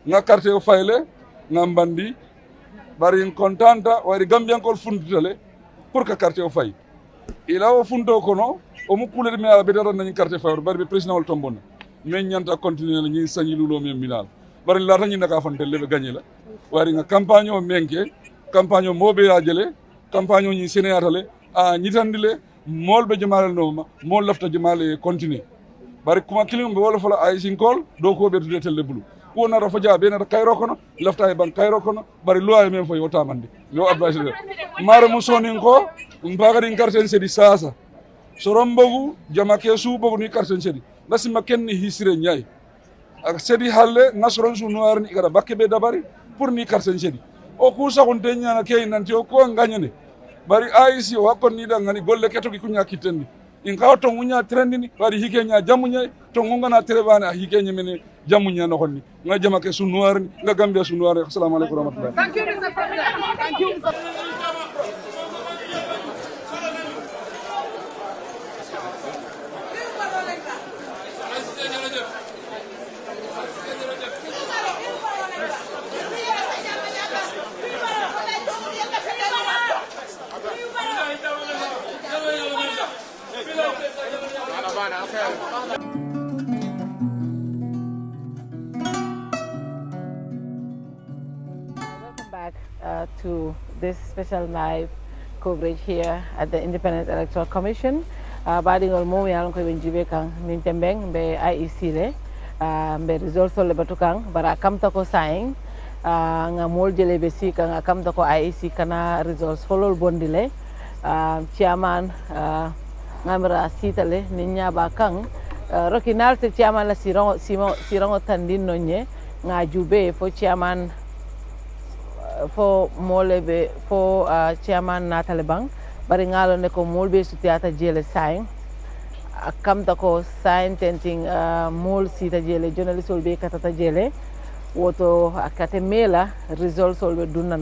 ga carte o fayle ga bandi ɓarin contanta wayde Gambiankol funditale pour que carte o fayi ila o funto kono o mukkule mi ala ɓe dañi carte fayre bari ɓe président wol tombonne min ñanta continuer la ñi sañi lulo men minal bari laata ñi naka fontelle ɓe gagné la wari nga campagne o menke campagne o moɓeyaje le campagne o ñi sénéatale a ñitandi le molɓe jomalel noma mol lafta jomale continuer bari kuma kilim be wala fala ay sinkol do ko be tudde telle bulu ko na rafa ja be na kayro kono lafta e ban kayro kono bari loi men fo yota mande yo advice de mare mo sonin ko mbagari karten sedi sasa sorombogu jama ke su bogu ni karten sedi nasi makenni hisire nyai ak sedi halle nasron su noir ni gara bakke be dabari pour ni karten sedi o ku sa kon tenya na kay nanti o ko nganyane bari aisi o hakon ni da ngani golle keto ki kunya kitendi in kaw to munya trendini bari hike nya jamunya to ngona trebana hike nya mene jamunya no honni nga jama ke su noir ni nga gambia su noir assalamu alaikum warahmatullahi thank you Mr. President thank you Mr. Welcome back to this special live coverage here at the Independent Electoral Commission. Baɗigol mum yalan koye ɓen jiiɓe kan min tembeng ɓe IEC le ɓe result le batu kan bara kamta ko sayin nga moljele ɓe si kan kamta ko IEC kana results folol bondi le chairman ngamira sitale nin ñaɓa kan rokinal se chairman la sirango tandin noñe nga juube fo chairman fo molebe fo chairman natale bang bari ngalo ne ko molbe sutiyata jele sain kamta ko sain tenting mol sita jele journalist be katata jele woto akate mela result solbe dunna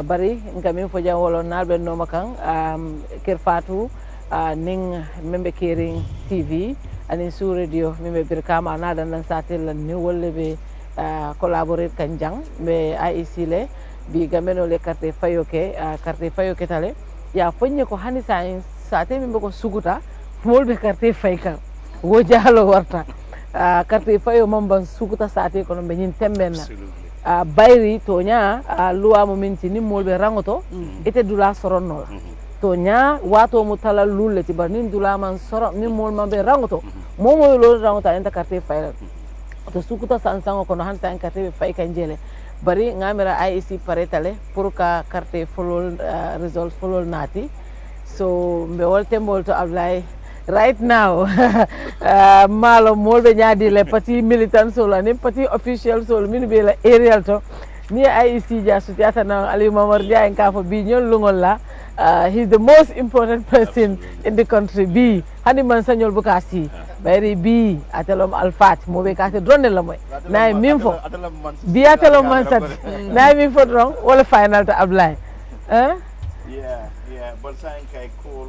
bari ngamin fo jam wolo nalbe no makan Kerr Fatou ning membe Kering TV anin su radio membe birkama nada nan satel ni wolle be collaborer kanjang be IEC le bi gameno le carte fayoke tale ya fonye ko hani sate membe ko suguta molbe carte fayka wo jalo warta carte fayo mamban suguta sate ko no be nyin tembenna bayri tonya luwa mo minti ni molbe rangoto ite dula soronno tonya wato mutala lulle ti barnin dula man soro ni mol mambe rangoto momo lo rangoto enta carte fayla to sukuta sansango kono han tan carte fay kanjele bari ngamira IEC paretale pour ka carte folol result folol nati so mbe wolte mbolto ablay right now malo molbe nyaadi le parti militant solo ni parti official solo min be la aerial to ni IEC ja sutiata na Ali Mamar Dia en ka fo bi ñol lungol la he's the most important person in the country bi hani man sañol bukasi bayri bi atelom alfat mo be kate dronne la moy nay min fo bi atelom man sat nay min fo dron wala final to ablay yeah but saying kay cool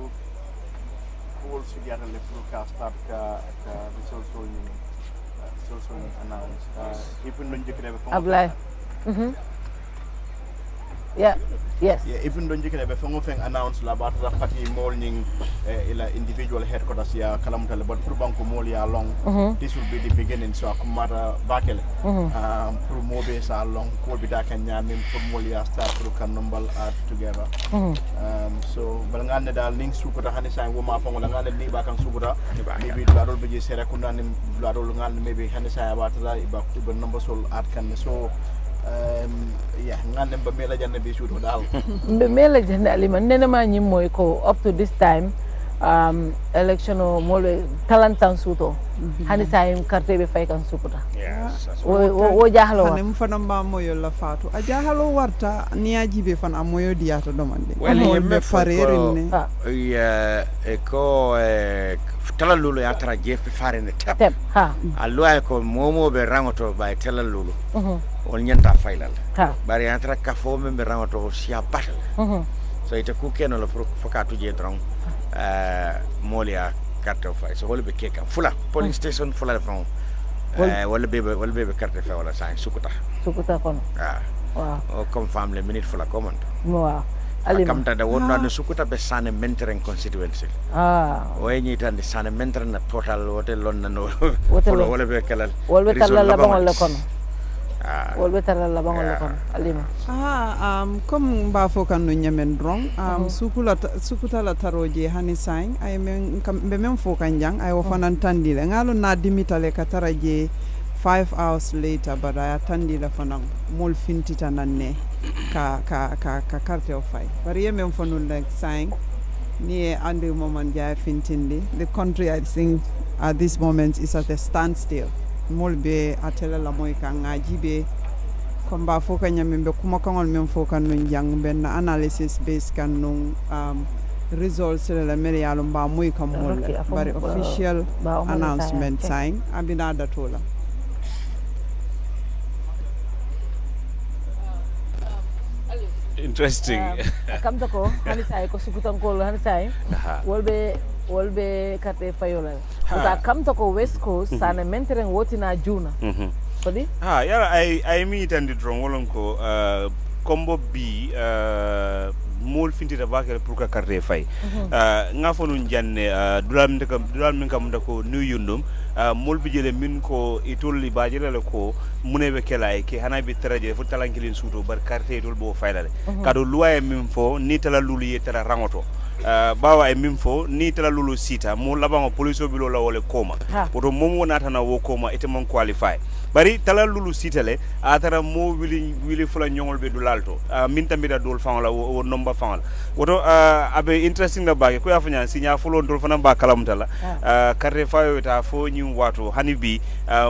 sugata le pour ka start ka so announce even non jikre be ablay yeah yes even though you can have a announce la about the party morning ila individual headquarters ya kalamutale but pour banko mol ya long this will be the beginning so akumata bakele pour mobe sa long ko bi da kan nyami pour mol ya start pour kan numbal art together so bal ngane dal ning sukuta hani sa ngoma fa ngala ngane ni ba kan sukuta maybe dul be sere ko nan dul ngane maybe hani sa about la ba ko number sol art kan so ngane ba mela janne be shoot dal mbe mela janne alima nene ma nyim moy ko up to this time election o mole talantan suto hani sayim carte be fay kan sukuta wo jahalo wa hanem fana ba moyo la Fatou a jahalo warta ni ajibe fana moyo diata domande wala be farerine ko talalulu ya tara jefe farene tep ha alwa ko momo be rangoto bay talalulu on nyanta failal bari ya tara ka fo membe rangoto sia batal so ite ku keno la fokatu je dron molia carte fay so wala be keka fula police station fula fon wala be carte fay wala sa sukuta kono waaw o comme femme le minute fula commande waaw kam tanda wonno no sukuta be sane menteren constituency o ñi tan de sane menteren na total wote lon no wala be kalal la bangol le kono wolbe tara la bangol kon alima comme mba fo kan no nyamen drong sukuta la taroje hani sain ay men be men fo kan jang ay wo fanan tandile ngalo na dimitale ka taraje 5 hours later but I tandila fanan mol fintita nanne ka carte of fay bari yemen fo no like sain ni ande moment ja fintindi the country I think at this moment is at a standstill molbe atela la moy kan ngajibe komba foka nyamembe kuma kangol mem foka no jang ben analysis based kan no results la mere yalo ba moy kam mol bari official announcement sign abina datola interesting kam ko hani say ko sukutan ko hani say wolbe kate fayola uta kam to ko west coast sana menteren wotina juna kodi yala ay mi tandi dron wolon ko combo bi mol fintita bakel pour ka carte fay nga fonu janne dulal min kam ndako new yundum mol bi jele min ko itolli bajele ko munebe kelay ke hana bi taraje fu talankilin suto bar carte dol bo faydale kado luwaye min fo ni tala lulu yetara rangoto bawa e min fo ni tala lulu sita mo labango police bi lo la wole koma oto mom wonata na wo koma ete mon qualify bari tala lulu sitale atara mo wili fula nyongol be dulalto min tambida dol fawla wo nomba fawla woto abe interesting na bage ko yafanya sinya fulo dol fana ba kalamtala carte fayo ta fo nyum wato hanibi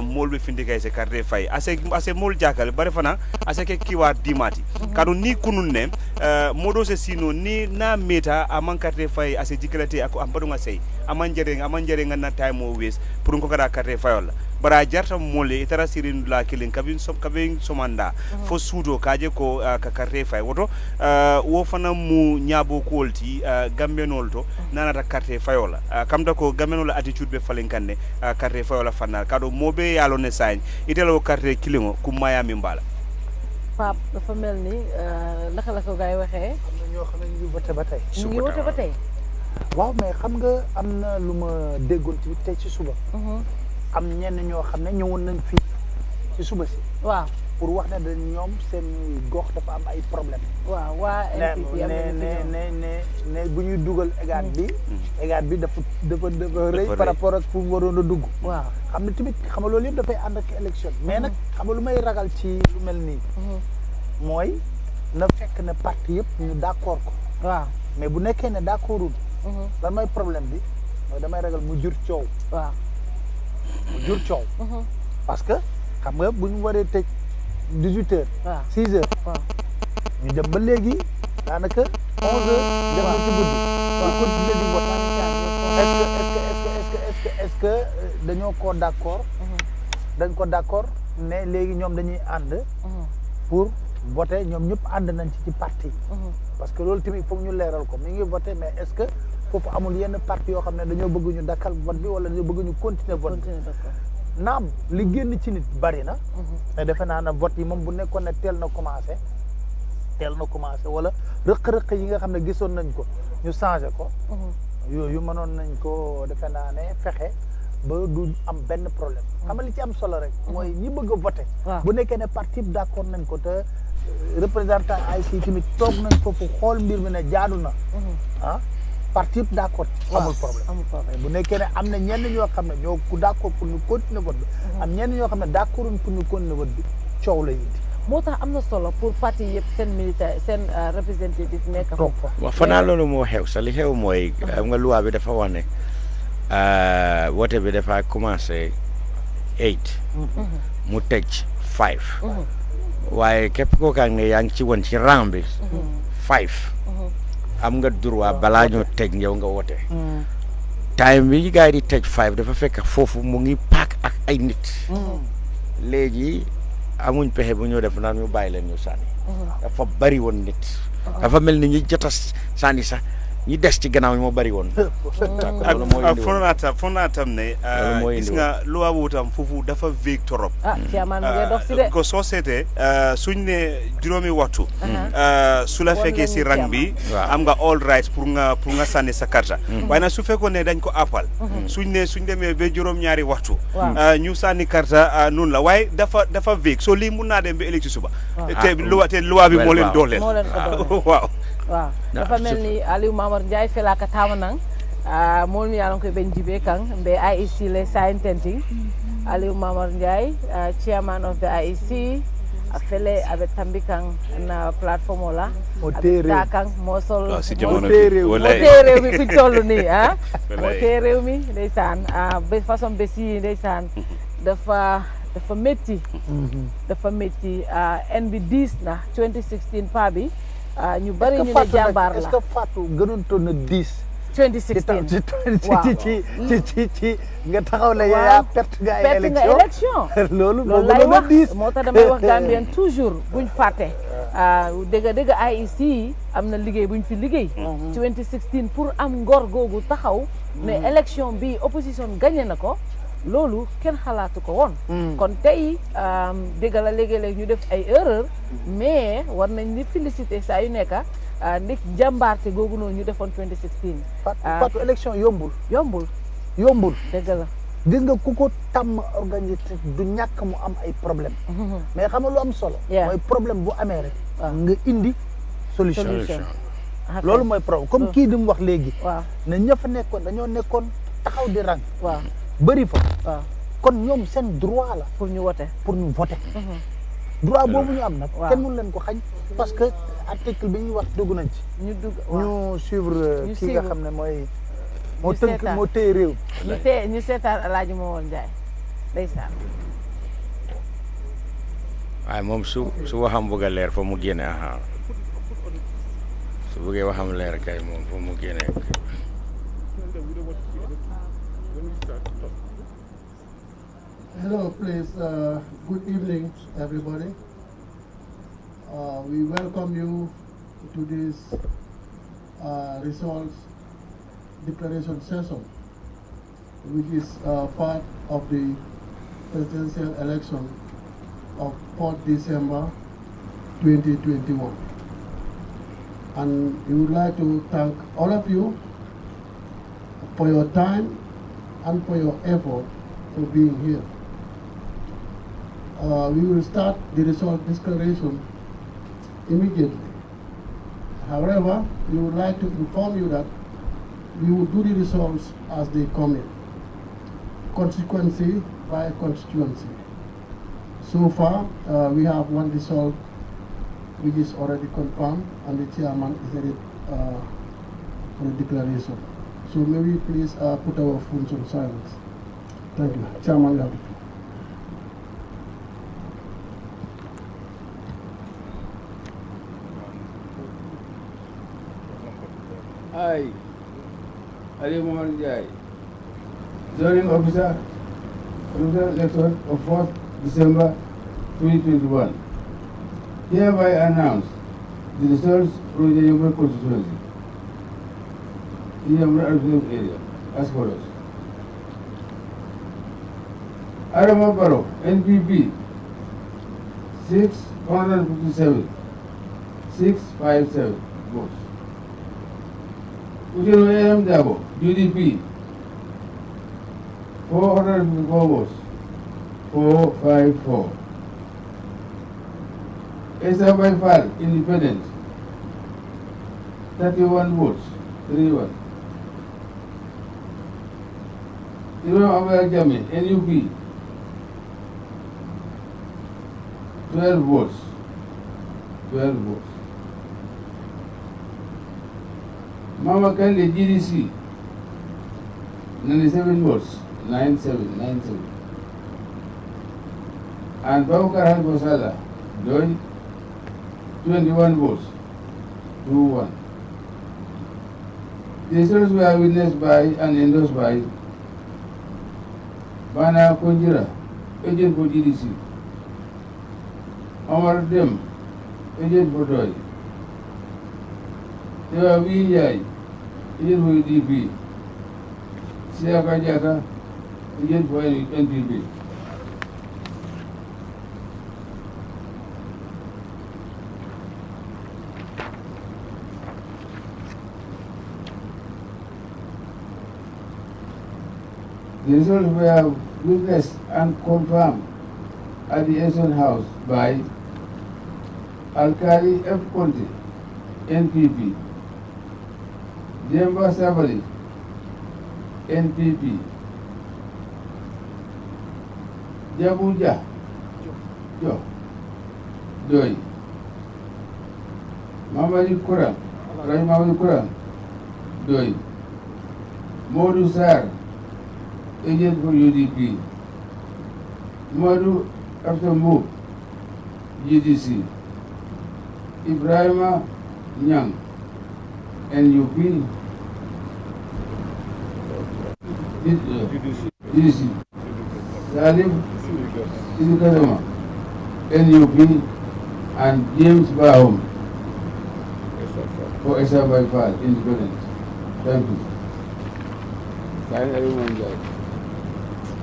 molbe findika se carte fay ase mol jakal bari fana ase ke kiwa dimati kadu ni kununne modo se sino ni na meta aman carte fay ase jikalate ako ambadunga sey aman jere ngana time o wes pour ko kada carte fayola bara jarta mole itara sirin la kilin kabin somanda fo sudo kaje ko ka carte fay woto wo fana mu nyabo kolti gambenol to nanata carte fayola kamda ko gambenol attitude be falen kanne carte fayola fanal kado mobe yalo ne sañ itelo carte kilingo ku mayami mbala pap dafa melni naka la ko gay waxe ñoo xamne ñu voté batay ñu voté batay waaw mais xam nga amna luma déggon ci tay ci suba am ñenn ñoo xam ne ñëwoon nañ fii ci suba si waaw pour wax ne dañ ñoom seen gox dafa am ay problème waaw waa ne bu ñuy dugal égaat bi dafa rëy par rapport ak fu mu waroon a dugg waaw xam ne tamit xam nga loolu yëpp dafay ànd ak élection mais nag xam nga lu may ragal ci lu mel nii mooy na fekk ne parti yëpp ñu d'accord ko waaw mais bu nekkee ne d'accordul lan mooy problème bi mooy damay ragal mu jur coow waaw mu jur coow parce que xam nga bu ñu waree tëj 18 heures 6 heures ñu dem ba léegi daanaka 11 heures dem na ci guddi ñu continuer di voter est-ce que dañoo ko d'accord dañ ko d'accord ne léegi ñoom dañuy ànd pour voter ñoom ñëpp ànd nañ ci parti parce que loolu tamit foog ñu leeral ko mi ngi voter mais est-ce que foofu amul yenn parti yoo xam ne dañoo bëgg ñu dakkal vote bi wala dañoo bëgg ñu continuer vote bi naam li génn ci nit bari na mais defe naa ne vote yi moom bu nekkoon ne teel na commencé wala rëq-rëq yi nga xam ne gisoon nañ ko ñu changé ko yooyu mënoon nañ ko defe naa ne fexe ba du am benn problème xam nga li ci am solo rek mooy ñi bëgg a voter bu nekkee ne parti d'accord nañ ko te représentant ay si tamit toog nañ foofu xool mbir mi ne jaadu na parti yëpp d'accord amul problème bu nekkee ne am na ñenn ñoo xam ne ñoo ku d'accord pour ñu continuer vote bi am ñenn ñoo xam ne d'accorduñ pour ñu continuer vote bi coow la indi moo tax am na solo pour parti yëpp seen militaire seen représentative nekk foofu waaw fanaa loolu moo xew sa li xew mooy xam nga loi bi dafa wax ne vote bi dafa commencé 8 mu tëj 5 waaye képp koo xam ne yaa ngi ci woon ci rang bi 5 am nga droit balaa ñoo tëj yow nga wote time bi gars yi di tëj 5 dafa fekk foofu mu ngi paak ak ay nit léegi amuñ pexe bu ñoo def naan ñu bàyyi leen ñu sànni dafa bari woon nit dafa mel ni ñu jot a sànni sax ñi des ci gannaaw moo bari woon. ak fonaatam ne gis nga loi boobu tam foofu dafa vague torop. chairman ngay dox si de. ko soo seetee suñ ne juróomi waxtu. su la fekkee si rang bi. am nga all right pour nga sànni sa karta. waaye nag su fekkoon ne dañ ko appal. suñ demee ba juróom-ñaari waxtu. ñu sànni karta noonu la waaye dafa vague so lii mun naa dem ba ëllëg ci suba. te loi bi moo leen dooleel. waaw. dafa mel ni Aliou Mamar Ndiaye felaka tamanang mol mi yalan koy ben jibe kan be IEC le scientific Aliou Mamar Ndiaye chairman of the IEC afele abe tambikan na platform wala ta kan mosol motere mi fi tollu ni motere mi ndeysaan be façon be si ndeysaan dafa metti en bi 10 na 2016 pa bi ñu bari ñu ne jàmbaar la est-ce que Fatou gënoon toon na 10 2016 ci nga taxaw la yaa perte nga élection loolu lay wax moo tax damay wax Gambien toujours buñ fàtte dëgg IEC am na liggéey buñ fi liggéey 2016 pour am ngor googu taxaw ne élection bi opposition gagné na ko loolu kenn xalaatu ko woon kon tey dëgg la léegi-léegi ñu def ay erreur mais war nañ ni féliciter saa yu nekka ndik jàmbaarte googu noonu ñu defoon 2016 Fatou élection yombul dëgg la gis nga ku ko tàmm organisé du ñàkk mu am ay problème mais xam nga lu am solo mooy problème bu amee rek nga indi solution loolu mooy problème comme kii di mu wax léegi ne ña fa nekkoon dañoo nekkoon taxaw di rang bëri fa kon ñoom seen droit la pour ñu voter droit boobu ñu am nag kenn mënu leen ko xañ parce que article bi ñuy wax dugg nañ ci ñu suivre kii nga xam ne mooy moo tënk moo téye réew ñu seetaan Alaaji Momar Ndiaye ndeysaan waaye moom su waxam bëgg a leer fa mu génne su bëggee waxam leer kay moom fa mu génne Hello, please. Good evening, everybody. We welcome you to this results declaration session, which is part of the presidential election of 4th December 2021. And we would like to thank all of you for your time and for your effort for being here. We will start the result declaration immediately. However, we would like to inform you that we will do the results as they come in, constituency by constituency. So far, we have one result which is already confirmed, and the chairman is ready for the declaration. So may we please put our phones on silence. Thank you. Chairman, you have the floor. I, Aliou Mamar Ndiaye, zoning officer, election of 4th December 2021, hereby announce the results from the Yamra constituency in Yamra Administrative area as follows. Adama Barrow, NPP, 657 votes. Ujiro A.M. Dabo, UDP, 454 votes, 454. Esa Baifal, Independent, 31 votes, 31. Imam Abdul Jami, NUP, 12 votes. 12 votes. Mama Kande, GDC, 97 votes. 97. And Babukar Halbosala, Joy, 21 votes. 2-1. The results were witnessed by and endorsed by Bana Konjira, agent for GDC. Omar Dem, agent for Doi. Dewa Vijay, agent for UDP. Siaka Jata, agent for NPP. The results were witnessed and confirmed at the Asian House by Alkali F. Conte, NPP, Jemba Sabali, NPP, Jabuja, Doi, Mamadi Kurang, Rai Mamadi Kurang, Doi, Modu Sar, agent for UDP, Madu after move, GDC, Ibrahima Nyang, NUP, GDC, Salim Sidikadama, NUP, and James Bahum for Esa Baifal, independent. Thank you.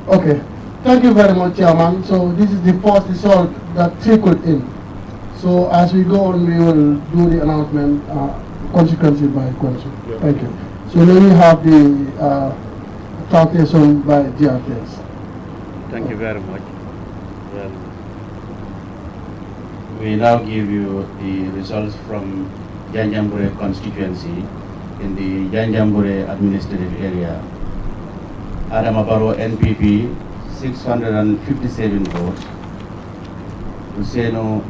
Okay, thank you very much, Chairman. So this is the first result that trickled in. So as we go on, we will do the announcement consequently by question. Yeah. Thank you. So then we have the translation by GRTS. Thank you very much. Well, we now give you the results from Janjanbureh constituency in the Janjanbureh administrative area. Adama Barrow NPP 657 votes. Useno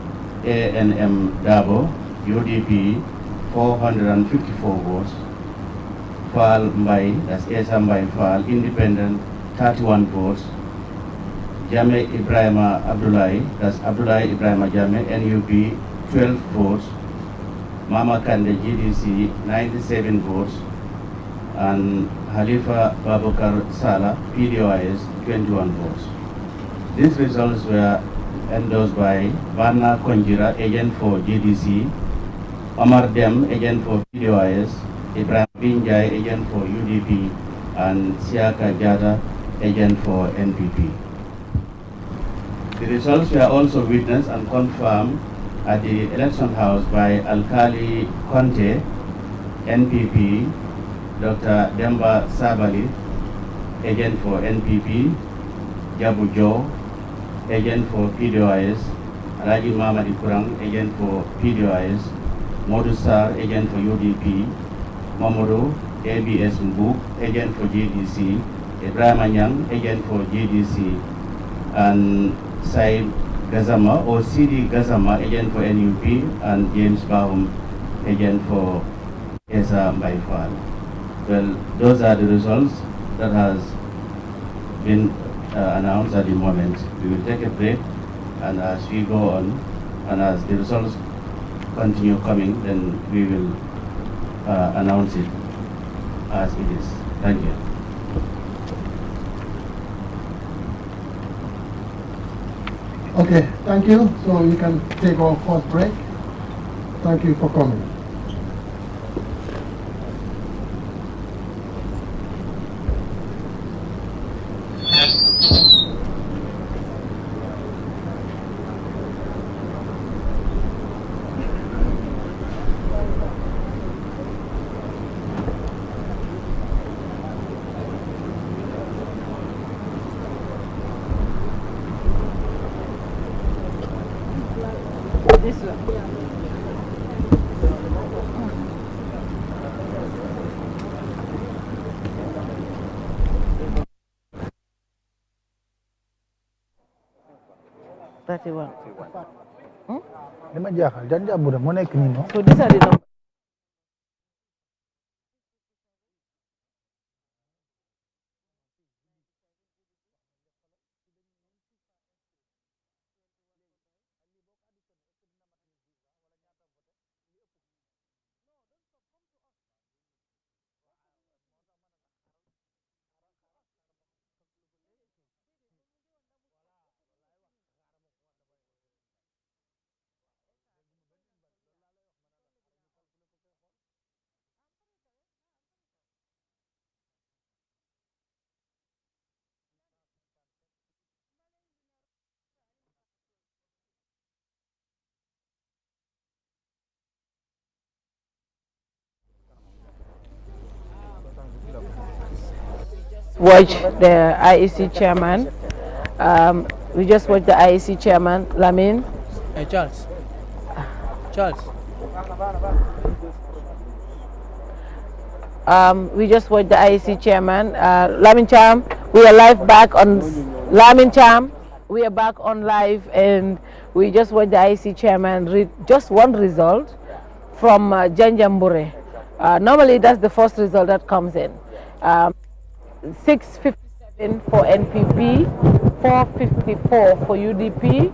ANM Dabo UDP 454 votes. Fal Mbai, that's Esa Mbai Fal, independent 31 votes. Jame Ibrahima Abdullahi, that's Abdullahi Ibrahima Jame, NUP 12 votes. Mama Kande GDC 97 votes. And Halifa Babakar Sala, PDOIS, 21 votes. These results were endorsed by Bana Konjira, agent for GDC, Omar Dem, agent for PDOIS, Ibrahim Binjai, agent for UDP, and Siaka Jata, agent for NPP. The results were also witnessed and confirmed at the election house by Alkali Conte, NPP, Dr. Demba Sabali, agent for NPP, Jabu Jo, agent for PDOIS, Raji Mamadi Kurang, agent for PDOIS, Modu Sar, agent for UDP, Mamoru, ABS Mbuk, agent for GDC, Ibrahim Anyang, agent for GDC, and Said Gazama or CD Gazama, agent for NUP, and James Bahum, agent for Esa Baifal. Well, those are the results that has been announced at the moment. We will take a break, and as we go on, and as the results continue coming, then we will announce it as it is. Thank you. Okay, thank you. So we can take our first break. Thank you for coming. This one. Dama jaaxal Janjanbureh moo nekk nii non. So these are the numbers. watched the IEC chairman. We just watched the IEC chairman, Lamin. Hey, Charles. Charles. We just watched the IEC chairman, Lamin Cham. We are live back on Lamin Cham. We are back on live, and we just watched the IEC chairman read just one result from Janjambure. Normally, that's the first result that comes in. 657 for NPP, 454 for UDP,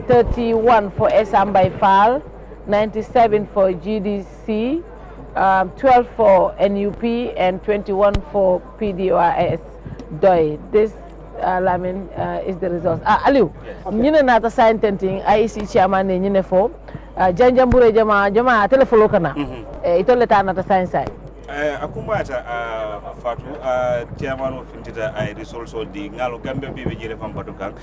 31 for Esambay Fal, 97 for GDC, 12 for NUP, and 21 for PDOIS. Doi. This Lamin is the result. Aliu, nyine nata sign tenting IEC chairman ne nyine fo Janjambure jama telephone kana ito leta nata sign side. Akumata Fatou chairman of Intita I results of the Ngalo Gambia Bibi Jere from Patukan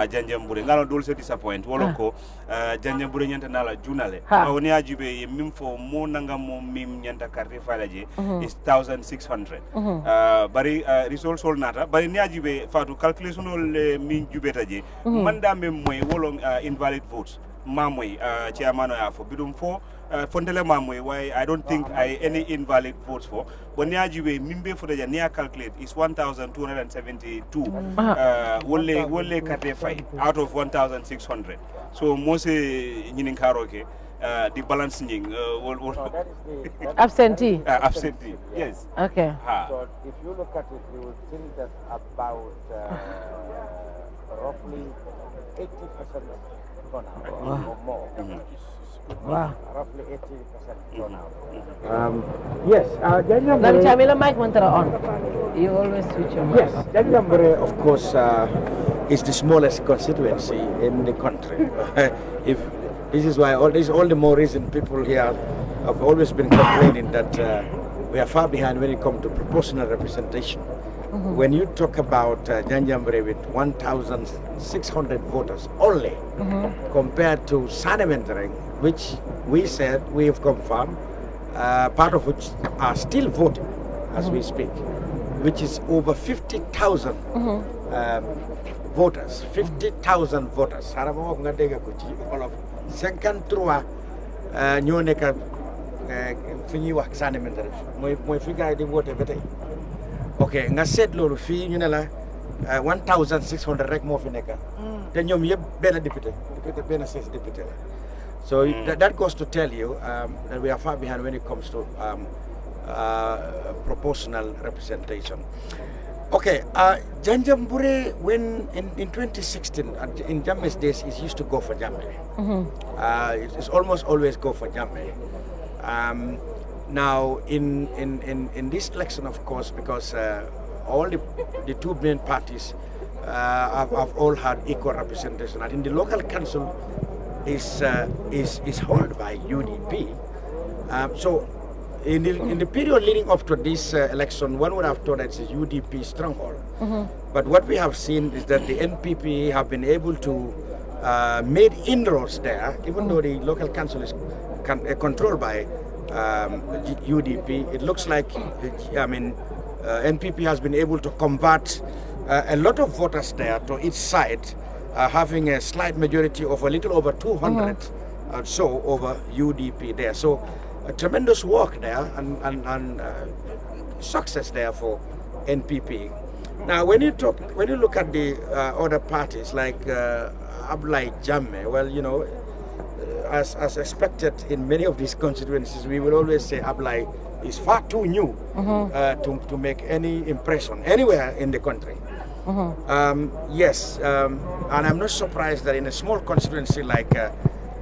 Janjambure Ngalo Dulce disappoint Woloko Janjambure Nyanta Nala Junale Oni Ajibe Mim for Monanga Mim Nyanta Karte Falaje is 1,600 Bari results all nata Bari Niajibe Fatou calculation all Min Jubetaje Manda Memwe Wolong invalid votes Mamwe chairman for Bidum 4 Fontele Mamwe, why I don't think any invalid votes for. But Niajiwe Mimbe for the near calculate is 1,272. Wole Kate 5 out of 1,600. So Mose Ninkaroke, the balancing absentee. Absentee, yes. Okay. So if you look at it, you would think that about roughly 80% turnout or more. Wow. Roughly 80% turnout. Yes. Let me tell you, mic on. You always switch your mic. Yes, Janjambure, of course, is the smallest constituency in the country. If this is why all the more reason people here have always been complaining that we are far behind when it comes to proportional representation. When you talk about Janjambure with 1,600 voters only, compared to Sanementereng, which we said we have confirmed, part of which are still voting as we speak, which is over 50,000 voters. 50,000 voters. Haramo nga dega ko ci olof 53 ñoo nekk fi ñuy wax Sanementereng mooy fi gaay di voter ba tey. Ok, nga seet loolu fii ñu ne la 1,600 rek moo fi nekk te ñoom yëpp benn député benn 6 député la. So that goes to tell you that we are far behind when it comes to proportional representation. Okay, Janjambure, when in 2016, in Jammeh's days, it used to go for Jammeh. It's almost always go for Jammeh. Now, in this election, of course, because all the two main parties have all had equal representation, and in the local council is held by UDP. So, in the period leading up to this election, one would have thought that it's a UDP stronghold. But what we have seen is that the NPP have been able to make inroads there, even though the local council is controlled by UDP. It looks like, NPP has been able to convert a lot of voters there to its side, having a slight majority of a little over 200 or so over UDP there. So a tremendous work there and success there for NPP. Now, when you look at the other parties like Abdoulaye Jammeh, well, you know, as expected in many of these constituencies, we will always say Abdoulaye is far too new to make any impression anywhere in the country. Yes, and I'm not surprised that in a small constituency like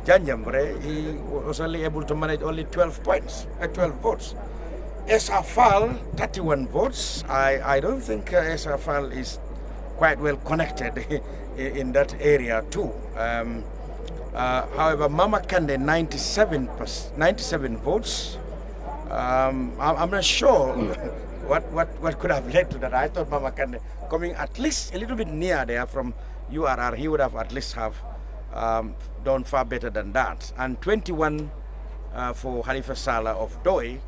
Janjambure, he was only able to manage only 12 votes. Esafal, 31 votes. I don't think Esafal is quite well connected in that area too. However, Mama Kande, 97 votes. I'm not sure what could have led to that. I thought Mama Kande coming at least a little bit near there from URR, he would have at least have done far better than that. And 21 for Halifa Saleh of Doi.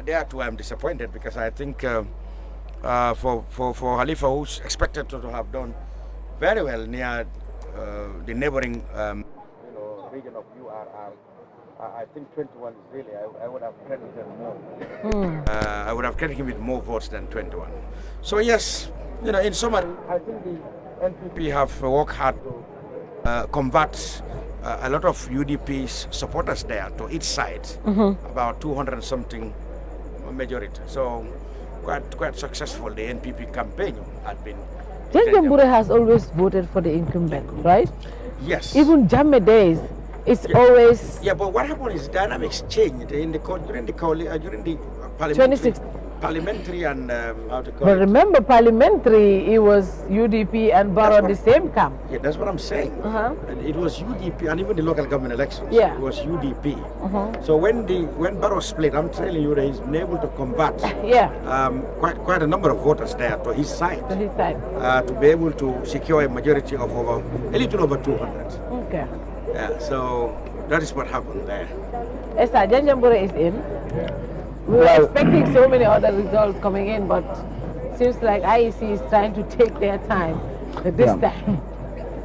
There too I'm disappointed because I think for Khalifa, who's expected to have done very well near the neighboring region of URR. I think 21 is really, I would have credited more. I would have credited him with more votes than 21. So yes, in summary, I think the NPP have worked hard to convert a lot of UDP's supporters there to each side, about 200 something majority. So quite successful. The NPP campaign had been. Janjambure has always voted for the incumbent, right? Yes. Even Jammeh days, it's always. Yeah, but what happened is dynamics changed during the parliamentary and how to call But it. remember, parliamentary, it was UDP and Barrow the same camp. Yeah, that's what I'm saying. And it was UDP, and even the local government elections. Yeah. It was UDP. So when Barrow split, I'm telling you that he's been able to convert. Quite a number of voters there to his side. To his side. To be able to secure a majority of a little over 200. Okay. Yeah. So that is what happened there. Esther, Janjambure is in. We were expecting so many other results coming in, but seems like IEC is trying to take their time this time.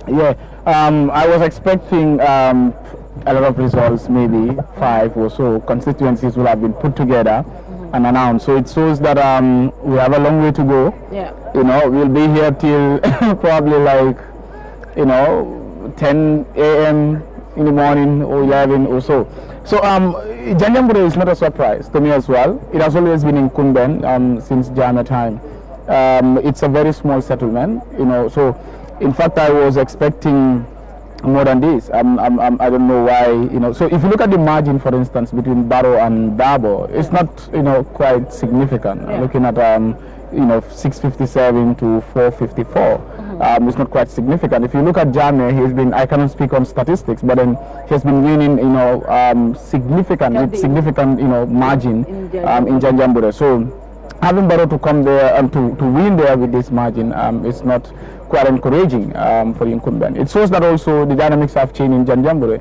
Yeah, I was expecting a lot of results, maybe 5 or so constituencies will have been put together and announced. So it shows that we have a long way to go. Yeah. We'll be here till probably like, 10 a.m. in the morning or 11 or so. So Janjambure is not a surprise to me as well. It has always been incumbent since Jammeh time. It's a very small settlement, so in fact I was expecting more than this. I don't know why, so if you look at the margin, for instance, between Barrow and Dabo, it's not, quite significant. Looking at 657 to 454. It's not quite significant. If you look at Jammeh, I cannot speak on statistics, but then he has been winning, significant margin in Janjambure. So having Barrow to come there and to win there with this margin is not quite encouraging for the incumbent. It shows that also the dynamics have changed in Janjambure,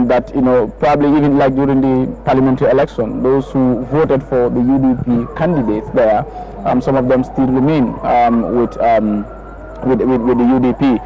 that probably even like during the parliamentary election, those who voted for the UDP candidates there, some of them still remain with the UDP.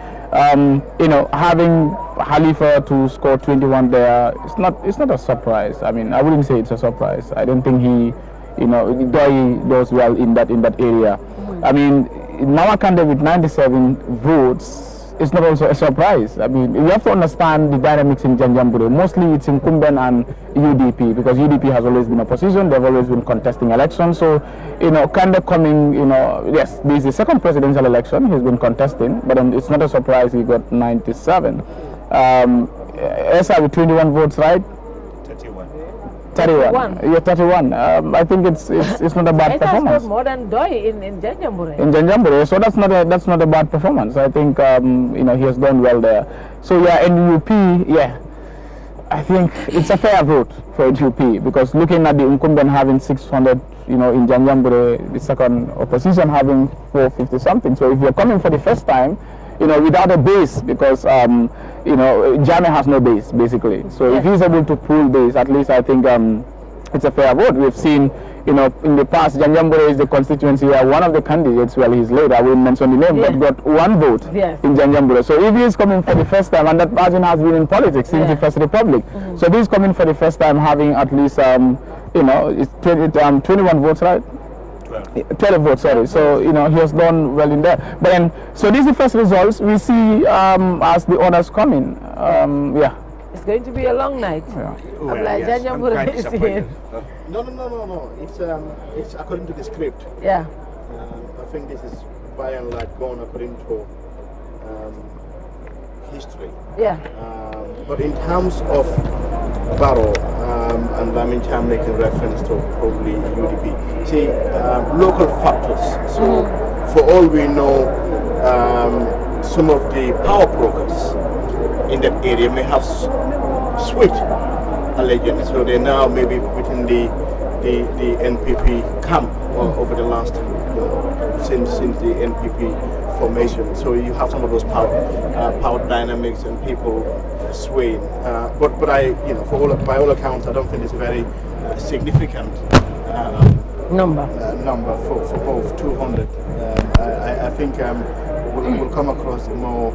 Having Khalifa to score 21 there, it's not a surprise. I mean, I wouldn't say it's a surprise. I don't think he Doi does well in that area. I mean, Nawakande with 97 votes is not also a surprise. I mean, you have to understand the dynamics in Janjambure. Mostly it's incumbent and UDP, because UDP has always been opposition. They've always been contesting elections. So, Kande coming, yes, this is the second presidential election he's been contesting, but it's not a surprise he got 97. Esa with 21 votes, right? 31. Yeah, 31. I think it's not a bad performance. More than Doi in Janjambure. In Janjambure, so that's not a bad performance. I think he has done well there. So yeah, NUP, yeah, I think it's a fair vote for NUP, because looking at the incumbent having 600, in Janjambure, the second opposition having 450 something. So if you're coming for the first time, without a base, because Jammeh has no base basically. So if he's able to pull base, at least I think it's a fair vote. We've seen, in the past, Janjambure is the constituency where one of the candidates, well, he's late, I won't mention the name, but got 1 vote in Janjambure. So if he's coming for the first time, and that person has been in politics since the First Republic, so if he's coming for the first time having at least, it's 21 votes, right? 12 votes, sorry. So, he has done well in there. But then, so these are the first results we see as the others coming. Yeah. It's going to be a long night. I'm like, Janjambure is here. No. It's according to the script. Yeah. I think this is by and large gone according to history. Yeah. But in terms of Barrow, and Lamin Cham making reference to probably UDP, see, local factors. So, for all we know, some of the power brokers in that area may have switched allegiance, so they're now maybe within the NPP camp over the last, since the NPP formation. So you have some of those power dynamics and people swaying. But I, by all accounts, I don't think it's very significant number for both 200. I think we'll come across more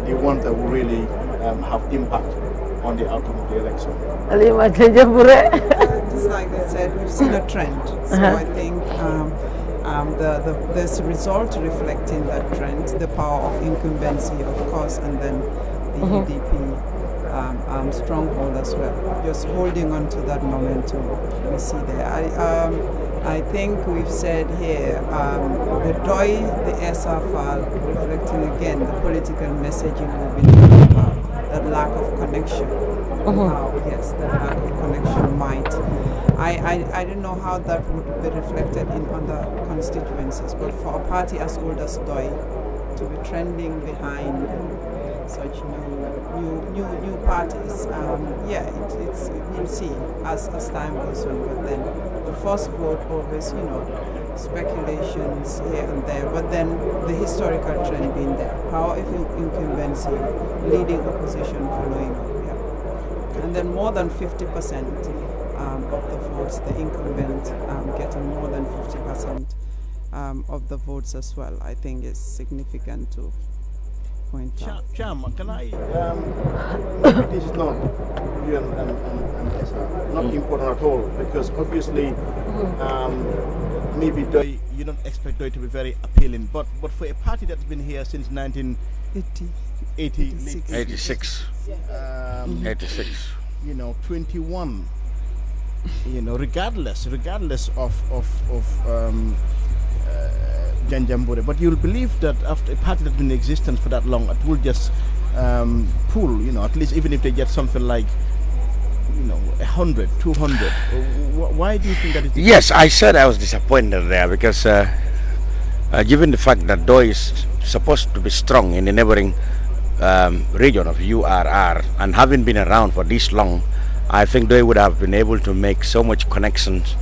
the ones that will really have impact on the outcome of the election. Just like I said, we've seen a trend. So I think there's a result reflecting that trend, the power of incumbency, of course, and then the UDP stronghold as well. Just holding on to that momentum we see there. I think we've said here, the DOI, the SRFAL, reflecting again the political messaging we've been talking about, that lack of connection. Yes, that lack of connection might. I don't know how that would be reflected in other constituencies, but for a party as old as DOI to be trending behind such new parties, it's we'll see as time goes on. But then the first vote always, speculations here and there, but then the historical trend being there, power of incumbency, leading opposition following up, and then more than 50% of the votes, the incumbent getting more than 50% of the votes as well, I think is significant to point out. Cham, can I, maybe this is not not important at all, because obviously maybe you don't expect DOI to be very appealing, but for a party that's been here since 1986, 86. 21, regardless of Janjambure, but you'll believe that after a party that's been in existence for that long, it will just pull, at least even if they get something like 100, 200. Why do you think that is? Yes, I said I was disappointed there because given the fact that DOI is supposed to be strong in the neighboring region of URR, and having been around for this long, I think DOI would have been able to make so much connections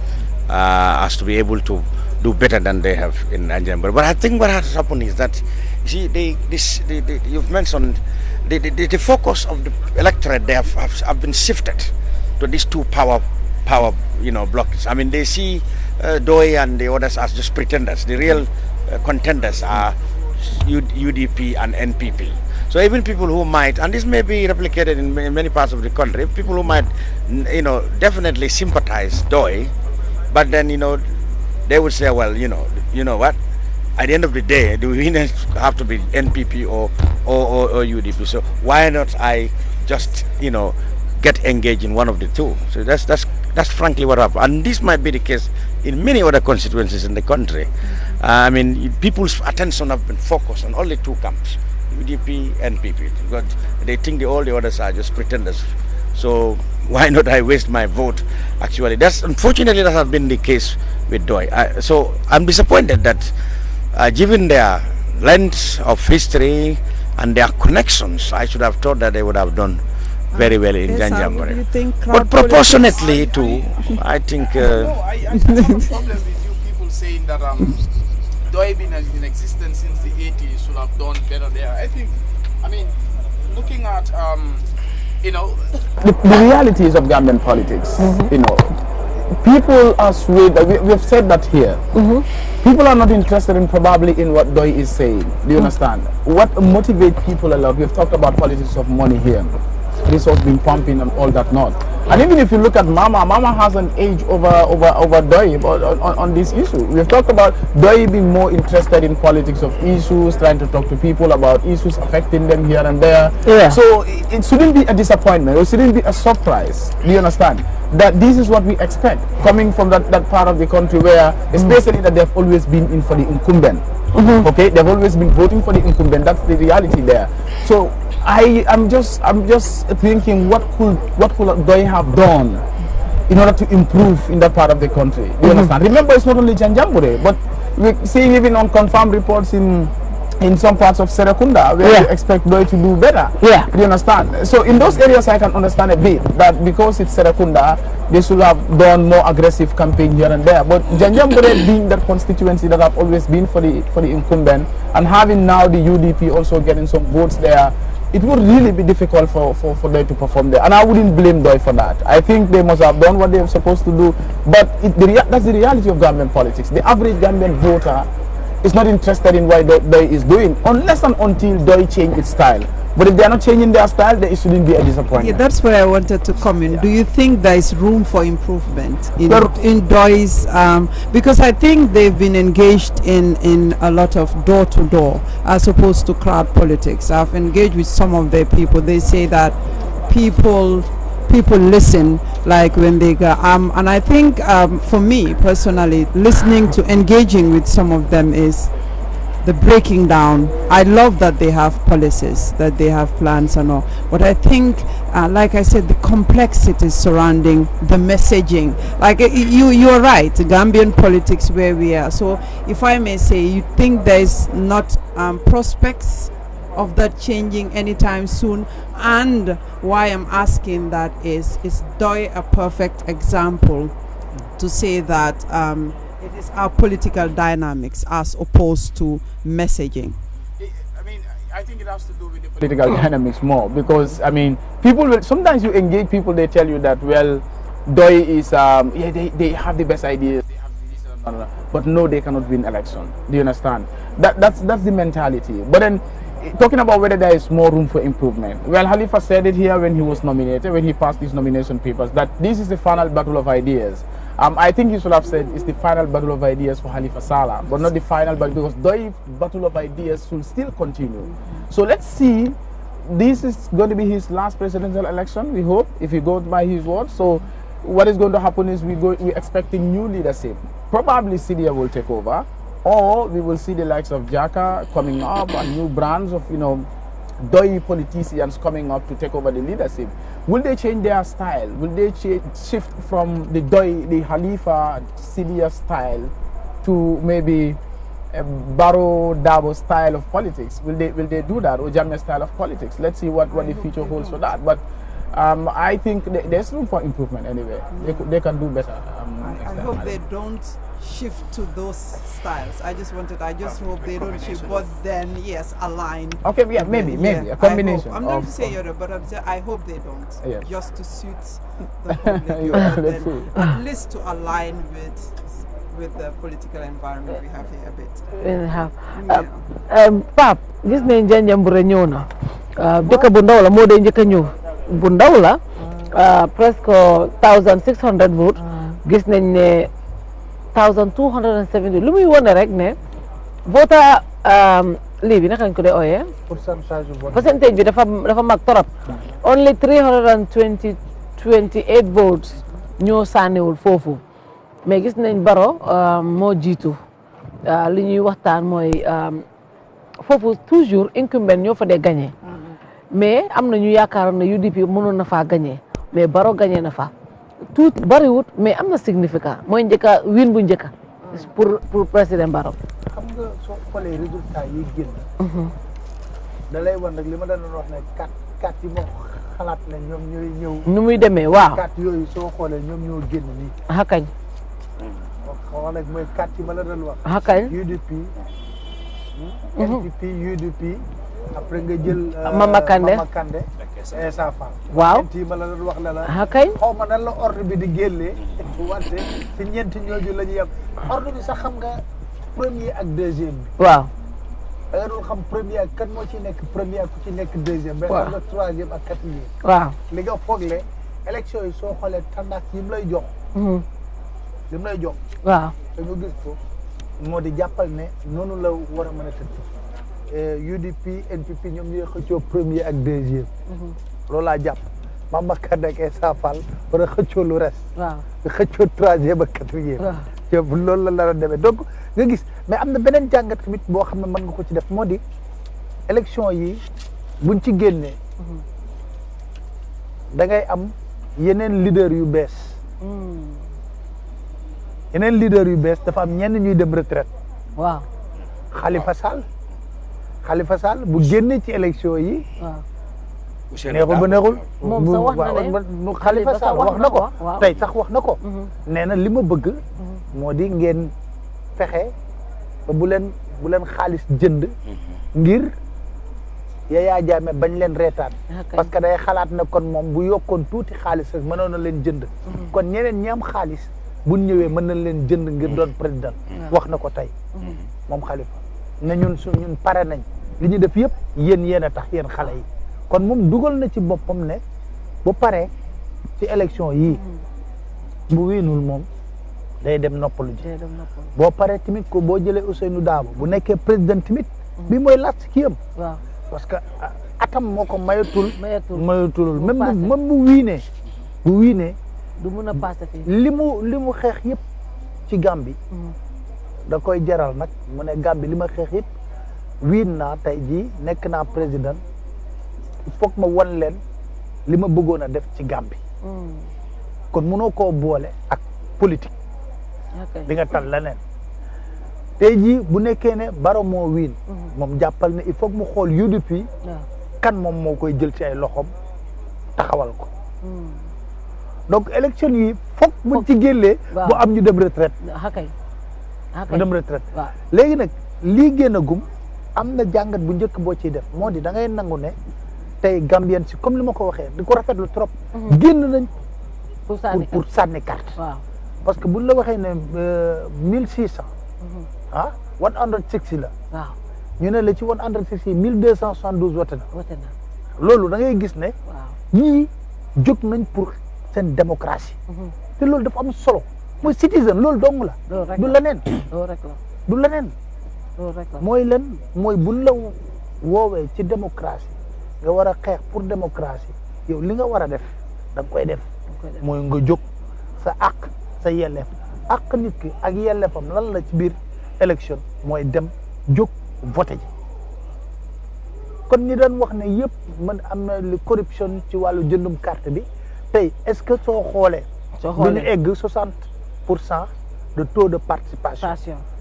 as to be able to do better than they have in Anjambur. But I think what has happened is that, you see, you've mentioned the focus of the electorate, they have been shifted to these two power blocks. I mean, they see DOI and the others as just pretenders. The real contenders are UDP and NPP. So even people who might, and this may be replicated in many parts of the country, people who might, definitely sympathize DOI, but then, they would say, well, you know what? At the end of the day, do we have to be NPP or UDP? So why not I just, get engaged in one of the two? So that's frankly what happened. And this might be the case in many other constituencies in the country. I mean, people's attention have been focused on only two camps, UDP and NPP, because they think all the others are just pretenders. So why not I waste my vote? Actually, unfortunately that has been the case with DOI. So I'm disappointed that given their length of history and their connections, I should have thought that they would have done very well in Janjambure. But proportionately too, I think... No, I have a problem with you people saying that DOI been in existence since the 80s should have done better there. I mean, looking at, The realities of Gambian politics, people are swayed. We've said that here. People are not interested probably in what DOI is saying. Do you understand? What motivates people a lot? We've talked about politics of money here. Resource being pumping and all that not. And even if you look at Mama has an age over DOI on this issue. We've talked about DOI being more interested in politics of issues, trying to talk to people about issues affecting them here and there. Yeah. So it shouldn't be a disappointment. It shouldn't be a surprise. Do you understand? That this is what we expect coming from that part of the country where, especially that they've always been in for the incumbent. Okay, they've always been voting for the incumbent. That's the reality there. So I'm just thinking, what could DOI have done in order to improve in that part of the country? Do you understand? Remember, it's not only Janjambure, but we're seeing even on confirmed reports in some parts of Serekunda where you expect DOI to do better. Yeah. Do you understand? So in those areas I can understand a bit that because it's Serekunda, they should have done more aggressive campaign here and there. But Janjambure being that constituency that have always been for the incumbent, and having now the UDP also getting some votes there, it would really be difficult for Doi to perform there. And I wouldn't blame Doi for that. I think they must have done what they were supposed to do. But that's the reality of Gambian politics. The average Gambian voter is not interested in what Doi is doing unless and until Doi change its style. But if they are not changing their style, then it shouldn't be a disappointment. Yeah, that's where I wanted to come in. Do you think there is room for improvement in Doi's? Because I think they've been engaged in a lot of door-to-door as opposed to crowd politics. I've engaged with some of their people. They say that people listen like when they go. And I think for me personally, listening to engaging with some of them is the breaking down. I love that they have policies, that they have plans and all, but I think like I said, the complexities surrounding the messaging, like you're right, Gambian politics where we are. So if I may say, you think there is not prospects of that changing anytime soon? And why I'm asking that is Doi a perfect example to say that it is our political dynamics as opposed to messaging? I mean, I think it has to do with the political dynamics more, because I mean, people will sometimes you engage people, they tell you that, well, Doi is they have the best ideas, they have the but no, they cannot win election. Do you understand? That's the mentality. But then talking about whether there is more room for improvement, well, Halifa said it here when he was nominated, when he passed his nomination papers, that this is the final battle of ideas. I think you should have said it's the final battle of ideas for Halifa Sallah, but not the final battle, because Doi battle of ideas will still continue. So let's see. This is going to be his last presidential election, we hope, if he goes by his word. So what is going to happen is we're expecting new leadership. Probably Sidia will take over, or we will see the likes of Jaka coming up and new brands of, Doi politicians coming up to take over the leadership. Will they change their style? Will they shift from the Halifa Sidia style to maybe a Barrow Dabo style of politics? Will they do that, or Jammeh style of politics? Let's see what the future holds for that. But I think there's room for improvement anyway. They can do better. I hope they don't shift to those styles. I just hope they don't shift, but then yes, align. Okay, yeah, maybe a combination. I'm not to say you're, but I hope they don't. Yes. Just to suit the public, let's see. At least to align with the political environment we have here a bit. Pap, gis nañ janjam bu ñëw na. Dëkk bu ndaw la moo dee njëkk a ñëw. Bu ndaw la presque 1600 votes. Gis nañ ne 1270 lu muy wone rek ne voter lii bi naka lañ ko dee ooyee percentage bi dafa mag torop. Only 328 votes ñoo sànniwul foofu, mais gis nañ Barrow moo jiitu. Li ñuy waxtaan mooy foofu toujours incumbent ñoo fa dee gagné, mais am na ñu yaakaaroon ne UDP mënoon na faa gagné, mais Barrow gagné na fa. Tout bariwut, mais am na significat mooy njëkka win bu njëkka pour président Barrow. xam nga soo xoolee résultat yi génn da lay wan nag li ma doon wax ne kat yi moo xalaat ne ñoom ñooy ñëw nu muy demee waaw kat yooyu soo xoolee ñoom ñoo génn nii xakañ wax nag mooy kat yi ma la doon wax xakañ UDP NPP UDP après nga jël Mama Kandeh Essa Fall waaw ñeenti ma la doon wax ne la xakañ xaw ma nan la ordre bi di génnee wante ci ñeenti ñooñu la ñuy yem ordre bi sax xam nga premier ak deuxième bi waaw da nga doon xam premier ak kan moo ci nekk premier ak ku ci nekk deuxième mais xam nga troisième ak quatrième waaw li nga foogle élection yi soo xoolee tendance yi mu lay jox waaw te nga gis ko moo di jàppal ne noonu la war a mën a tëdd UDP NPP ñoom ñooy xëccoo premier ak deuxième loolu laa jàpp Mama Kandeh ak Essa Fall war a xëccoo lu reste waaw xëccoo troisième ak quatrième yëpp loolu la nar a demee donc nga gis mais am na beneen jàngat tamit boo xam ne mën nga ko ci def moo di élection yi buñ ci génnee da ngay am yeneen leader yu bees dafa am ñenn ñuy dem retraite waaw Khalifa Sall bu génnee ci élection yi neexul ba neexul moom sax wax na ne Khalifa Sall wax na ko tey sax wax na ko nee na li ma bëgg moo di ngeen fexe ba bu leen xaalis jënd ngir Yaya Jammeh bañ leen reetaan parce que day xalaat na kon moom bu yokkoon tuuti xaalis rek mënoon na leen jënd kon ñeneen ñi am xaalis buñ ñëwee mën nañ leen jënd ngir doon président wax na ko tey moom Khalifa ne ñun ñun pare nañ li ñu def yëpp yéen a tax yéen xale yi kon moom dugal na ci boppam ne bu paree ci élection yii bu wiinul moom day dem noppalu ji boo paree tamit ko boo jëlee Ousseynou Daabo bu nekkee président tamit bi mooy last kii am parce que atam moo ko mayatul même bu wiinee du mun a passé fii li mu xeex yëpp ci Gambie da koy jaral nag mu ne Gambie li ma xeex yëpp wiin naa tey jii nekk naa président il faut que ma wan leen li ma bëggoon a def ci Gambie kon mënoo koo boole ak politique di nga tal leneen tey jii bu nekkee ne Barrow moo wiin moom jàppal ne il faut que mu xool UDP kan moom moo koy jël ci ay loxom taxawal ko donc élection yi foog buñ ci génnee bu am ñu dem retraite mu dem retraite léegi nag lii génn a gum am na jàngat bu njëkk boo ciy def moo di da ngay nangu ne tey Gambien si comme li ma ko waxee di ko rafetlu trop génn nañ pour sànni carte parce que buñ la waxee ne 1600 160 la ñu ne la ci 160 1272 wote na loolu da ngay gis ne ñii jóg nañ pour seen démocratie te loolu dafa am solo mooy citizen loolu dong la du leneen du leneen mooy len mooy buñ la woowee ci démocratie nga war a xeex pour démocratie yow li nga war a def da nga koy def mooy nga jóg sa àq sa yelleef àq nit ki ak yelleefam lan la ci biir élection mooy dem jóg voté ji kon ñi doon wax ne yëpp man am na li corruption ci wàllu jëndum carte bi tey est-ce que soo xoolee du ñu egg 60% de taux de participation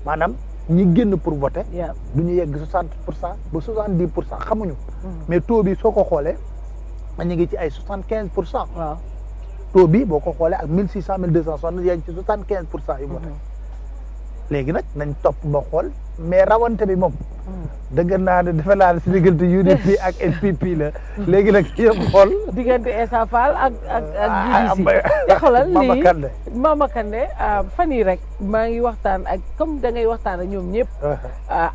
maanaam ñi génn pour voter du ñu yegg 60% ba 70% xamuñu mais taux bi soo ko xoolee ñu ngi ci ay 75%. taux bi boo ko xoolee ak 1600 1260 yaa ngi ci 75% yu voté léegi nag nañ topp ba xool mais rawante bi moom dëgg naa ne defe naa ne si diggante UDP ak NPP la léegi nag yëpp xool diggante Essa Faal ak GDC te xoolal lii Mama Kandeh fan yii rek maa ngi waxtaan ak comme da ngay waxtaan ak ñoom ñëpp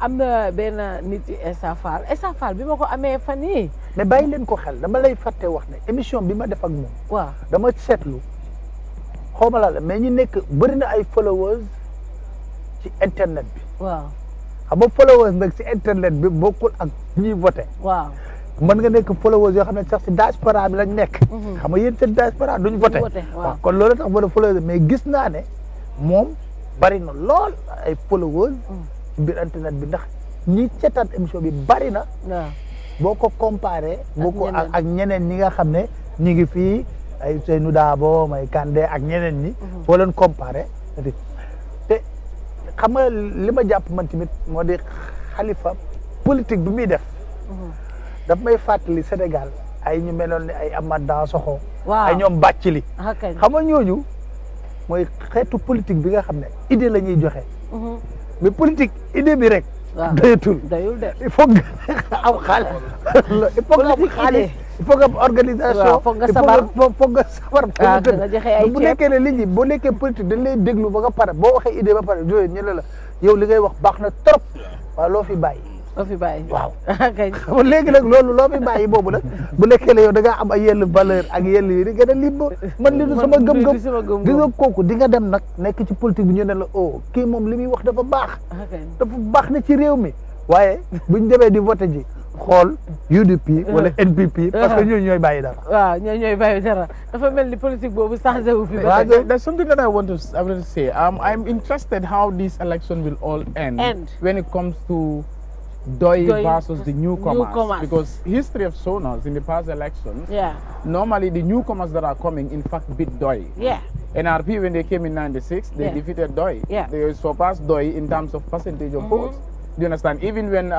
am na benn nit yi Essa Faal bi ma ko amee fan yii mais bàyyi leen ko xel dama lay fàtte wax ne émission bi ma def ak moom waaw dama seetlu xawma la mais ñi nekk bëri na ay followers ci internet bi waaw xam nga followers nag ci internet bi bokkul ak ñuy voté waaw mën nga nekk followers yoo xam ne sax ci diaspora bi lañ nekk xam nga yéen seen diaspora duñ voté waaw kon loolu tax mën a followers mais gis naa ne moom bari na lool ay followers ci biir internet bi ndax ñi seetaan émission bi bari na boo ko comparé boo ko ak ñeneen ñi nga xam ne ñi ngi fii ay Ousseynou Daabo may Kandeh ak ñeneen ñi boo leen comparé te xam nga li ma jàpp man tamit moo di Khalifa politique bi muy def daf may fàttali Sénégal ay ñu meloon ne ay Amath Dansokho ay ñoom Bathily xam nga ñooñu mooy xeetu politique bi nga xam ne idée la ñuy joxe mais politique idée bi rek doyatul il faut nga am xaalis il faut nga am xaalis il faut nga am organisation foog nga sabar bu nekkee ne nit ñi boo nekkee politique dañ lay déglu ba nga pare boo waxee idée ba pare doye ñu ne la yow li ngay wax baax na trop waaw loo fi bàyyi waaw xam léegi nag loolu loo fi bàyyi boobu nag bu nekkee ne yow da ngaa am ay yenn valeur ak yenn yi di gën a lim man li du sama gëm-gëm gis nga kooku di nga dem nag nekk ci politique bi ñu ne la oh kii moom li muy wax dafa baax na ci réew mi waaye buñ demee di voté ji xool UDP wala NPP parce que ñooñu ñooy bàyyi dara waaw ñooy bàyyi dara dafa mel ni politique boobu changé wu fi there's something that I want to say I'm interested how this election will all end when it comes to Doi versus the newcomers, because history have shown us in the past elections, normally the newcomers that are coming in fact beat Doi. NRP when they came in 96, they defeated Doi. They surpassed Doi in terms of percentage of votes. Do you understand? Even when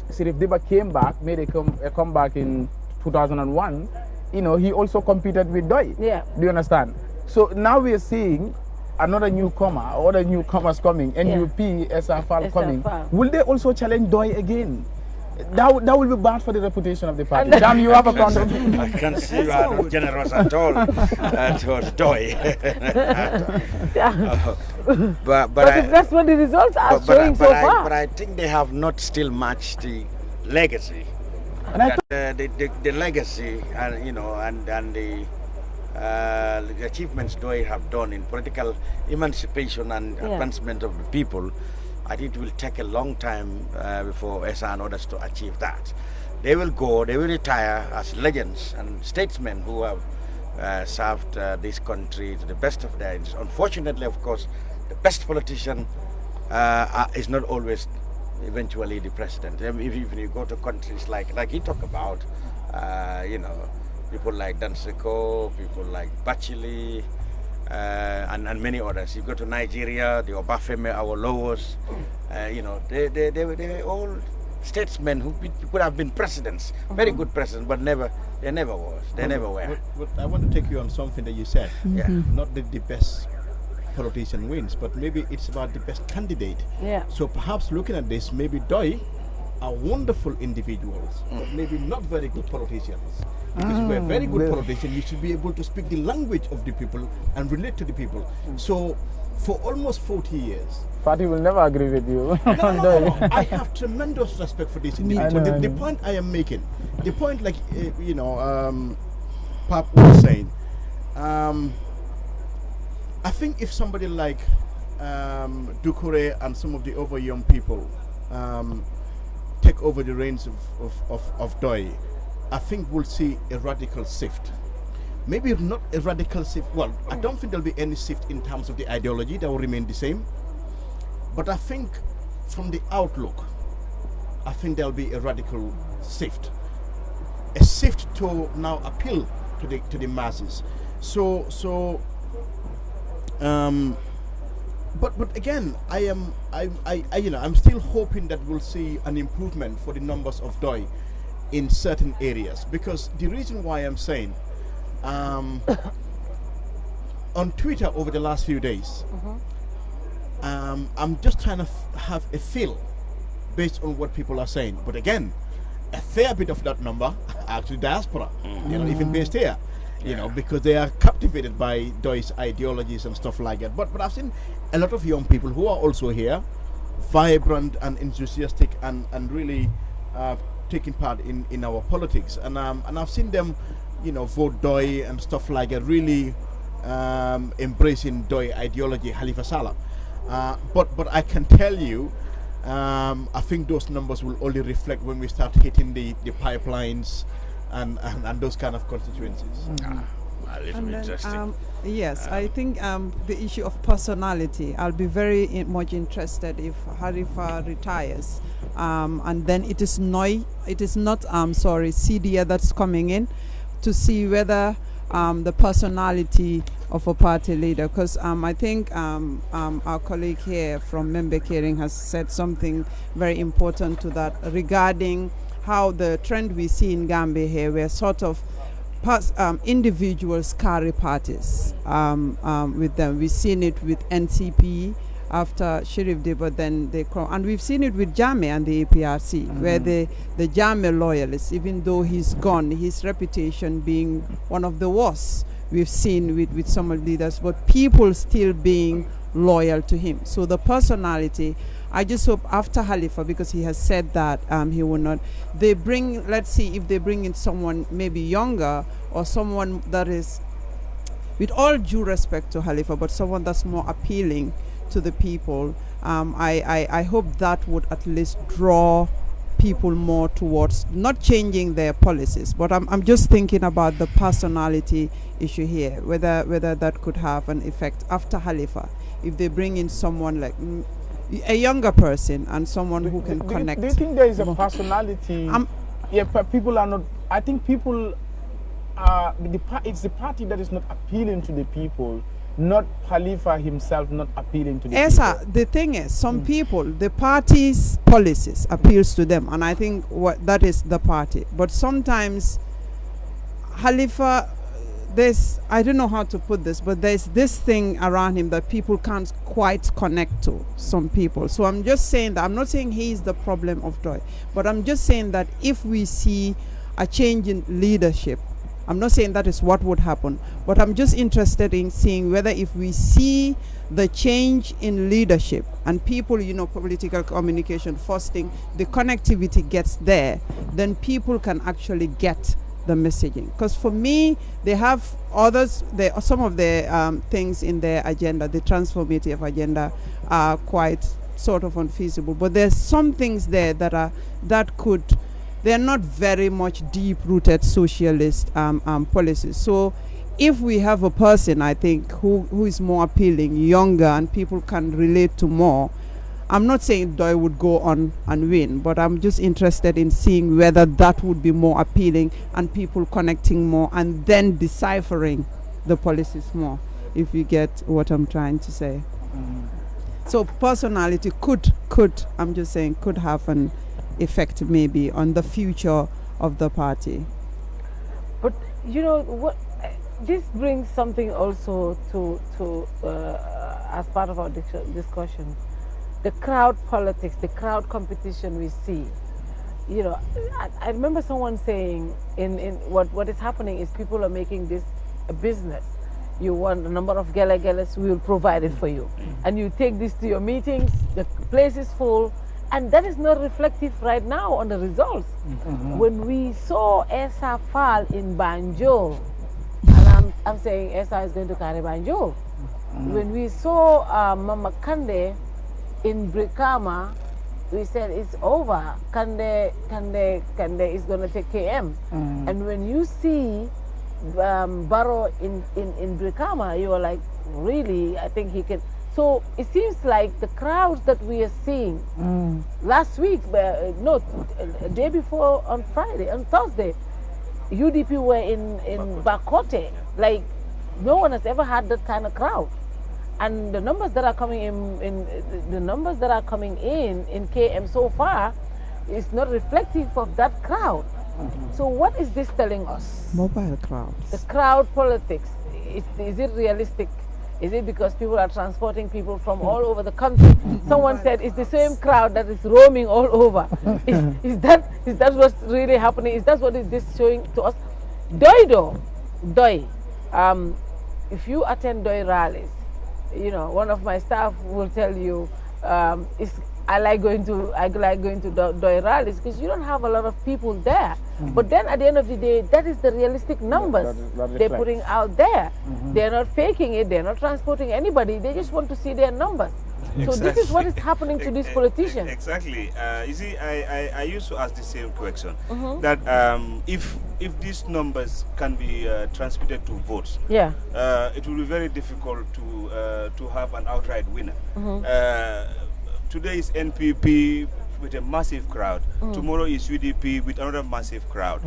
Sirif Diba came back, made a comeback in 2001, you know, he also competed with Doi. Do you understand? So now we are seeing another newcomer, other newcomers coming, NUP, Essa Faal coming. Will they also challenge Doi again? that will be bad for the reputation of the party. Jam, you have a counter. I can see you are not generous at all towards Doi. But if that's what the results are showing so far. But I think they have not still matched the legacy. The legacy, and the achievements Doi have done in political emancipation and advancement of the people, I think it will take a long time before ESA and others to achieve that. They will go, they will retire as legends and statesmen who have served this country to the best of their interests. Unfortunately, of course, the best politician is not always eventually the president. If you go to countries like he talked about, people like Danseko, people like Bachili, and many others. You go to Nigeria, the Obafemi Awolowos, they're all statesmen who could have been presidents, very good presidents, but they never were. But I want to take you on something that you said. Not that the best politician wins, but maybe it's about the best candidate. So perhaps looking at this, maybe Doi are wonderful individuals, but maybe not very good politicians. Because if you're a very good politician, you should be able to speak the language of the people and relate to the people. So for almost 40 years, Fatou will never agree with you. No. I have tremendous respect for this individual. The point I am making, the point Pap was saying, I think if somebody like Doucouré and some of the other young people take over the reins of Doi, I think we'll see a radical shift. Maybe not a radical shift. Well, I don't think there'll be any shift in terms of the ideology. That will remain the same. But I think from the outlook, I think there'll be a radical shift. A shift to now appeal to the masses. But again, I'm still hoping that we'll see an improvement for the numbers of Doi in certain areas, because the reason why I'm saying on Twitter over the last few days, I'm just trying to have a feel based on what people are saying. But again, a fair bit of that number are actually diaspora, even based here, because they are captivated by Doi's ideologies and stuff like that. But I've seen a lot of young people who are also here, vibrant and enthusiastic and really taking part in our politics, and I've seen them, vote Doi and stuff like that, really embracing Doi ideology, Halifa Sallah. But I can tell you, I think those numbers will only reflect when we start hitting the pipelines and those kind of constituencies. Interesting. Yes, I think the issue of personality, I'll be very much interested if Halifa retires, and then it is not CDA that's coming in to see whether the personality of a party leader, because I think our colleague here from Member Caring has said something very important to that regarding how the trend we see in Gambia here, where sort of individuals carry parties with them. We've seen it with NCP after Sheriff Day, but then they come, and we've seen it with Jammeh and the APRC, where the Jammeh loyalists, even though he's gone, his reputation being one of the worst we've seen with some of the leaders, but people still being loyal to him. So the personality, I just hope after Halifa, because he has said that he will not, let's see if they bring in someone maybe younger, or someone that is, with all due respect to Halifa, but someone that's more appealing to the people. I hope that would at least draw people more towards not changing their policies, but I'm just thinking about the personality issue here, whether that could have an effect after Halifa, if they bring in someone like a younger person and someone who can connect. Do you think there is a personality? People are not. I think people are. It's the party that is not appealing to the people, not Halifa himself not appealing to the people. The thing is, some people, the party's policies appeals to them, and I think that is the party. But sometimes Halifa, I don't know how to put this, but there's this thing around him that people can't quite connect to, some people. So I'm just saying that, I'm not saying he's the problem of Doi, but I'm just saying that if we see a change in leadership, I'm not saying that is what would happen, but I'm just interested in seeing whether if we see the change in leadership and people, you know, political communication fostering, the connectivity gets there, then people can actually get the messaging. Because for me, they have others, some of the things in their agenda, the transformative agenda, are quite sort of unfeasible. But there's some things there they're not very much deep-rooted socialist policies. So if we have a person, I think, who is more appealing, younger, and people can relate to more, I'm not saying Doi would go on and win, but I'm just interested in seeing whether that would be more appealing and people connecting more and then deciphering the policies more, if you get what I'm trying to say. So personality could I'm just saying, could have an effect maybe on the future of the party. But you know what, this brings something also to as part of our discussion, the crowd politics, the crowd competition we see. You know, I remember someone saying in what is happening is people are making this a business. You want a number of gala-galas, we will provide it for you. And you take this to your meetings, the place is full, and that is not reflective right now on the results. When we saw Esa fall in Banjul, and I'm saying Esa is going to carry Banjul. When we saw Mama Kande in Brikama, we said it's over. Kande is going to take KM. And when you see Barrow in Brikama, you are like, really? I think he can. So it seems like the crowds that we are seeing last week, no, a day before on Friday, on Thursday, UDP were in Bakote. Like, no one has ever had that kind of crowd. And the numbers that are coming in KM so far is not reflective of that crowd. So what is this telling us? Mobile crowds. The crowd politics, is it realistic? Is it because people are transporting people from all over the country? Someone said it's the same crowd that is roaming all over. Is that what's really happening? Is that what is this showing to us? Doi. If you attend Doi rallies, you know, one of my staff will tell you, I like going to Doi rallies because you don't have a lot of people there. But then at the end of the day, that is the realistic numbers they're putting out there. They're not faking it. They're not transporting anybody. They just want to see their numbers. Exactly. So this is what is happening to these politicians. Exactly. You see, I used to ask the same question, that if these numbers can be transmitted to votes, it will be very difficult to have an outright winner. Today is NPP with a massive crowd. Tomorrow is UDP with another massive crowd.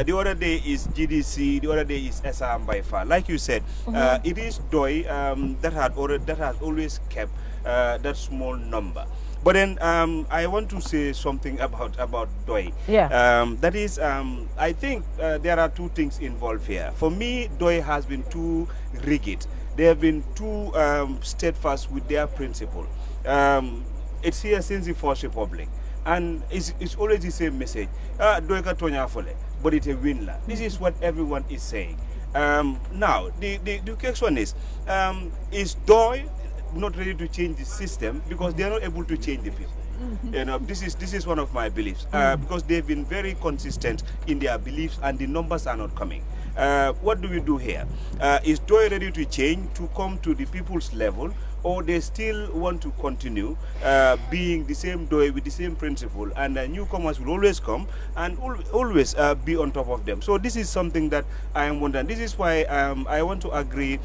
The other day is GDC. The other day is SRM by far. Like you said, it is Doi that has always kept that small number. But then I want to say something about Doi. That is, I think there are two things involved here. For me, Doi has been too rigid. They have been too steadfast with their principle. It's here since the First Republic, and it's always the same message. Doika Tonya Fole, but it's a winner. This is what everyone is saying. Now, the question is Doi not ready to change the system because they are not able to change the people? You know, this is one of my beliefs, because they've been very consistent in their beliefs and the numbers are not coming. What do we do here? Is Doi ready to change, to come to the people's level, or they still want to continue being the same Doi with the same principle, and newcomers will always come and always be on top of them? So this is something that I am wondering. This is why I want to agree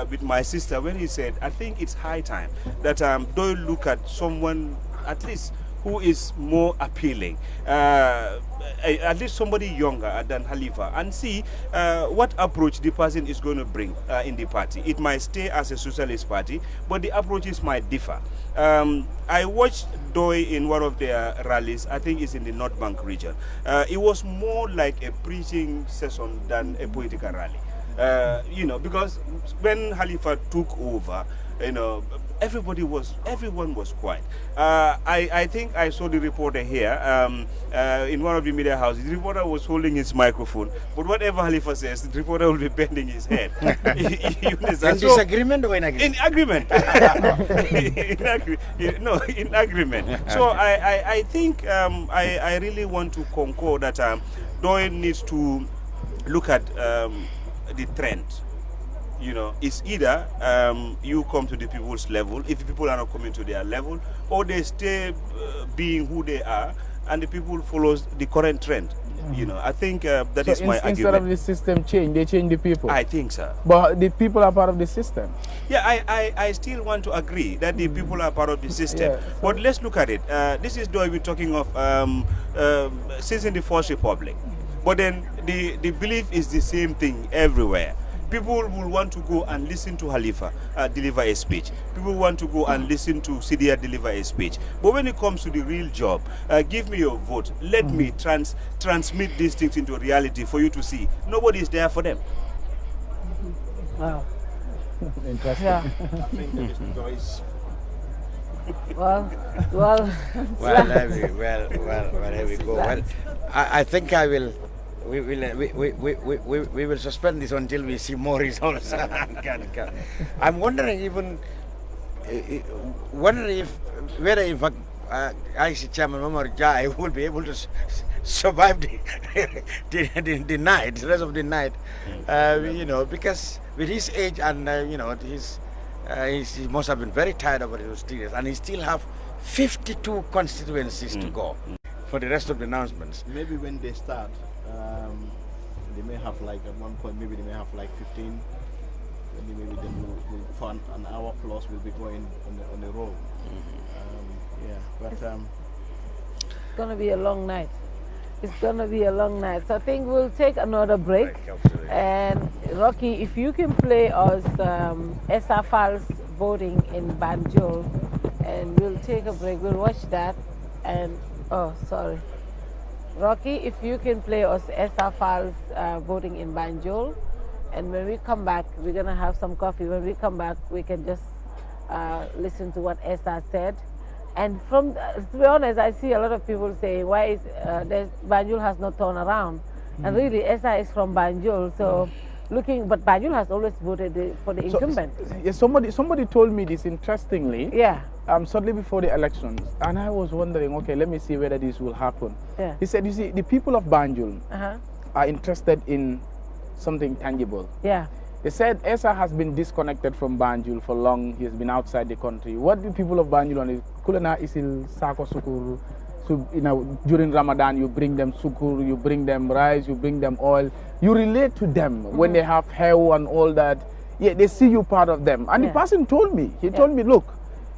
with my sister when he said, I think it's high time that Doi look at someone at least who is more appealing, at least somebody younger than Halifa, and see what approach the person is going to bring in the party. It might stay as a socialist party, but the approaches might differ. I watched Doi in one of their rallies. I think it's in the North Bank region. It was more like a preaching session than a political rally. You know, because when Halifa took over, you know, everyone was quiet. I think I saw the reporter here in one of the media houses. The reporter was holding his microphone, but whatever Halifa says, the reporter will be bending his head. You understand? In disagreement or in agreement? In agreement. In agreement. So I think I really want to concur that Doyle needs to look at the trend. You know, it's either you come to the people's level, if the people are not coming to their level, or they stay being who they are, and the people follows the current trend. You know, I think that is my argument. Instead of the system change, they change the people. I think so. But the people are part of the system. Yeah, I still want to agree that the people are part of the system. Yeah, so but let's look at it. This is though we're talking of since in the First Republic. But then the belief is the same thing everywhere. People will want to go and listen to Halifa deliver a speech. People want to go and listen to Sidia deliver a speech. But when it comes to the real job, give me your vote. Let me transmit these things into reality for you to see. Nobody is there for them. Wow. Interesting. Yeah. I think there is noise. Well, here we go. Well, I think I will. We will suspend this until we see more results. I'm wondering whether in fact IC Chairman Mamar Jai will be able to survive the night, the rest of the night. You know, because with his age and you know, he must have been very tired over those 3 years, and he still have 52 constituencies to go for the rest of the announcements. Maybe when they start, they may have like at one point, maybe they may have like 15. Maybe then we'll for an hour plus we'll be going on the road. Yeah, but it's gonna be a long night. It's gonna be a long night. So I think we'll take another break. And Rocky, if you can play us SFL's voting in Banjul, and we'll take a break. We'll watch that. And oh, sorry. Rocky, if you can play us SFL's voting in Banjul, and when we come back, we're going to have some coffee. When we come back, we can just listen to what Esther said. And from, to be honest, I see a lot of people say, why is Banjul has not turned around? And really, Esther is from Banjul, so but Banjul has always voted for the incumbent. Yeah, somebody told me this interestingly. Yeah. Shortly before the elections, and I was wondering, okay, let me see whether this will happen. Yeah. He said, you see, the people of Banjul are interested in something tangible. Yeah. They said Esa has been disconnected from Banjul for long. He has been outside the country. What the people of Banjul want is kulena isil sako sukuru. So, you know, during Ramadan, you bring them sukur, you bring them rice, you bring them oil. You relate to them when they have hair and all that. Yeah, they see you part of them. And the person told me, he told me, look,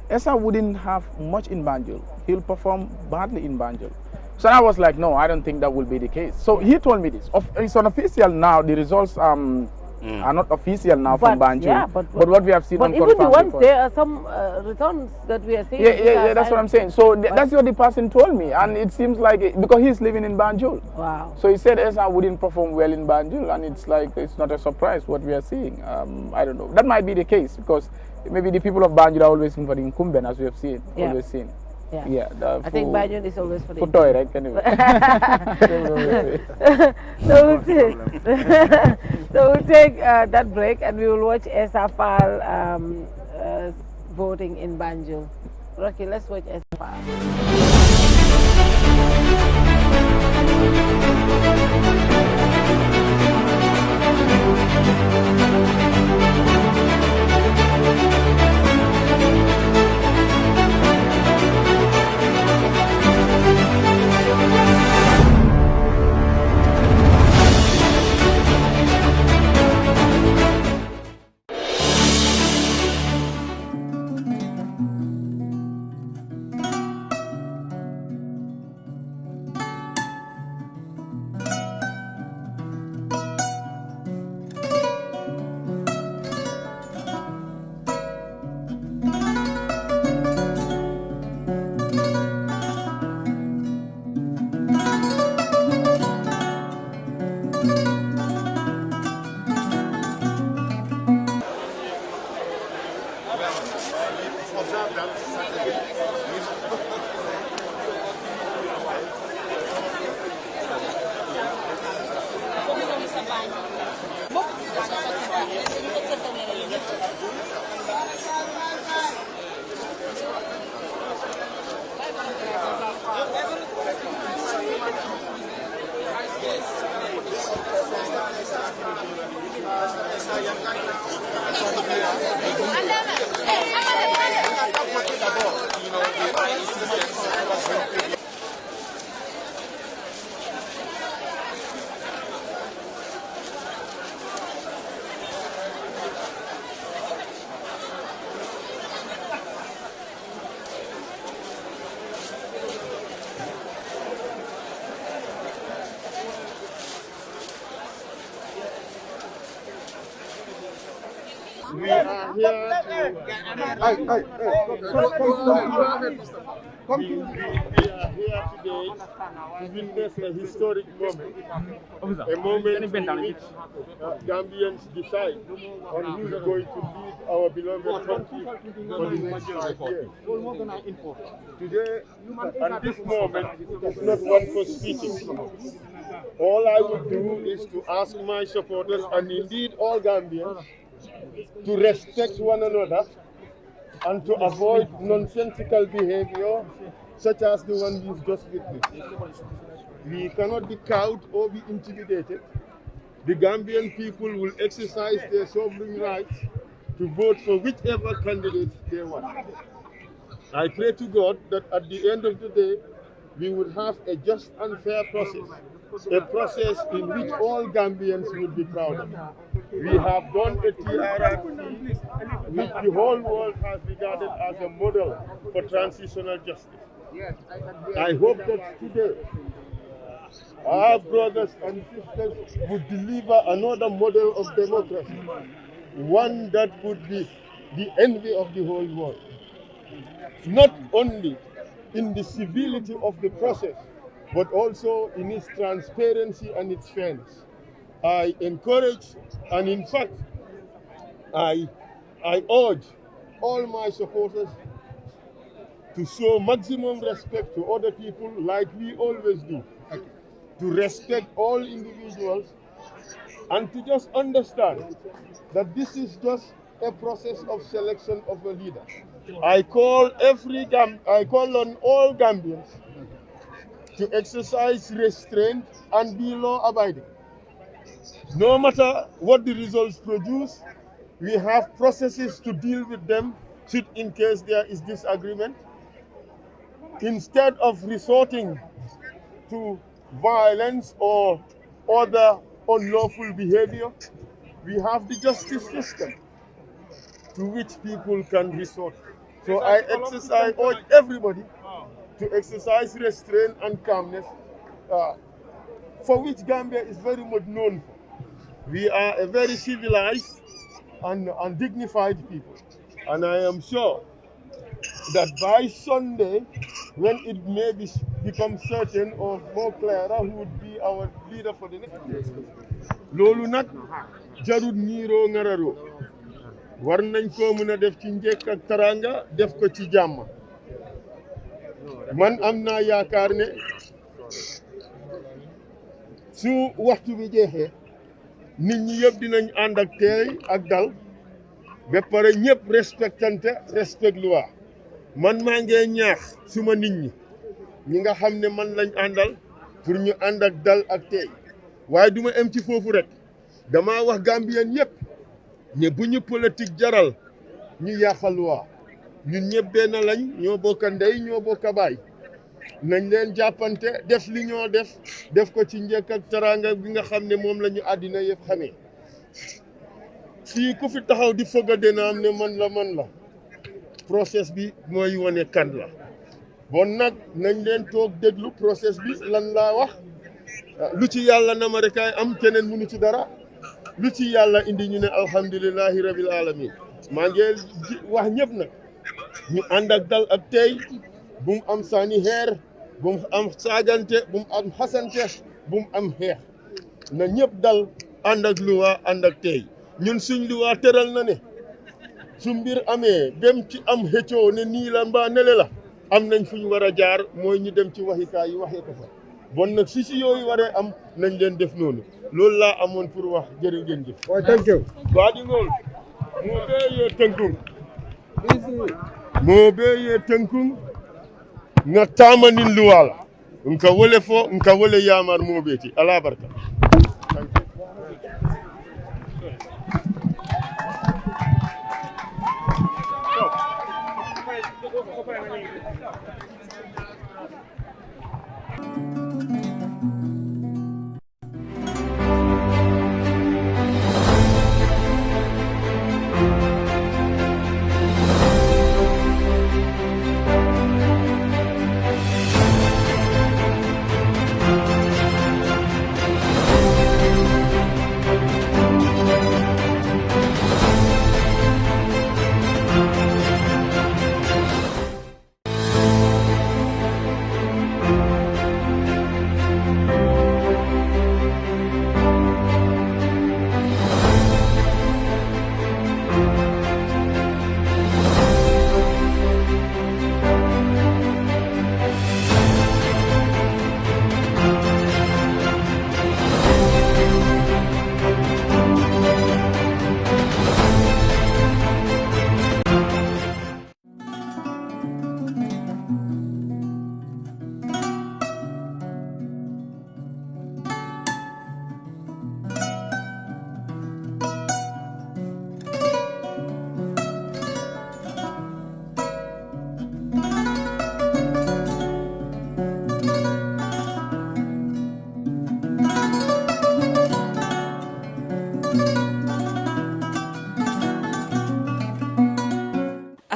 Esa wouldn't have much in Banjul. He'll perform badly in Banjul. So I was like, no, I don't think that will be the case. So he told me this. It's unofficial now. The results are not official now from Banjul. Yeah, but what we have seen on even the ones, there are some returns that we are seeing. Yeah, that's what I'm saying. So that's what the person told me. And it seems like, because he's living in Banjul. Wow. So he said Esa wouldn't perform well in Banjul. And it's like, it's not a surprise what we are seeing. I don't know. That might be the case because maybe the people of Banjul are always in for the incumbent, as we have seen, always seen. Yeah. I think Banjul is always for the toy, right? Anyway. So we'll take that break and we will watch SFL voting in Banjul. Rocky, let's watch SFL. We are here today to witness a historic moment, a moment in which Gambians decide on who is going to lead our beloved country for the next 5 years. Today, and this moment is not one for speaking. All I would do is to ask my supporters, and indeed all Gambians, to respect one another and to avoid nonsensical behavior such as the one we've just witnessed. We cannot be cowed or be intimidated. The Gambian people will exercise their sovereign rights to vote for whichever candidate they want. I pray to God that at the end of the day, we would have a just and fair process, a process in which all Gambians would be proud of. We have done a TRRC which the whole world has regarded as a model for transitional justice. I hope that today our brothers and sisters would deliver another model of democracy, one that would be the envy of the whole world. Not only in the civility of the process, but also in its transparency and its fairness. I encourage, and in fact, I urge all my supporters to show maximum respect to other people like we always do, to respect all individuals, and to just understand that this is just a process of selection of a leader. I call on all Gambians to exercise restraint and be law-abiding. No matter what the results produce, we have processes to deal with them should in case there is disagreement. Instead of resorting to violence or other unlawful behavior, we have the justice system to which people can resort. So I urge everybody to exercise restraint and calmness, for which Gambia is very much known for. We are a very civilized and dignified people. And I am sure that by Sunday, when it may become certain or more clear who would be our leader for the next year, loolu nag jarut ñiiroo ngararoo war nañ ko mën a def ci njëkk ak taranga def ko ci jàmm. Man am naa yaakaar ne su waxtu bi jeexee nit ñi yëpp dinañ ànd ak teey ak dal ba pare ñëpp respect loi. Man maa ngi ñaax suma nit ñi nga xam ne man lañ àndal pour ñu ànd ak dal ak teey waaye duma em ci foofu rek dama wax Gambien yëpp ne bu ñu politique jaral ñu yàqal loi. Ñun ñëpp benn lañ ñoo bokk ndey ñoo bokk baay nañ leen jàppante def li ñoo def ko ci njëkk ak taranga bi nga xam ne moom la ñu àddina yëpp xamee. Fii ku fi taxaw di foog a dina am ne man la process bi mooy wane kan la bon nag nañ leen toog déglu process bi lan laa wax lu ci yàlla na ma rek ay am keneen mënu ci dara lu ci yàlla indi ñu ne alhamdulillahi rabil alamin maa ngi wax ñëpp nag ñu ànd ak dal ak tey bu mu am sànni xeer bu mu am saagante bu mu am xasante bu mu am xeex na ñëpp dal ànd ak luwaa ànd ak tey ñun suñ luwaa tëral na ne su mbir amee dem ci am xëccoo ne nii la mbaa nele la am nañ fu ñu war a jaar mooy ñu dem ci waxikaay yi waxee ko fa bon nag si yooyu waree am nañ leen def noonu loolu laa amoon pour wax jërë ngeen jëf. waaw thank you. Baɗigol mo ɓe ye tenkun nga tamanin luwala nka wole fo nka wole yamar mo ɓeeti ala barka.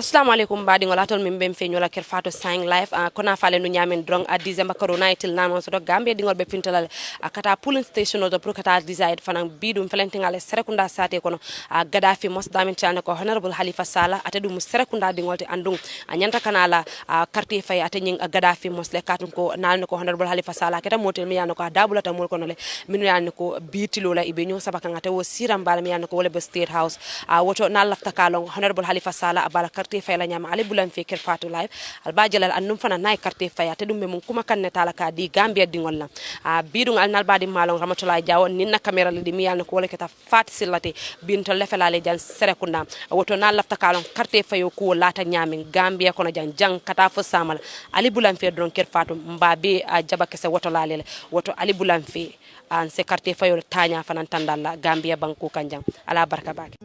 assalamu alaikum baɗi ngolatol min ɓen feñola Kerr Fatou sang live kona fale no ñamen drong a décembre corona til nan so do gambe dingol be pintalal kata pulling station do pour kata decide fanan bidum felentingale serekunda sate kono Gaddafi mos damin tiane ko honorable Halifa Sallah ate dum serekunda dingolte andung nyanta kanala carte fay ate nying Gaddafi mos le katum ko nalne ko honorable Halifa Sallah keta motel mi yanno ko dabulata mol kono le minu yanno ko bitilo la ibe nyo sabaka ngate wo siram bala mi yanno ko wala be state house woto nal lafta kalon honorable Halifa Sallah abala carte fay la nyama ali bulan fi Kerr Fatou live al bajalal annum fana nay carte fay ate dum mun kuma kan ne tala ka di Gambia dingol la bidung al nal badi malon Ramatulaay Jawo ninna camera le di mi yanno ko wala keta fat silati binto lefelale jan serekunda woto nal lafta kalon carte fayo ko lata nyamin Gambia kono jan jang kata fo samal ali bulan fi don Kerr Fatou mbabe jaba kese woto lalele woto ali bulan fi an se carte fayo tanya fanan tandalla Gambia banku kanjang ala barka bake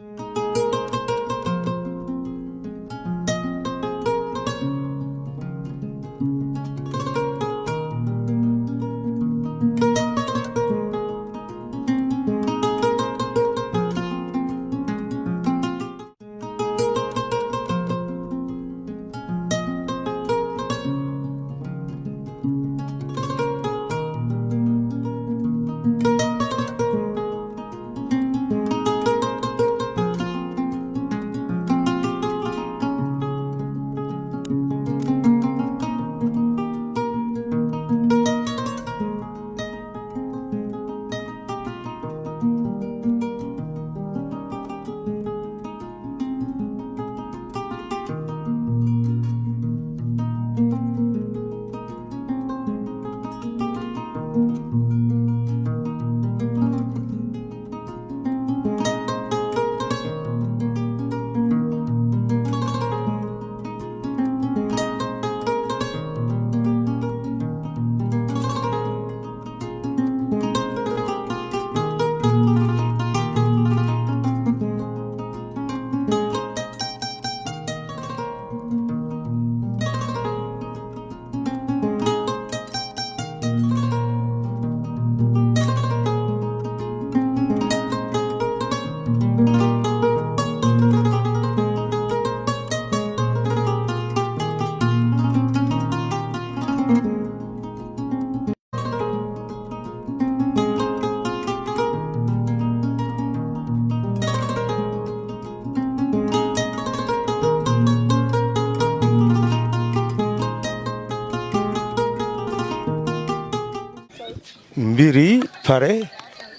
mbiri pare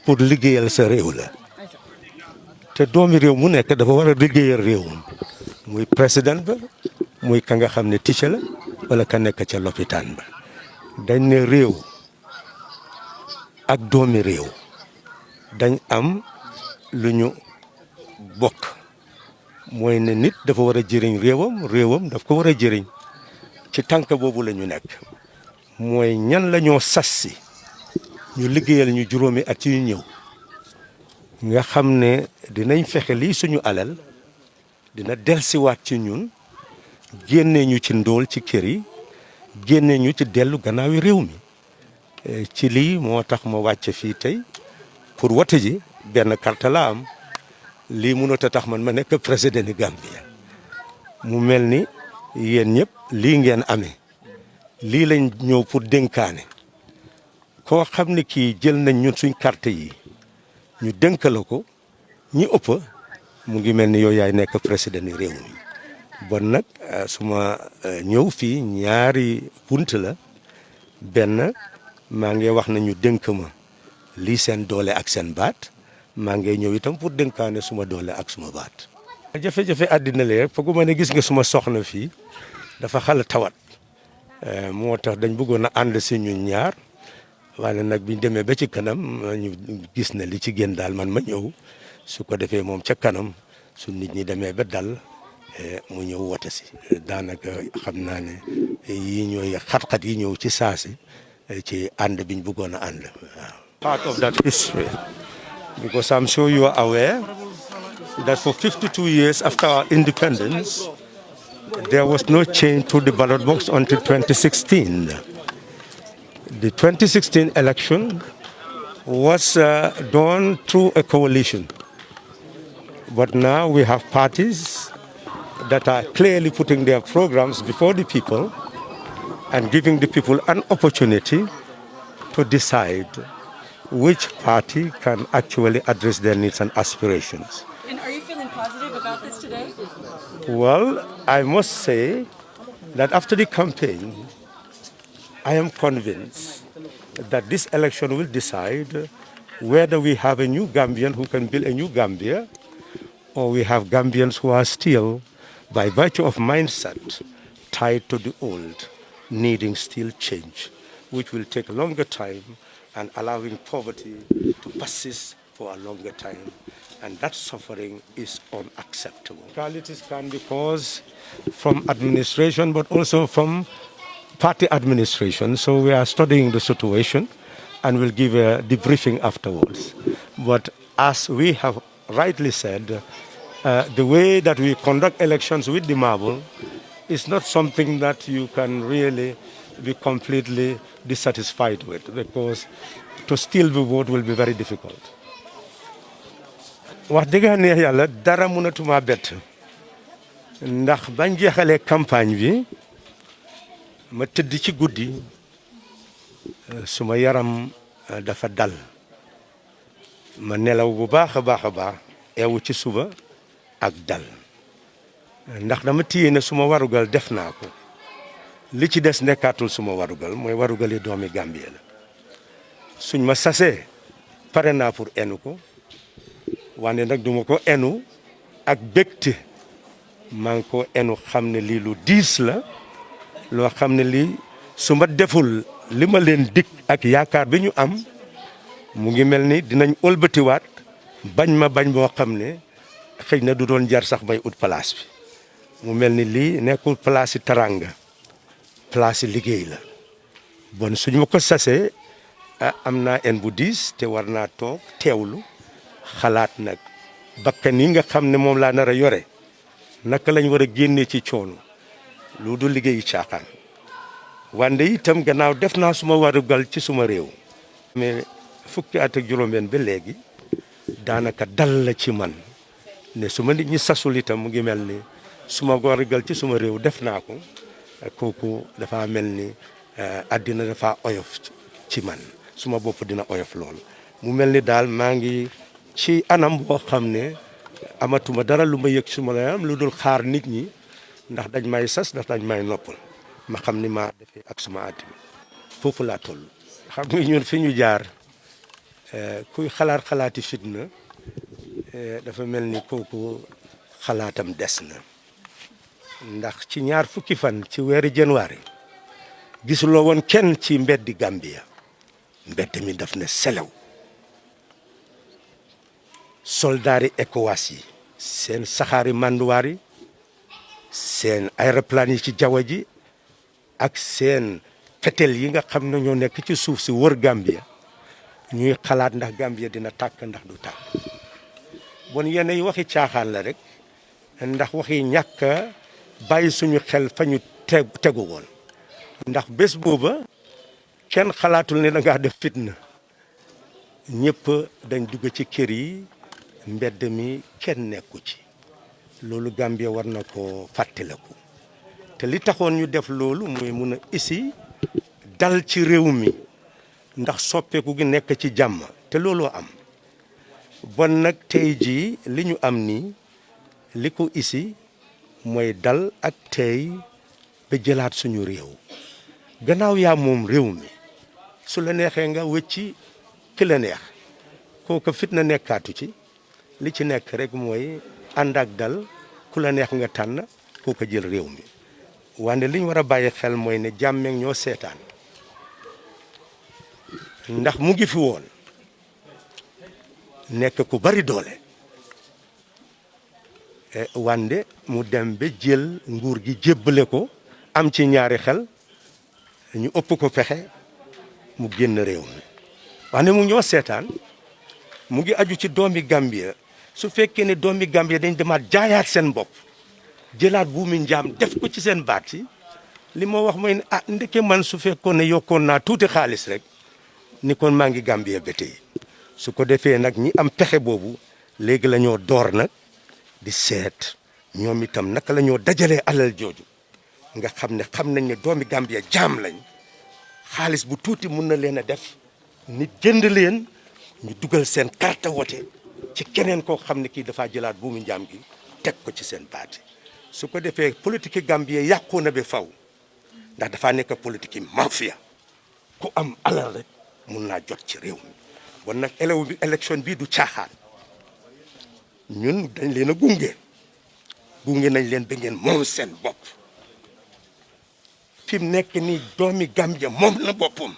pour liggéeyal sa réew la te doomi réew mu nekk dafa war a liggéeyal réewum muy président ba muy ka nga xam ne teacher la wala ka nekk ca lopitaan ba dañ ne réew ak doomi réew dañ am lu ñu bokk mooy ne nit dafa war a jëriñ réewam daf ko war a jëriñ ci tànk boobu la ñu nekk mooy ñan la ñoo sas si ñu liggéeyal ñu juróomi at yu ñëw nga xam ne dinañ fexe lii suñu alal dina delsiwaat ci ñun génne ñu ci ndóol ci kër yi génne ñu ci dellu gannaawi réew mi ci lii moo tax ma wàcce fii tey pour wote ji benn carte la am lii mënut a tax man ma nekk président ni Gambia mu mel ni yéen ñëpp lii ngeen amee lii lañ ñëw pour dénkaane koo xam ne kii jël nañ ñun suñ carte yi ñu dénk la ko ñi ëpp mu ngi mel ni yow yaay nekk président ni réew mi bon nag suma ñëw fii ñaari bunt la benn maa ngi wax na ñu dénk ma lii seen doole ak seen baat maa ngi ñëw itam pour dénkaane suma doole ak suma baat. jafe-jafe àddina la rek fooguma ne gis nga suma soxna fii dafa xala tawat moo tax dañ bëggoon a ànd si ñun ñaar waaye nag biñ demee ba ci kanam ñu gis na li ci gën daal man ma ñëw su ko defee moom ca kanam su nit ñi demee ba dal mu ñëw wote si daanaka xam naa ne yi ñooy xat-xat yi ñëw ci saasi ci ànd biñ bëggoon a ànd waaw. Part of that history because I'm sure you are aware that for 52 years after our independence there was no change to the ballot box until 2016. The 2016 election was done through a coalition, but now we have parties that are clearly putting their programs before the people and giving the people an opportunity to decide which party can actually address their needs and aspirations. And are you feeling positive about this today? Well, I must say that after the campaign, I am convinced that this election will decide whether we have a new Gambian who can build a new Gambia, or we have Gambians who are still, by virtue of mindset, tied to the old, needing still change, which will take a longer time and allowing poverty to persist for a longer time. And that suffering is unacceptable. Realities can be caused from administration, but also from party administration. So we are studying the situation and we'll give a debriefing afterwards. But as we have rightly said, the way that we conduct elections with the marble is not something that you can really be completely dissatisfied with, because to steal the vote will be very difficult. wax dëgg neex yàlla dara mënatuma bett ndax bañ jeexalee campagne bi ma tëdd ci guddi suma yaram dafa dal ma nelaw bu baax a baax eewu ci suba ak dal ndax dama téye ne suma warugal def naa ko li ci des nekkaatul suma warugal mooy warugali doomi Gambie la suñ ma sasee pare naa pour enu ko wante nag duma ko enu ak bégte maa ngi ko enu xam ne lii lu diis la loo xam ne lii su ma deful li ma leen dig ak yaakaar bi ñu am mu ngi mel ni dinañ ëlbatiwaat bañ ma bañ boo xam ne xëy na du doon jar sax may ut place bi mu mel ni lii nekkul place yi taranga place yi liggéey la bon suñu ma ko sasee am naa en bu diis te war naa toog teewlu xalaat nag bakkan yi nga xam ne moom laa nar a yore naka lañ war a génnee ci coono lu du liggéeyu caaxaan wante itam gannaaw def naa suma warugal ci suma réew mais fukki at ak juróom-benn ba léegi daanaka dal la ci man ne suma nit ñi sasul itam mu ngi mel ni suma warugal ci suma réew def naa ko kooku dafa mel ni àddina dafa oyof ci man suma bopp dina oyof lool mu mel ni daal maa ngi ci anam boo xam ne amatuma dara lu ma yëg suma la am lu dul xaar nit ñi ndax dañ may sas ndax dañ may noppal ma xam ni maa defee ak suma àddina foofu laa toll. xam nga ñun fi ñu jaar kuy xalaati fitna dafa mel ni kooku xalaatam des na ndax ci ñaar fukki fan ci weeri janvier gisuloo woon kenn ci mbeddi Gambia mbedd mi daf ne selew soldaari ECOWAS yi seen saxaari manduwaar yi seen aéroplane yi ci jaww ji ak seen fetel yi nga xam ne ñoo nekk ci suuf si wër Gambia ñuy xalaat ndax Gambia dina tàkk ndax du tàkk bon yenn yi waxi caaxaan la rek ndax waxi ñàkk bàyyi suñu xel fa ñu tegu woon ndax bés booba kenn xalaatul ne da ngaa def fitna ñëpp dañ dugg ci kër yi mbedd mi kenn nekku ci loolu Gambia war na ko fàttaliku te li taxoon ñu def loolu mooy mun a isi dal ci réew mi ndax soppeeku gi nekk ci jàmm te looloo am bon nag tey jii li ñu am nii li ko isi mooy dal ak tey ba jëlaat suñu réew gannaaw yaa moom réew mi su la neexee nga wëcci ki la neex kooku fitna nekkaatu ci li ci nekk rek mooy ànd ak dal ku la neex nga tànn kooku jël réew mi wante li ñu war a bàyyi xel mooy ne jàmmeek ñoo seetaan ndax mu ngi fi woon nekk ku bari doole wande mu dem ba jël nguur gi jébbale ko am ci ñaari xel ñu ëpp ko pexe mu génn réew mi wante mu ñoo seetaan mu ngi aju ci doomi Gambia su fekkee ne doomi Gambia dañ demaat jaayaat seen bopp jëlaat buumi njaam def ko ci seen baat yi li ma wax mooy ne ndeke man su fekkoon ne yokkoon naa tuuti xaalis rek ni kon maa ngi Gambia ba tey su ko defee nag ñi am pexe boobu léegi la ñoo door nag di seet ñoom itam naka la ñoo dajalee alal jooju nga xam nañ ne doomi Gambia jaam lañ xaalis bu tuuti mun na leen a def nit jënd leen ñu dugal seen carte wote ci keneen koo xam ne kii dafaa jëlaat buumu njaam gi teg ko ci seen baat su ko defee politique Gambie yàqu na ba faw ndax dafaa nekk politique mafia ku am alal rek mun naa jot ci réew mi bon nag élection bii du caaxaan ñun dañ leen a gunge nañ leen ba ngeen moom seen bopp fi mu nekk nii doomi Gambia moom na boppam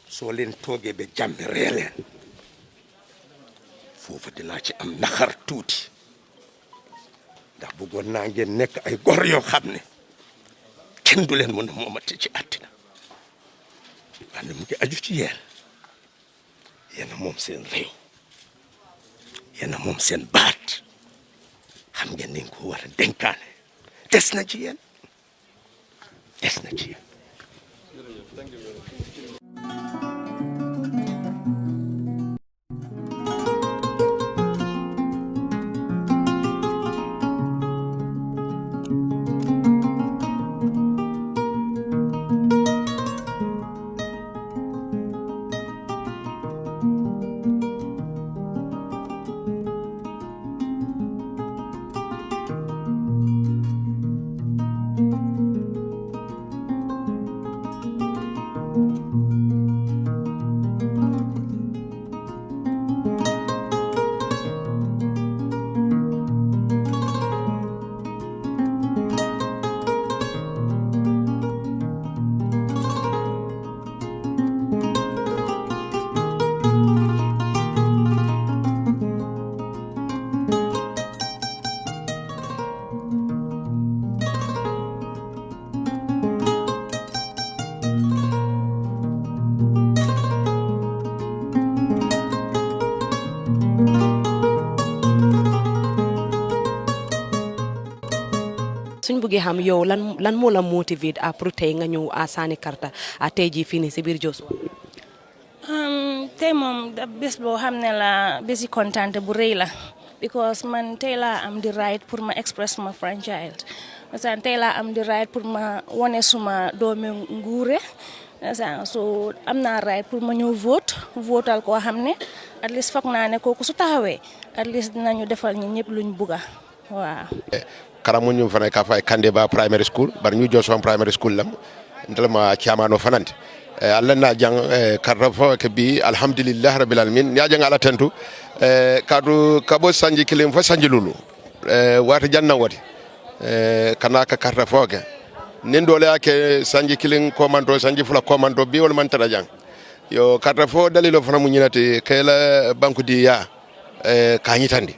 soo leen toogee ba jàmmi ree leen foofu dinaa ci am naxar tuuti ndax bëggoon naa ngeen nekk ay gor yoo xam ne kenn du leen mën a moomati ci àddina wante mu ngi aju ci yéen a moom seen réew yéen a moom seen baat xam ngeen ni ko war a dénkaane des na ci yéen suñ bëggee xam yow lan moo la motiver pour tey nga ñëw à sànni karta tey jii fii nii si biir Joshua. tey moom bés boo xam ne la bési kontaan bu rëy la because man tey laa am di right pour ma express ma franchise parce que tey laa am di right pour ma wane suma doomi nguure so am naa right pour ma ñëw votal koo xam ne at least foog naa ne kooku su taxawee at least dinañu defal ñi ñëpp luñ bugga waaw. karamu ñu fana ka fay Kandeba primary school bar ñu Joshua primary school lam ndalma chairman of fanante Allah na jang karrafo ke bi alhamdulillah rabbil alamin ya jang ala tentu kadu kabo sanji kilim fa sanji lulu wata janna wati kana ka karrafo ke nin dole ake sanji kilin komando sanji fula komando bi wol man tara jang yo karrafo dalilo fana mu nyinati kala banku di ya kanyitandi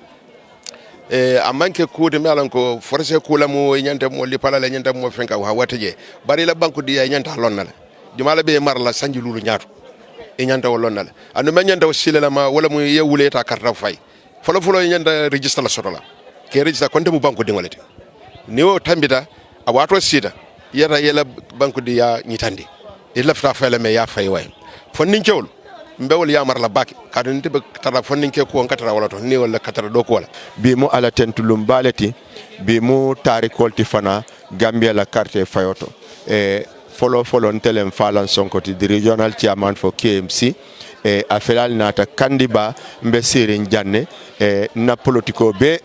amanke kuude mi alan ko forcé kula mo nyanta mo li pala le nyanta mo fenka wa wataje bari la banku di ya nyanta lonnal jumala be marla sanji lulu nyaatu e nyanta lonnal anu men nyanta silela ma wala mo yewule ta karta fay folo nyanta register la sotola ke register konte mu banku di ngolete ni o tambita a wato sida yata yela banku di ya nyitandi e lafta fayla me ya fay way fonnin cewul mbewol yamar la baki kadon tibe tara fonninke ko katara wala to ni wala katara do ko wala bi mo ala tentulum baleti bi mo tari kolti fana Gambia la carte fayoto follow ntelen falan sonkoti the regional chairman for KMC a felal nata kandiba mbe sirin janne na politiko be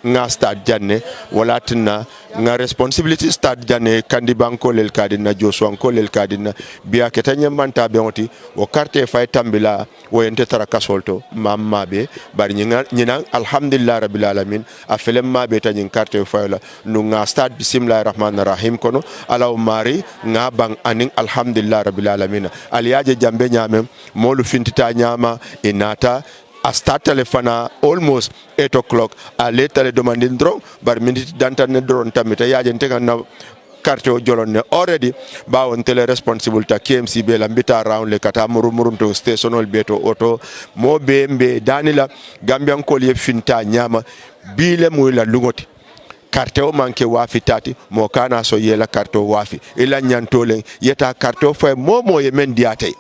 nga stade janne wala tinna nga responsibility stade janne kandi banko lel kadina Joshua ko lel kadina biya ketanya manta be woti o carte fay tambila o ente tara kasolto mamma be bari nyina alhamdulillah rabbil alamin a felem ma be tanyin carte fay la nu nga stade bismillahir rahmanir rahim kono alaw mari nga bang anin alhamdulillah rabbil alamin aliyaje jambe nyame molu fintita nyama inata a start telefona almost 8 o'clock a later demanding drone bar minute dantane drone tamita yajente na carte o jolonne already ba on tele responsible ta KMC be la mbita around le kata murumurunto stationol beto auto mo be mbe danila gambian ko le finta nyama bile mo la lugoti carte o manke wafi tati mo kana so yela carte o wafi ila nyantole yeta carte o fay mo ye men diate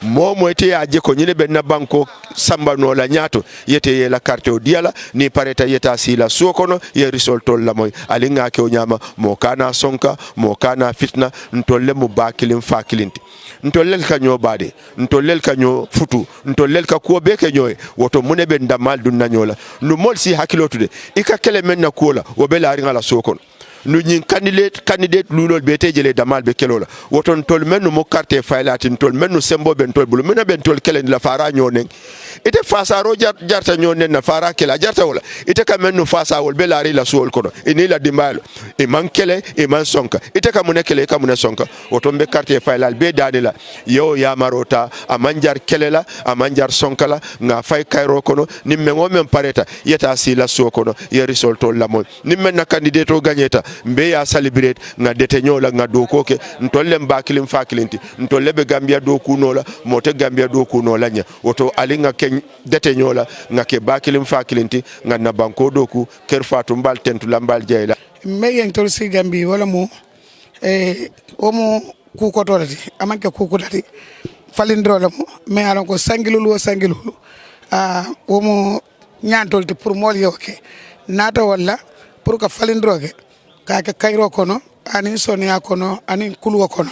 mo moyte ya je ko nyine be na banko samba no la nyato yete ye la carte o diala ni pareta yeta sila sokono ye risoltol la moy alinga ke o nyama mo kana sonka mo kana fitna ntolle mu bakilim fakilinti ntollel ka nyo bade ntollel ka nyo futu ntollel ka ko be ke nyoy woto mune be ndamal dunna nyola no mol si hakilotude ika kele men na kola wo be la ringa la sokono nu ñin candidate lulol be tejele damal be kelola woton tol men mo carte faylatin tol men sembo ben tol bulu mena ben tol kelen la fara nyonen ite fasa ro jarta nyonen na fara kela jarta wala ite ka men fasa wol be lari la sol kono ini la dimbalo e man kele e man sonka ite ka mun kele ka mun sonka woton be carte faylal be dadela yo ya marota a manjar kelela a manjar sonka la nga fay kayro kono nimmengo men pareta yeta sila so kono ye risolto la mo nimmen na candidate o gagneta mbe ya celebrate nga dete nyola nga dokoke ntolle mbakilim fakilinti ntolle be Gambia doku nola mote Gambia doku nola nya woto alinga ke dete nyola nga ke bakilim fakilinti nga na banko doku Kerr Fatou mbal tentu lambal jeyla meyen tol si Gambia wala mo omo ku ko tolati amanke ku ko dati falindro la mo me alon ko sangilulu omo nyantolti pour mol yoke nata wala pour ka falindroge kake kayro kono anin sonia kono anin kulwo kono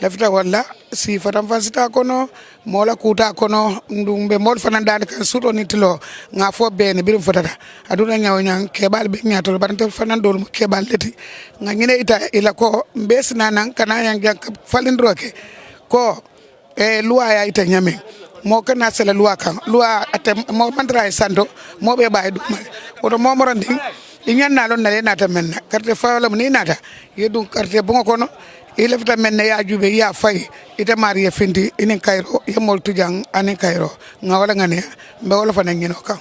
lafta walla si fatam fasita kono mola kuta kono ndumbe mol fanan dal kan suto nitilo nga fo bene birum fotata aduna nyaw nyang kebal be nyatol barante fanan dol kebal leti nga ngine ita ila ko besna nan kana yang falindroke ko loi ya ita nyame mo kana sala loi kan loi ate mo mandra sando mo be bay dum woto mo morandi inyan nalon nale nata menna carte fawla ni nata yedum carte bongo kono ilefta menna ya jube ya fay ite mariya findi inin kayro yemol tujang anin kayro ngawala ngane be wala fa ngino kan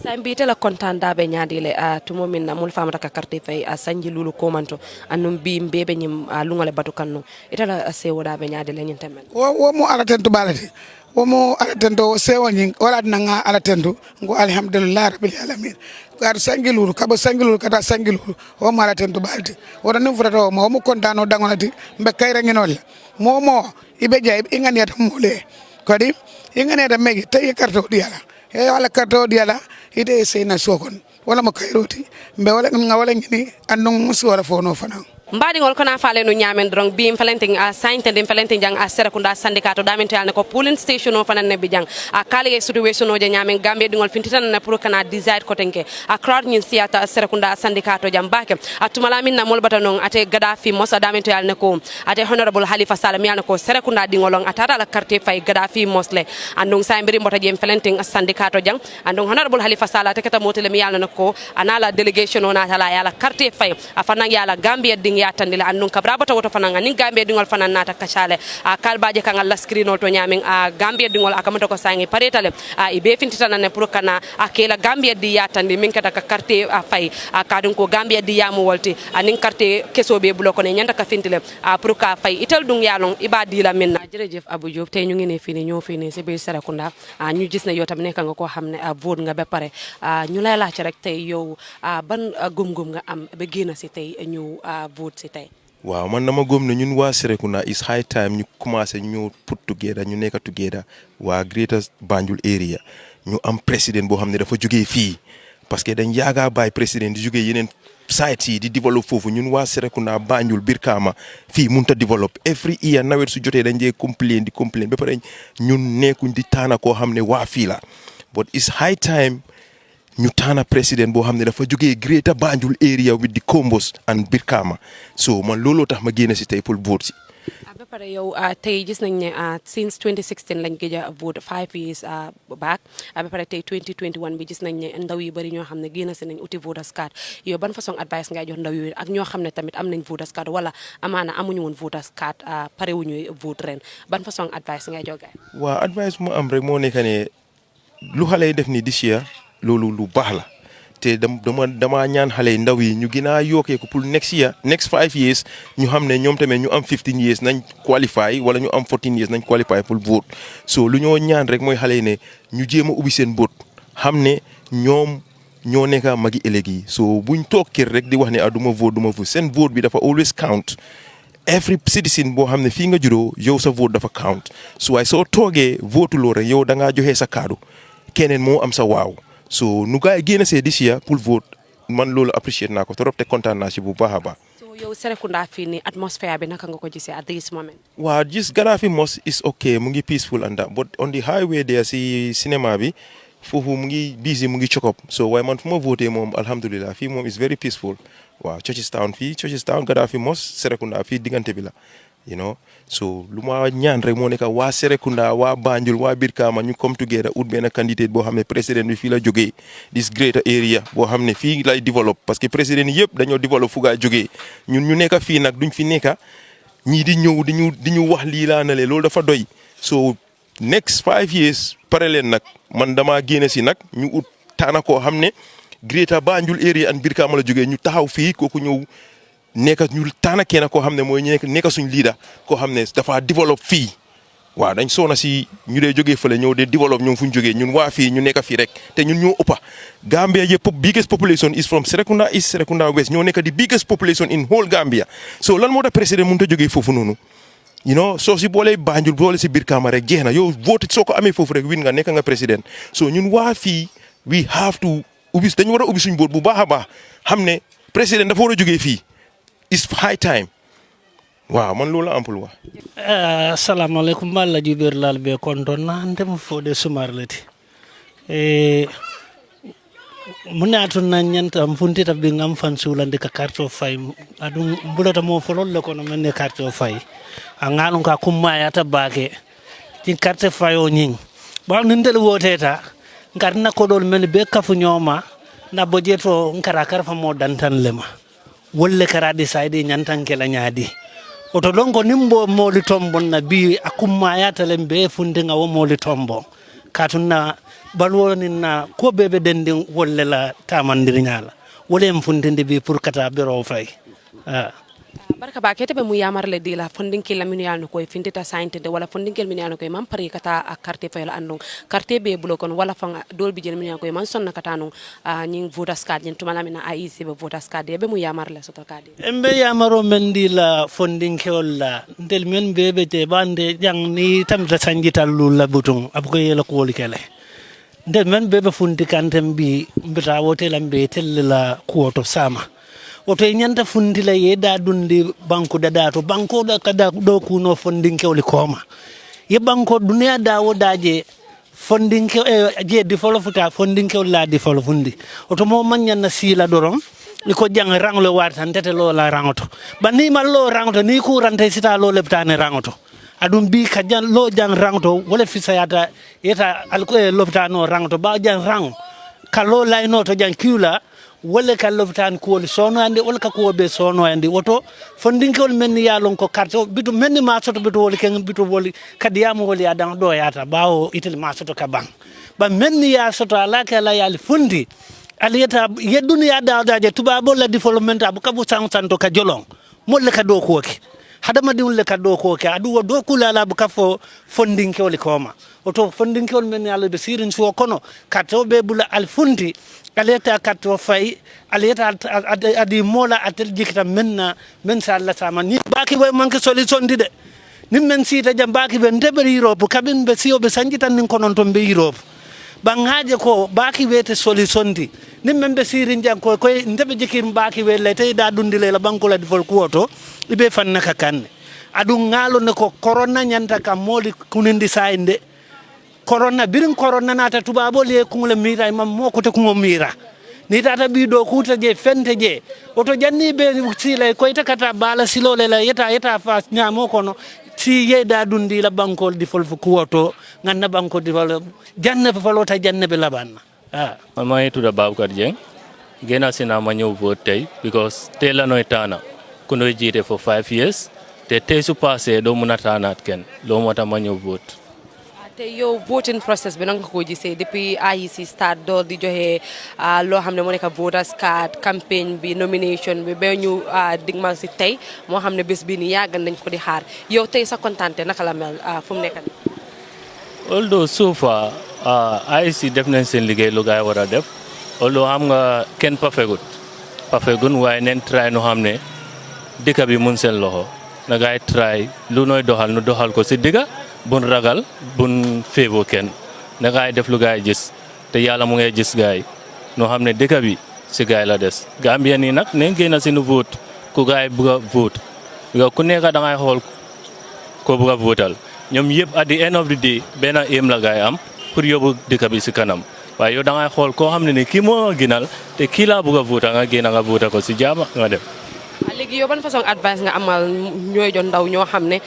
Sambite la kontanda be nyaadile tumo min na mul famata ka carte fay sanji lulu komanto annum bi mbebe nyim lungale batu kanno itala sewoda be nyaadile nyin temen wo mo alaten to balati wo mo alaten to sewani wala nanga alaten ngo alhamdulillah rabbil alamin gar sangilulu kaba sangilulu kata sangilulu wo mo alaten to balati wona nim furata mo kontano dangonati mbe kayre nginol mo ibe jay ingani ata mole kodi ingani ata megi tay carte diala wala carte diala ide seyna sokon wala mo kayroti mbe wala ngawala ngini andon musu wala fono fana mbaɗigol kona faale no ñamen drong bim falenting a sainte ndem falente jang a serakunda syndicat to damin tayalne ko pooling station o fanan nebbi jang a kala e situation o je ñamen gambe ɗigol fintitan na pour kana desire ko tenke a crowd ñin siyata serakunda syndicat to jam bake a tumala min na molbata non ate Gaddafi mosa damin tayalne ko ate honorable Halifa Sallah mi yana ko serakunda ɗigolon a tata la quartier fay Gaddafi mosle andong sa mbiri mbota jem falenting syndicat to jang andong honorable Halifa Sallah te kata motele mi yana ko anala delegation o natala yala quartier fay a fanan yala Gambia ding yatandila annun kabrabata woto fananga nin Gambia dingol fanan nata kachale a kalbaje kan Allah screenol to nyamin a Gambia dingol akamata ko sangi paretale a ibe fintitana ne pour kana akela Gambia di yatandi min kata ka carte a fay a kadun ko Gambia di yamu wolti anin carte keso be bloko ne nyanta ka fintile a pour ka fay ital dung yalon ibadi la minna jerejef Abou Diop tay ñu ngi ne fini ñoo fini ci be Sarakunda ñu gis ne yow tam nekk nga ko xamne a vote nga ba pare ñu lay laacc rek tay yow ban gum nga am ba génn ci tay ñu vote si tey waaw man dama gëm ne ñun waa Serekunda is high time ñu commencé ñu put together ñu nekk together waa Greater Banjul area ñu am président boo xam ne dafa jógee fii parce que dañ yaaga bàyyi président di jógee yeneen sites yi di développe foofu ñun waa Serekunda Banjul Brikama fii mënut a développe every year nawet su jotee dañ dee complain ba pare ñun nekkuñ di taana koo xam ne waa fii la but is high time ñu taana président boo xam ne dafa jógee Greater Banjul area with the Combos and Brikama so man looloo tax ma génn si tey pour vote si. ba pare yow tey gis nañ ne since 2016 lañ gëj a vote 5 years back ba pare tey 2021 bi gis nañ ne ndaw yu bëri ñoo xam ne génn si nañ uti voters card yow ban façon advice ngay jox ndaw yooyu ak ñoo xam ne tamit am nañ voters card wala amaana amuñu woon voters card pare wuñu vote ren ban façon advice ngay jox gaay. waaw advice mu am rek moo nekk ne lu xale yi def ni this year loolu lu baax la te dama ñaan xale yi ndaw yi ñu gën a yokkee ko pour next 5 years ñu xam ne ñoom tamit ñu am 15 years nañ qualify wala ñu am 14 years nañ qualify pour vote so lu ñoo ñaan rek mooy xale yi ne ñu jéem a ubbi seen vote xam ne ñoom ñoo nekk magi ëllëg yi so buñ toog kër rek di wax ne duma vote seen vote bi dafa always count every citizen boo xam ne fii nga juddoo yow sa vote dafa count so waaye soo toogee vote loo rek yow da ngaa joxe sa kaddu keneen moo am sa waaw so nu gaa yi génn see this year pour vote man loolu appreciate naa ko trop te kontaan naa si bu baax a baax. so yow Serekunda fii nii atmosphere bi naka nga ko gisee at this moment. waaw gis Gaddafi mos is okay mu ngi peaceful and that but on the highway there si cinéma bi foofu mu ngi busy mu ngi chokop so waaye man fu ma voté moom alhamdulilah fii moom is very peaceful waaw Churchilltown Gaddafi mos Serekunda fii diggante bi la you know so lu ma ñaan rek moo nekk waa Serekunda waa Banjul waa Brikama ñu come together ut benn candidate boo xam ne président bi fii la jógee this greater area boo xam ne fii lay develop parce que président yëpp dañoo develop fu gaa jógee ñun ñu nekk fii nag duñ fi nekk ñii di ñëw di ñu wax lii laa na lee loolu dafa doy so next 5 years pare leen nag man damaa génne si nag ñu ut taana koo xam ne greater Banjul area and Brikama la jógee ñu taxaw fii kooku ñëw nekk ñu taana kenn koo xam ne mooy nekk suñ leader koo xam ne dafa develop fii waaw dañ soona si ñu dee jógee fële ñëw de develop ñoom fu ñu jógee ñun waa fii ñu nekk fii rek te ñun ñoo ëppa Gambia yëpp biggest population is from Serekunda East Serekunda West ñoo nekk di biggest population in whole Gambia so lan moo tax président mënut a jógee foofu noonu you know soo si boolee Banjul boole si Brikama rek jeex na yow vote soo ko amee foofu rek win nga nekk nga président so ñun waa fii we have to dañu war a ubbi suñu boot bu baax a baax xam ne président dafa war a jógee fii it's high time waaw man loolu la ampul wax. assalamu alaikum malla jubir lal be konton na ndem fode sumarleti munatun na nyanta mfuntita bi ngam fan sulande ka karto fay adum bulata mo folol le kono menne karto fay angalu ka kumma yata bake tin carte fayo nyin ba ndel woteta ngarna ko dol men be kafu nyoma na bojeto ngara karfa mo dantan lema wolle kara decide nyantan kala nyaadi oto longo nimbo moli tombo na bi akumma yata lembe funde nga wo moli tombo katuna balwoni na ko bebe dendin wolle la tamandir nyala wole mfundinde bi pour kata bero fay barka ba kete be mu yamarle di la fondinkel la minu yalno koy findita saintede wala fondinkel minu yalno koy man pari kata a carte fay la andon carte be blokon wala fanga dol bi jel minu koy man sonna kata no nyin voters card nyin tumala mina AIC be voters card be mu yamarle soto card embe yamaro men di la fondinkel la ndel men bebe te bande jang ni tamta sanjital la butun abuko yela ko woli kele ndel men bebe fundi kantem bi mbita wote lambe tel la kuoto sama oto nyanta fundi la yeda dundi banko dada to banko da kada do kuno fondinke oli koma ye banko dunia dawo daje fondinke je di folo futa fondinke la di folo fundi oto mo manya na sila dorom liko jang ranglo warta ndete lo la rangoto bani mal lo rangoto ni ku rante sita lo leptane rangoto adum bi ka jan lo jang rangoto wala fisayata yeta alko loptano rangoto ba jang rang kalo layno to jang kiula wala ka loftan ko sono ande wala ka ko be sono ande woto fondinkol men yalon ko carte bitu men ma soto bitu woli ken bitu woli kadiyamo woli adan do yata bawo itel ma soto ka bang ba men ya soto ala ka la yal fundi aliyata ye duniya da tuba bo la development abu kabu santo ka jolong molle ka do ko ke hadama di wolle ka do ko ke adu do kula la bu ka fo fondinkol koma oto fondinkol men yalla be sirin so kono kato be bula al fundi aleta kato fay aleta adi mola atel jikita men sa Allah sama ni baki way manke solution di de ni men sita jam baki be ndebe Europe kabin be siyo be sanjitan nin konon to be Europe bangaje ko baki wete solution di ni men be sirin jam ko ndebe jikim baki we lete da dundi le la banko la defol kuoto ibe fan naka kanne adu ngalo ne ko corona nyanta kam moli kunindi sainde corona birin corona nata tubabo le kungule mira imam moko te kungo mira ni tata bido kuta je fente je oto janni be sila ko ita kata bala silole la yeta fa nyamo kono si yeda dundi la bankol di fol fu kuoto nganna banko di fol janne fa lota janne be labanna mama itu da babu kadjeng gena sina ma ñew vote tay because tela noy tana kuno jité for 5 years te tay su passé do munata nat ken lo mota ma ñew vote te yow voting process bi nanga ko gisee depuis AIC start door di joxe loo xam ne moo nekk voters card campagne bi nomination bi ba ñu digmal si tey moo xam ne bés bi ni yàgg nañ ko di xaar yow tey sa kontante naka la mel fu mu nekk although so far AIC def nañ seen liggéey lu gaay war a def although xam nga kenn pafegun waaye neen try no xam ne dëkk bi mun seen loxo na gaay try lu nooy doxal nu doxal ko si digga bun ragal bun féebo kenn na gaay def lu gaay gis te yàlla mu ngay gis gaay noo xam ne dëkk bi si gaay la des Gambien yi nag ne génn si nu vote ku gaay bëgg a vote ku nekk da ngay xool ko bëgg a votal ñoom yëpp at the end of the day benn aim la gaay am pour yóbbu dëkk bi si kanam waaye yow da ngay xool koo xam ne ni kii moo gënal te kii laa bëgg a vote nga génn nga vote ko si jaama nga dem. léegi yow ban façon advice nga amal ñooy jox ndaw ñoo xam ne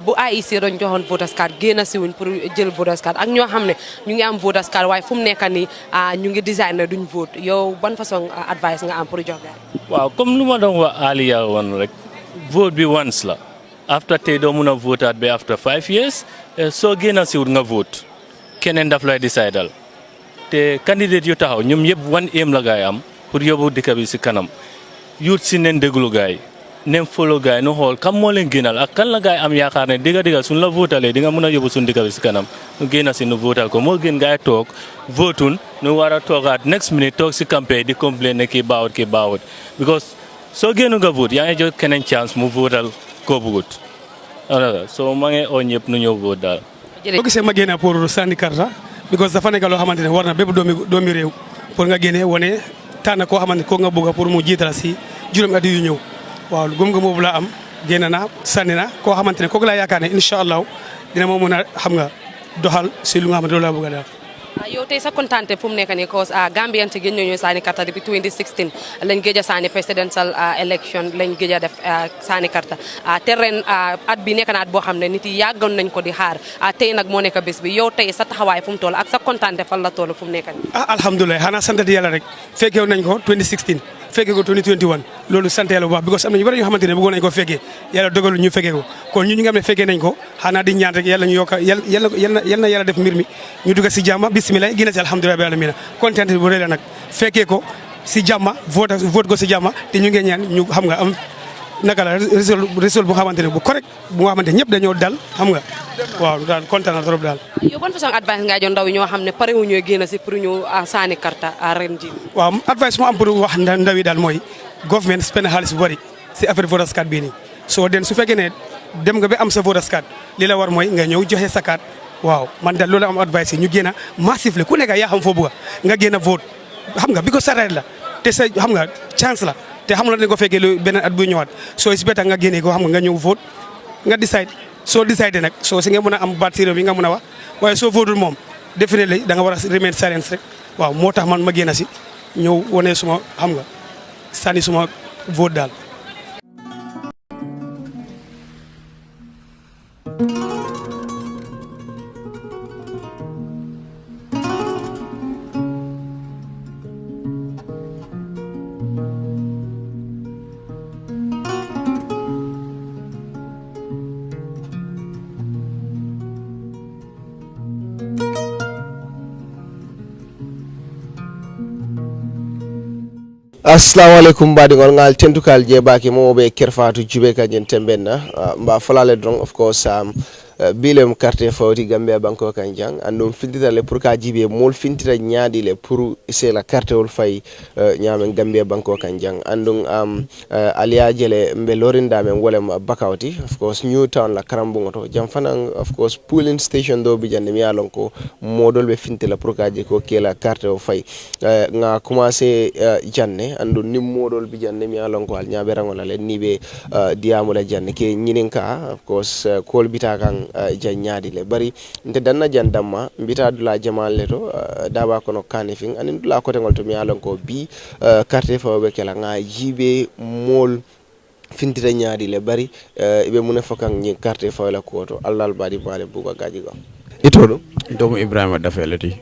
bu AIC doon joxoon voters card génn si wuñ pour jël voters card ak ñoo xam ne ñu ngi am voters card waaye fu mu nekk nii ñu ngi design ne duñ vote yow ban façon advice nga am pour jox gaay. waaw comme lu ma doon wax Aliya woon rek vote bi once la after tey doo mun a vote ba after 5 years soo génn si wut nga vote keneen daf lay decidal te candidate yu taxaw ñoom yëpp one aim la gaay am pour yóbbu dëkk bi si kanam. yuut si neen déglu gaay neen follow gaay nu xool kam moo leen gënal ak kan la gaay am yaakaar ne digga suñ la votalee di nga mën a yóbbu suñ dëkk bi si kanam nu génn si nu votal ko moo gën gaay toog votun nu war a toogaat next minute toog si campagne di complain ne kii baawut because soo génnu nga vote yaa ngi jox keneen chance mu votal koo bugut soo ma ngi oo ñëpp nu ñëw vote daal. boo gisee ma génne pour sànni karta because dafa nekk loo xamante ne war na bépp doomi réew pour nga génne wane tànn koo xamante ne koo nga bëgg pour mu jiital si juróomi at yu ñëw waaw gëm-gëm boobu laa am génn na sànni na koo xamante ne kooku laa yaakaar ne incha allah dina moo mën a xam nga doxal si lu nga xamante ne loolu laa bëgg a daal. yow tey sa kontaante fu mu nekk nii cause Gambian si gën ñoo sànni karta depuis 2016 lañ gëj a sànni presidential election lañ gëj a def sànni karta te ren at bi nekk na at boo xam ne nit yi yàggoon nañ ko di xaar tey nag moo nekk bés bi yow tey sa taxawaay fu mu toll ak sa kontaante fan la toll fu mu nekk nii. alhamdulilah xanaa sant yàlla rek fekkee nañ ko 2016 fekkee ko 2021 loolu sant yàlla bu baax because am na ñu bari ñoo xamante ne bëggoon nañ ko fekkee yàlla dogalu ñu fekkee ko kon ñu nga xam ne fekkee nañ ko xanaa di ñaan rek yàlla ñu yokk yal na yàlla def mbir mi ñu dugg si jàmm bismillah génn si alhamdulilah bi alamina kontaan bu rëy la nag fekkee ko si jàmm vote ko si jàmm te ñu ngi ñaan ñu xam nga am naka la résul bu xamante ne bu correct bu nga xamante ñëpp dañoo dal xam nga waaw daal kontaan na trop daal. yow ban façon advice nga jox ndaw yi ñoo xam ne pare wu ñoo génn si pour ñu sànni karta ren ji. waaw advice moo am pour wax ndaw yi daal mooy government spend xaalis bu bëri si affaire voters card bii nii soo den su fekkee ne dem nga ba am sa voters card li la war mooy nga ñëw joxe sa card waaw man daal loolu am advice yi ñu génn massively ku nekk yaa xam foo bëgg nga génn vote xam nga bi ko sarreet la te sa xam nga chance la te xam nga dañ ko fekkee lu beneen at bu ñëwaat soo si beta nga génnee ko xam nga ñëw vote nga decide soo decide nag soo si nga mën a am baat si réew mi nga mën a wax waaye soo votul moom definitely da nga war a remain silence rek waaw moo tax man ma génn si ñëw wane suma xam nga sànni suma vote daal. assalamu alaikum baɗigol ngal tentukal jeɓaki momoɓe Kerr Fatou jube kañen tembenna mba folale dron of course bilem carte fawti Gambia banko kan jang andum fintitale pour ka jibe mol fintita nyaadile pour c'est la carte wol fay nyaamen Gambia banko kan jang andum aliya jele mbe lorinda men wolem bakawti of course new town la karambungo to jam fanan of course polling station do bi jande mi yalon ko modol be fintila pour ka je ko kela carte o fay nga commencé janne andum nim modol bi jande mi yalon ko al nyaabe rangola le nibe diamula janne ke nyininka of course kol bita kan janyaadi le bari nte danna jandamma mbita dula jamal le to daba kono kanifing anin dula ko tengol to mi alon ko bi carte fawbe kala nga jibe mol fintita nyaadi le bari ibe mun fokan ni carte fawla ko to allal badi male buga gaji go itodo domo Ibrahima dafeleti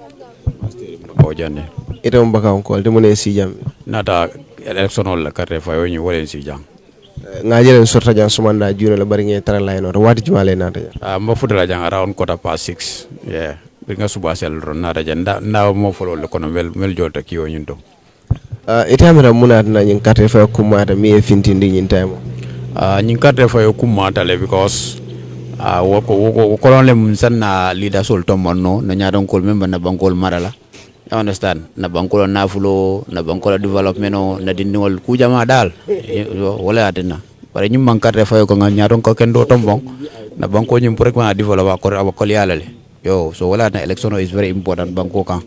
o janne ito mbaka ko de mun si jam nata election la carte fayo ni wolen si jam ngajelen sorta jang sumanda jure la bari nge tara layno wati jumale nata mba fudala jang around 6:15 yeah bi nga suba sel ron nata janda ndaw mo folo le kono mel jolta kiyo nyinto itamira munat na nyin carte fa kumata mi e fintindi nyin taymo nyin carte fa kumata le because woko kolon le mun sanna leader sol to monno na nyaadon kol memba na bankol marala you understand na bankolo nafulo na bankolo development na dindingol ku jama dal wala adina bare ñu man carte fayo ko nga ñaaton ko ken do tombong na banko ñu pour ko develop ko ko yalale yo so wala na election is very important banko kan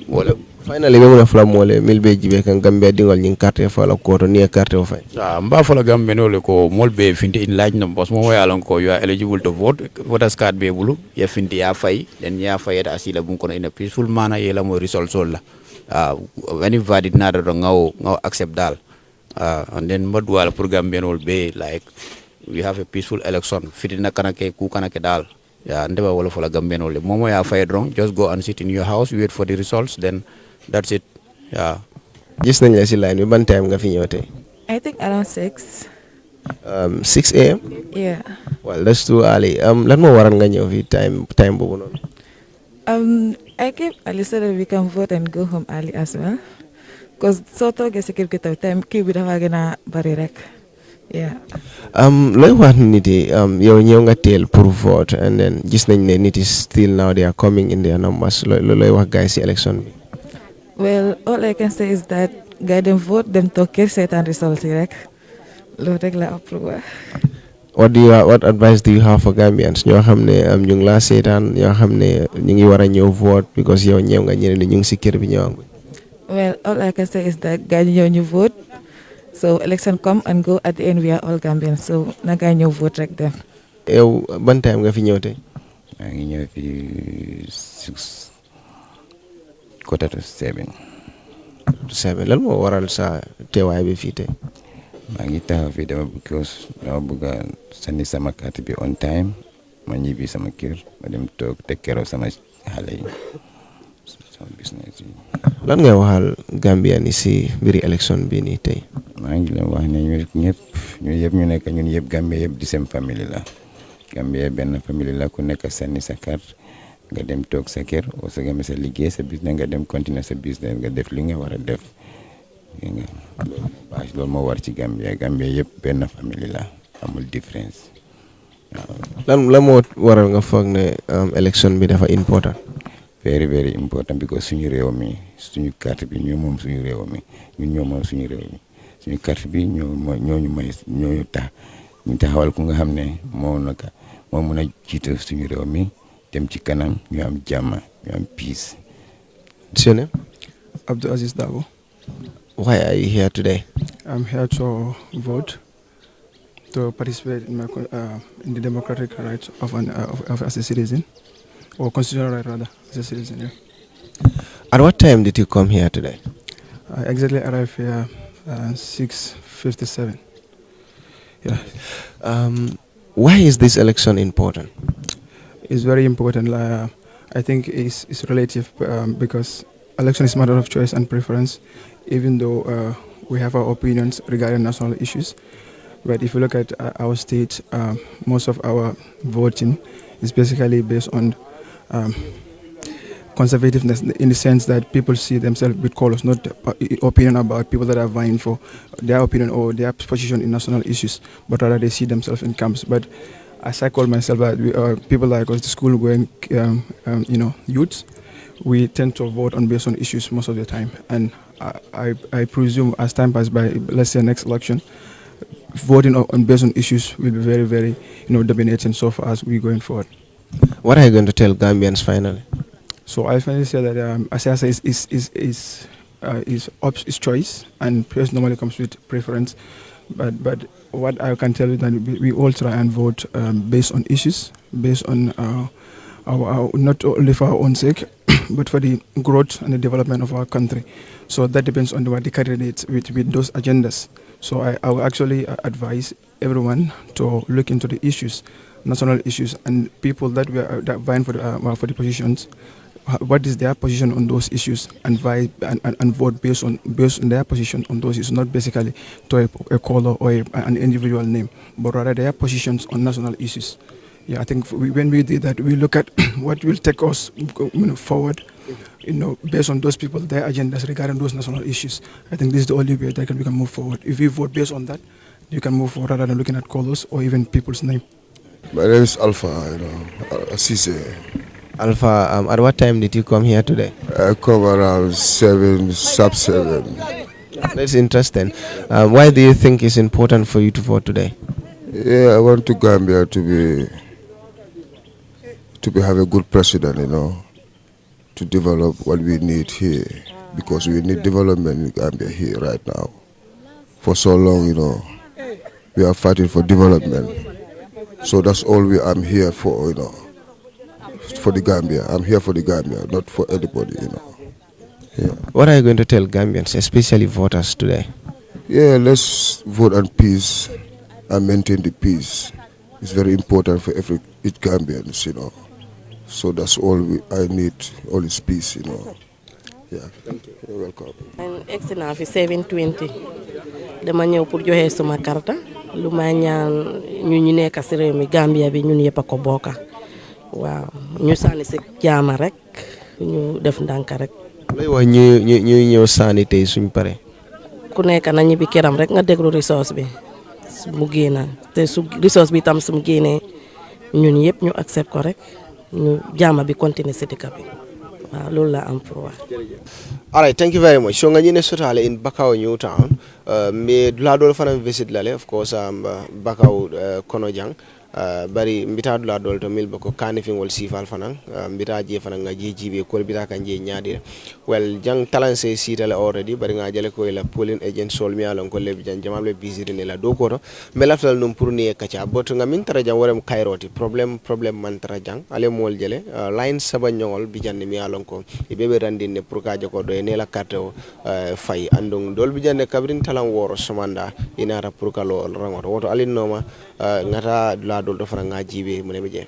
wala finally be muna flam mole milbe jibe kan Gambia dingol ñing carte fayo ko to ni carte o fay mba fala Gambia no le ko molbe finti in large numbers mo yalon ko you are eligible to vote voters card be bulu ya finti ya fay den ya fay da asila bun ko in a peaceful manner yela mo result sol la anybody not ngaw accept dal and then modwal pour Gambian will be like we have a peaceful election fitina kanake ku kanake dal ya ndeba wala fola Gambian will momo ya fay drong just go and sit in your house wait for the results then that's it gis nañ la ci line bi ban time nga fi ñëw tay I think around 6 6 a.m. yeah well that's too early lan mo waral nga ñëw fi time bobu non I came early so that we can vote and go home early as well. Because so toge se kib kita time ki bi dafa gëna bari rek. Yeah. Loy wax nit yi yow ñew nga teel pour vote and then gis nañ ne nit yi still now they are coming in their numbers loy wax guys ci election bi. Well, all I can say is that guys dem vote dem toke setan results yi rek. Lo rek la approve. What advice do you have for Gambians ñoo xamne ñu ngi la sétan ñoo xamne ñu ngi wara ñew vote because yow ñew nga ñeneen ñu ngi ci kër bi ñewang. Well, all I can say is that guys ñu vote. So election come and go at the end we are all Gambians. So na guys ñu vote rek dem. Yow ban time nga fi ñew tay? Ma ngi ñew fi 6 quarter to 7. 7 lan mo waral sa teewaay bi fi tay? maa ngi taxaw fii dama because dama bëgg a sànni sama carte bi on time ma ñibbi sama kër ma dem toog take care of sama xale yi sama business yi. lan ngay waxal Gambien yi si mbiri élection bi nii tey. maa ngi leen wax ne ñu yëpp ñu nekk ñun yëpp Gambie yëpp di seen famille la Gambie benn famille la ku nekk sànni sa carte nga dem toog sa kër oo sa game sa liggéey sa business nga dem continuer sa business nga def li nga war a def. loolu moo war ci Gambia yëpp benn famille la amul différence lan la moo waral nga foog ne élection bi dafa important. very very important because suñu réew mi suñu carte bi ñoo moom suñu réew mi ñun ñoo moom suñu réew mi suñu carte bi ñooñu may ñooñu tax ñu taxawal ku nga xam ne moo mën a jiite suñu réew mi dem ci kanam ñu am jàmm ñu am peace. What's your name? Abdul Aziz Dabo. Why are you here today? I'm here to vote, to participate in in the democratic rights of as a citizen, or constitutional right rather, as a citizen. Yeah. At what time did you come here today? I exactly arrived here 6:57. Yeah. Why is this election important? It's very important. I think it's relative because election is a matter of choice and preference, even though we have our opinions regarding national issues. But if you look at our state, most of our voting is basically based on conservativeness, in the sense that people see themselves with colors, not opinion about people that are vying for their opinion or their position in national issues, but rather they see themselves in camps. But as I call myself, people like us, the school-going, youths, we tend to vote based on issues most of the time. And I presume as time passes by, let's say next election, voting based on issues will be very, very, dominating so far as we're going forward. What are you going to tell Gambians finally? So I finally say that Asiasa is choice, and choice normally comes with preference. But what I can tell you that we all try and vote based on issues, based on our not only for our own sake, but for the growth and the development of our country. So that depends on what the candidates with those agendas. So I will actually advise everyone to look into the issues, national issues, and people that that vying for the positions. What is their position on those issues, and vote based on their position on those issues, not basically to a color or an individual name, but rather their positions on national issues. Yeah, I think when we did that, we look at what will take us forward, based on those people, their agendas regarding those national issues. I think this is the only way that we can move forward. If we vote based on that, you can move forward rather than looking at colors or even people's name. My name is Alpha, Assise. Alpha, at what time did you come here today? I come around 7, sub 7. That's interesting. Why do you think it's important for you to vote today? Yeah, I want to Gambia to have a good president, to develop what we need here, because we need development in Gambia here right now. For so long, we are fighting for development. So that's all I'm here for, for the Gambia. I'm here for the Gambia, not for anybody, Yeah. What are you going to tell Gambians, especially voters today? Yeah, let's vote on peace and maintain the peace. It's very important for each Gambians, So that's all I need, all is peace, Yeah. Thank you. You're welcome. Man egsi naa fi 720 dama ñëw pour joxe suma karta lu ma ñaan ñu nekk ci réew mi Gambia bi ñun yëpp a ko bokka waaw ñu sànni ci jaama rek ñu def ndànk rek. lay wax ñuy ñëw sànni tey suñ pare. ku nekk na ñibbi këram rek nga déglu resource bi mu génn te su resource bi tam su mu génnee ñun yëpp ñu accept ko rek ñu jaama bi continuer ci dëkk bi. All right, thank you very much. So nga ñine sotale in Bakau New Town, me dula dol fana visit lale, of course Bakau Konojang. Bari mbita dula dol to mil bako kani fin wal sifal fanan mbita je fanan nga je jibe ko mbita kan je nyaadi well jang talan se sitale already bari nga jale ko la polling agent sol mi alon ko lebi jan jamable busy ne la do ko to melaftal num pour ni kacha bot nga min tara jang worem kairoti problem man tara jang ale mol jele line saba nyongol bi jan mi alon ko e bebe randin ne pour ka joko do ne la carte fay andong dol bi jan kabrin talan woro somanda inara pour ka lo rangoto woto alin noma ngata dula dol do fara nga jibe mu ne be je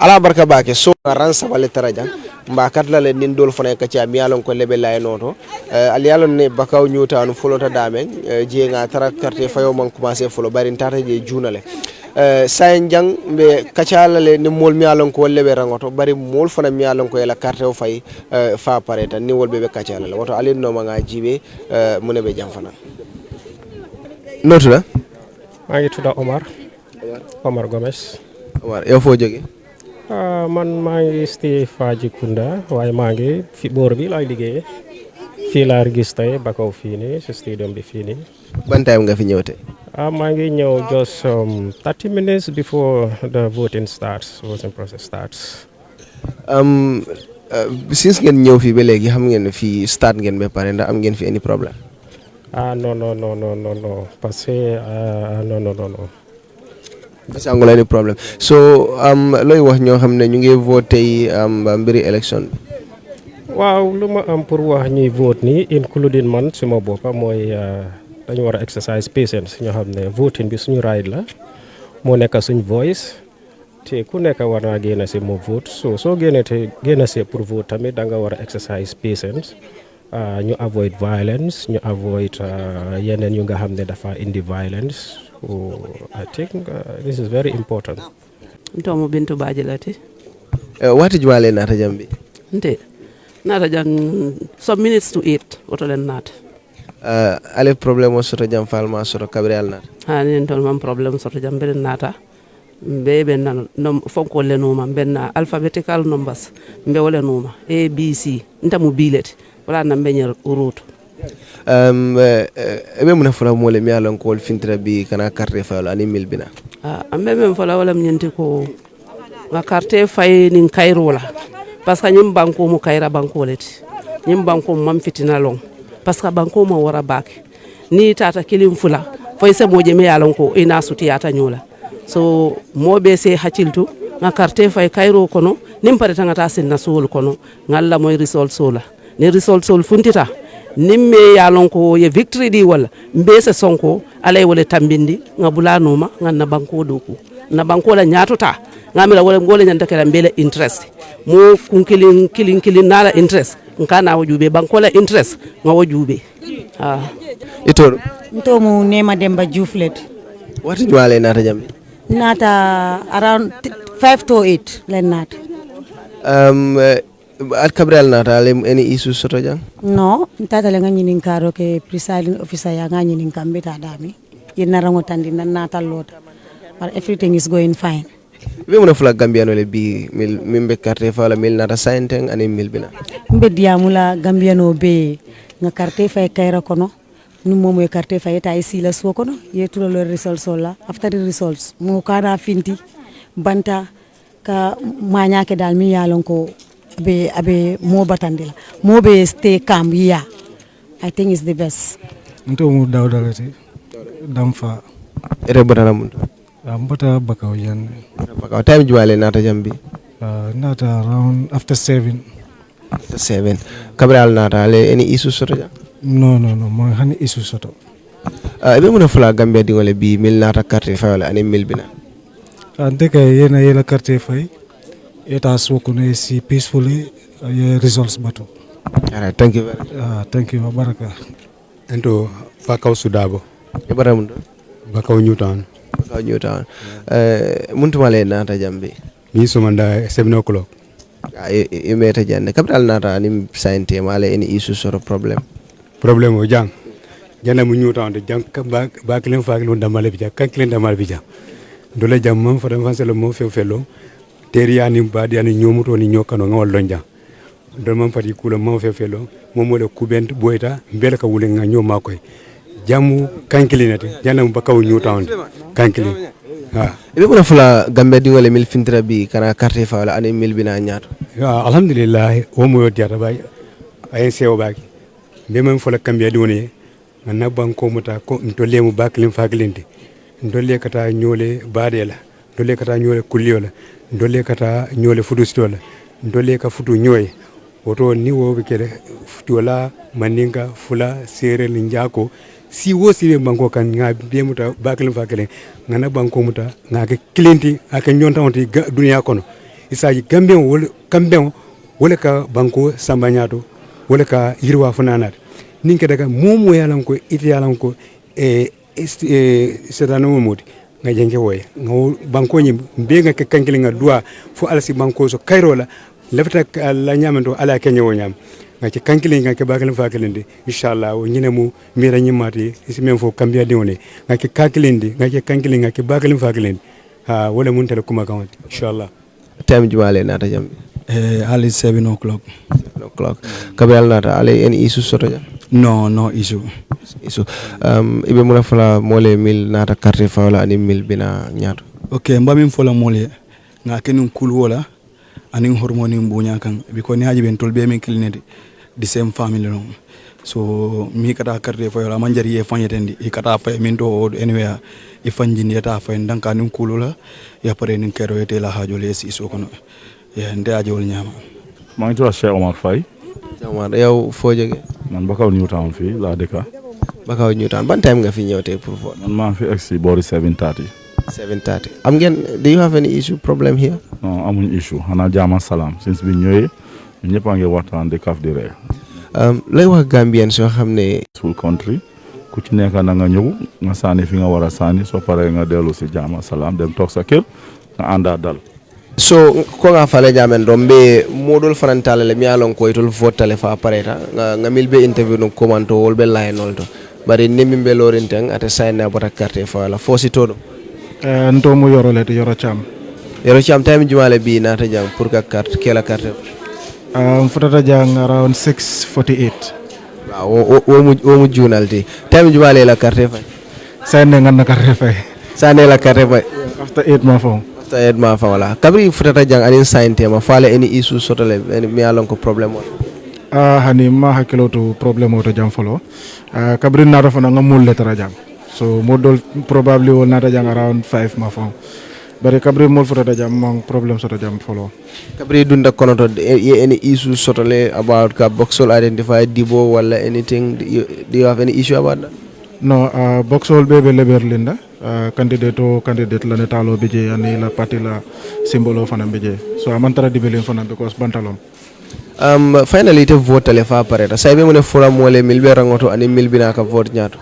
ala barka bake so ran sabale taraja mba katla le nin dol fone kacha mi alon ko lebe lay noto ali alon ne bakaw nyuta no folota damen je nga tara carte fayo man commencer folo bari tata je junale sayen jang be kacha le ni mol mi alon ko lebe rangoto bari mol fona mi alon ko la carte o fay fa pareta ni wol be kacha la woto ali no ma nga jibe mune be jam fana notu la ma ngi tudda Omar Gomez Omar yow fo joge man maa ngi stay Fajikunda waaye maa ngi fi boor bi laay liggéey fii laa gis tey Bakau fii nii si stadium bi fii nii. ban time nga fi ñëw tey. maa ngi ñëw just 30 minutes before the voting process starts. since ngeen ñëw fii ba léegi xam ngeen fii start ngeen ba pare ndax am ngeen fi any problème. non parce que non. gisangula ni problème so looy wax ñoo xam ne ñu ngi voté mbiri élection bi. waaw lu ma am pour wax ñuy vote ni including man suma boppa mooy dañu war a exercise patience ñoo xam ne voting bi suñu right la moo nekk suñ voice te ku nekk war naa génn si moo vote soo génn see pour vote tamit da nga war a exercise patience ñu avoid violence ñu avoid yeneen yu nga xam ne dafa indi violence. I think this is very important. Ntomo Bintu Bajilati. What did you want to jambi? Nte. Nata jam some minutes to 8. What are not? Ale problem was sort of jam falma sort of cabrial nat. Ani ntol problem sort of jam nata. Mbe benna no fonko le numa benna alphabetical numbers mbe wala numa A B C ntamu bilet wala na mbenyer route ebe muna fula mole mi alon ko fintira bi kana carte fa ani mil bina ambe men fala wala nyenti ko nga carte fay nin kayro la parce que nyim banko mu kayra banko leti nyim banko mam fitina long parce que banko mo wara bak ni tata kilim fula foy se moje mi alon ko ina sutiyata nyola so mobe se haciltu nga carte fay kayro kono nim pare tangata sin na sol kono ngalla moy result sola ni result sol funtita nimme yalon ko ye victory di wala mbese sonko alay wala tambindi ngabula noma nganna banko doku na banko la nyatota ngamira wala ngole nyanta kala mbele interest mo kilin nala interest nkana wajube banko la interest ngawajube itoro nto mu nema demba juflet wati jwale nata jambi nata around 5 to 8 len nata at kabral nata alem any issue soto jang no tata le ngani nin karo ke presiding officer ya ngani nin kambeta dami yena rango tandi na nata lot but everything is going fine be mona fula gambiano le bi mimbe carte fa la mil nata sainteng ani mil bina mbe diamula gambiano be nga carte fa kayra kono ni momo carte fa eta isi la so kono yetulo le results sola after the results mo kana finti banta ka manyake dal mi yalon ko abe mo batandila mo be stay calm yeah I think is the best nto mu dawdalati damfa ere batana mun mbata bakaw yan bakaw time jwale nata jambi nata around after 7 kabral nata le any issue soto ja no mo hani issue soto ebe muna fula gambia dingole bi mil nata carte fa wala ani mil bina ante kay yena carte fay eta swokune si peacefully results batu. Alright, thank you very much. Thank you, baraka. Ento Bakaw Sudabo. Ibaramundo. Bakaw Newtown. Bakaw Newtown. Muntu male nata jambi. Mi somanda 7 o'clock. Imeta jande. Capital nata ni sainte male any issue sort of problem. Problem o jang. Jana mu Newtown de jang ba klen fa klen damale bija kan klen damale bija. Dole jam mom fa dem fanselo mo felo. Teria ni badi ani nyomuto ni nyokano ngawal lonja do man pati kula mo felo mo le kubent boyta mbele ka wule nga nyoma koy jamu kankilinati janam Bakaw Newtown kankili ibe mona fula gambe di wala mil fintra bi kana carte fa wala ani mil bina nyaato alhamdulillah o mo yodiata bay ay sewo baki be man fula kambe di woni na banko muta ko to lemu baklin faklindi ndolle kata nyole badela ndolle kata nyole kuliola ndolle kata nyole fudustola ndolle ka futu nyoy woto ni wo be kede futola maninga fula sere linjako si wo si be banko kan nga be muta baklin fakele ngana banko muta nga ke clienti aka nyonta wonti dunya kono isaji gambe wala ka banko sambanyato wala ka yirwa funanat ninke daga momo yalan ko ite yalan ko sedano modi nga jenge woy nga banko nyi mbenga ke kankili nga dua fo alsi banko so kayrola lafta la nyamento ala kenye wo nyam nga ci kankili nga ke bagal fakalinde inshallah o nyine mu mira nyimati isi men fo kambia diwone nga ke kankilinde nga ke kankili nga ke bagal fakalinde wala mun tele kuma kan inshallah time jumale nata jambi ali 7 o'clock kabel nata ali any issue soto ja no issue ibe muna fala mole mil nata carte fa wala ani mil bina nyaato okay mbami fola mole nga kenun kul wala ani hormone mbunya kan biko ni haji ben tolbe min klinede the same family no so mi kata carte fa wala manjari e fanyetendi e kata fa min do anywhere e fanjini eta fa ndanka nin kulula ya pare nin kero ete la hajo les iso kono ya nde ajol nyama ma ngi Cheikh Omar Faye Omar yow fo joge man Bakaw Newtown fi la deka Bakaw Newtown ban time nga fi ñewte pour vote man ma fi exi bori 7:30 am ngeen do you have any issue problem here non amuñ issue xana jama salam since bi ñoy ñepp nga waxtaan de kaf di re lay wax Gambien so xamne full country ku ci nekk na nga ñew nga sani fi nga wara sani so paré nga delu ci jama salam dem tok sa kër nga anda dal so ko nga fale jamen dombe modol farantale le mialon ko itol votale fa pareta nga milbe interview no commento wolbe lay nolto bari nimbe lorinteng ata sayna bota carte fa la fosi todo ndo mo yorole to yoro cham time jumale bi nata jang pour ka carte kela carte futata jang around 6:48 wo mu junalti time jumale la carte fay sane ngan na carte fay sane la carte fay after 8 months fo after 8 months wala kabri futata jang anin sainte ma fale any issue sotole mi alon ko problem on hani ma hakilo to problem o to jam folo kabri na rafa nga mul letra jang so modol probably will not jang around 5 ma fo bare kabri mol futata jam mon problem soto jam folo kabri dunda kono to any issue sotole about ka boxol identify dibo wala anything do you have any issue about that no boxol bebe leber linda candidate la netalo beje ani la party la symbolo fana beje so amantara dibelen fana because bantalom finally te vote le fa pareta saybe mo ne fura mole milbe rangoto ani milbina ka vote nyaato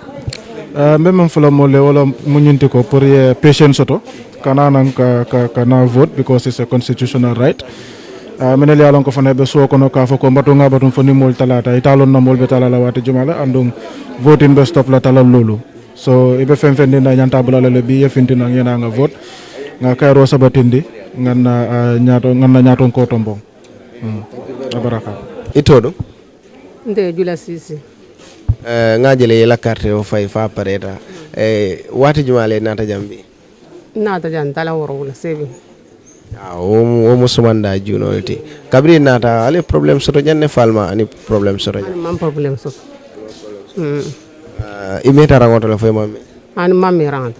même fula mole wala munyinti ko pour patient soto kanana kana vote because it's a constitutional right menel yalon ko fana be so kono ka fo ko mbatu ngabatum foni mol talata italon na mol be talala wati jumala andum voting be stop la talal lolu so ibe femfendi na nyanta bulala le bi yefinti na ngena nga vote nga kayro sabatindi nganna nyaato ko tombo abaraka itodo nde jula sisi ngajele la carte o fay fa pareta wati jumale nata jambi nata jan tala woro la sebi o musumanda junolti kabri nata ale problem soto janne falma ani problem soto man problem soto imeta rangoto la fay mami an mami rangoto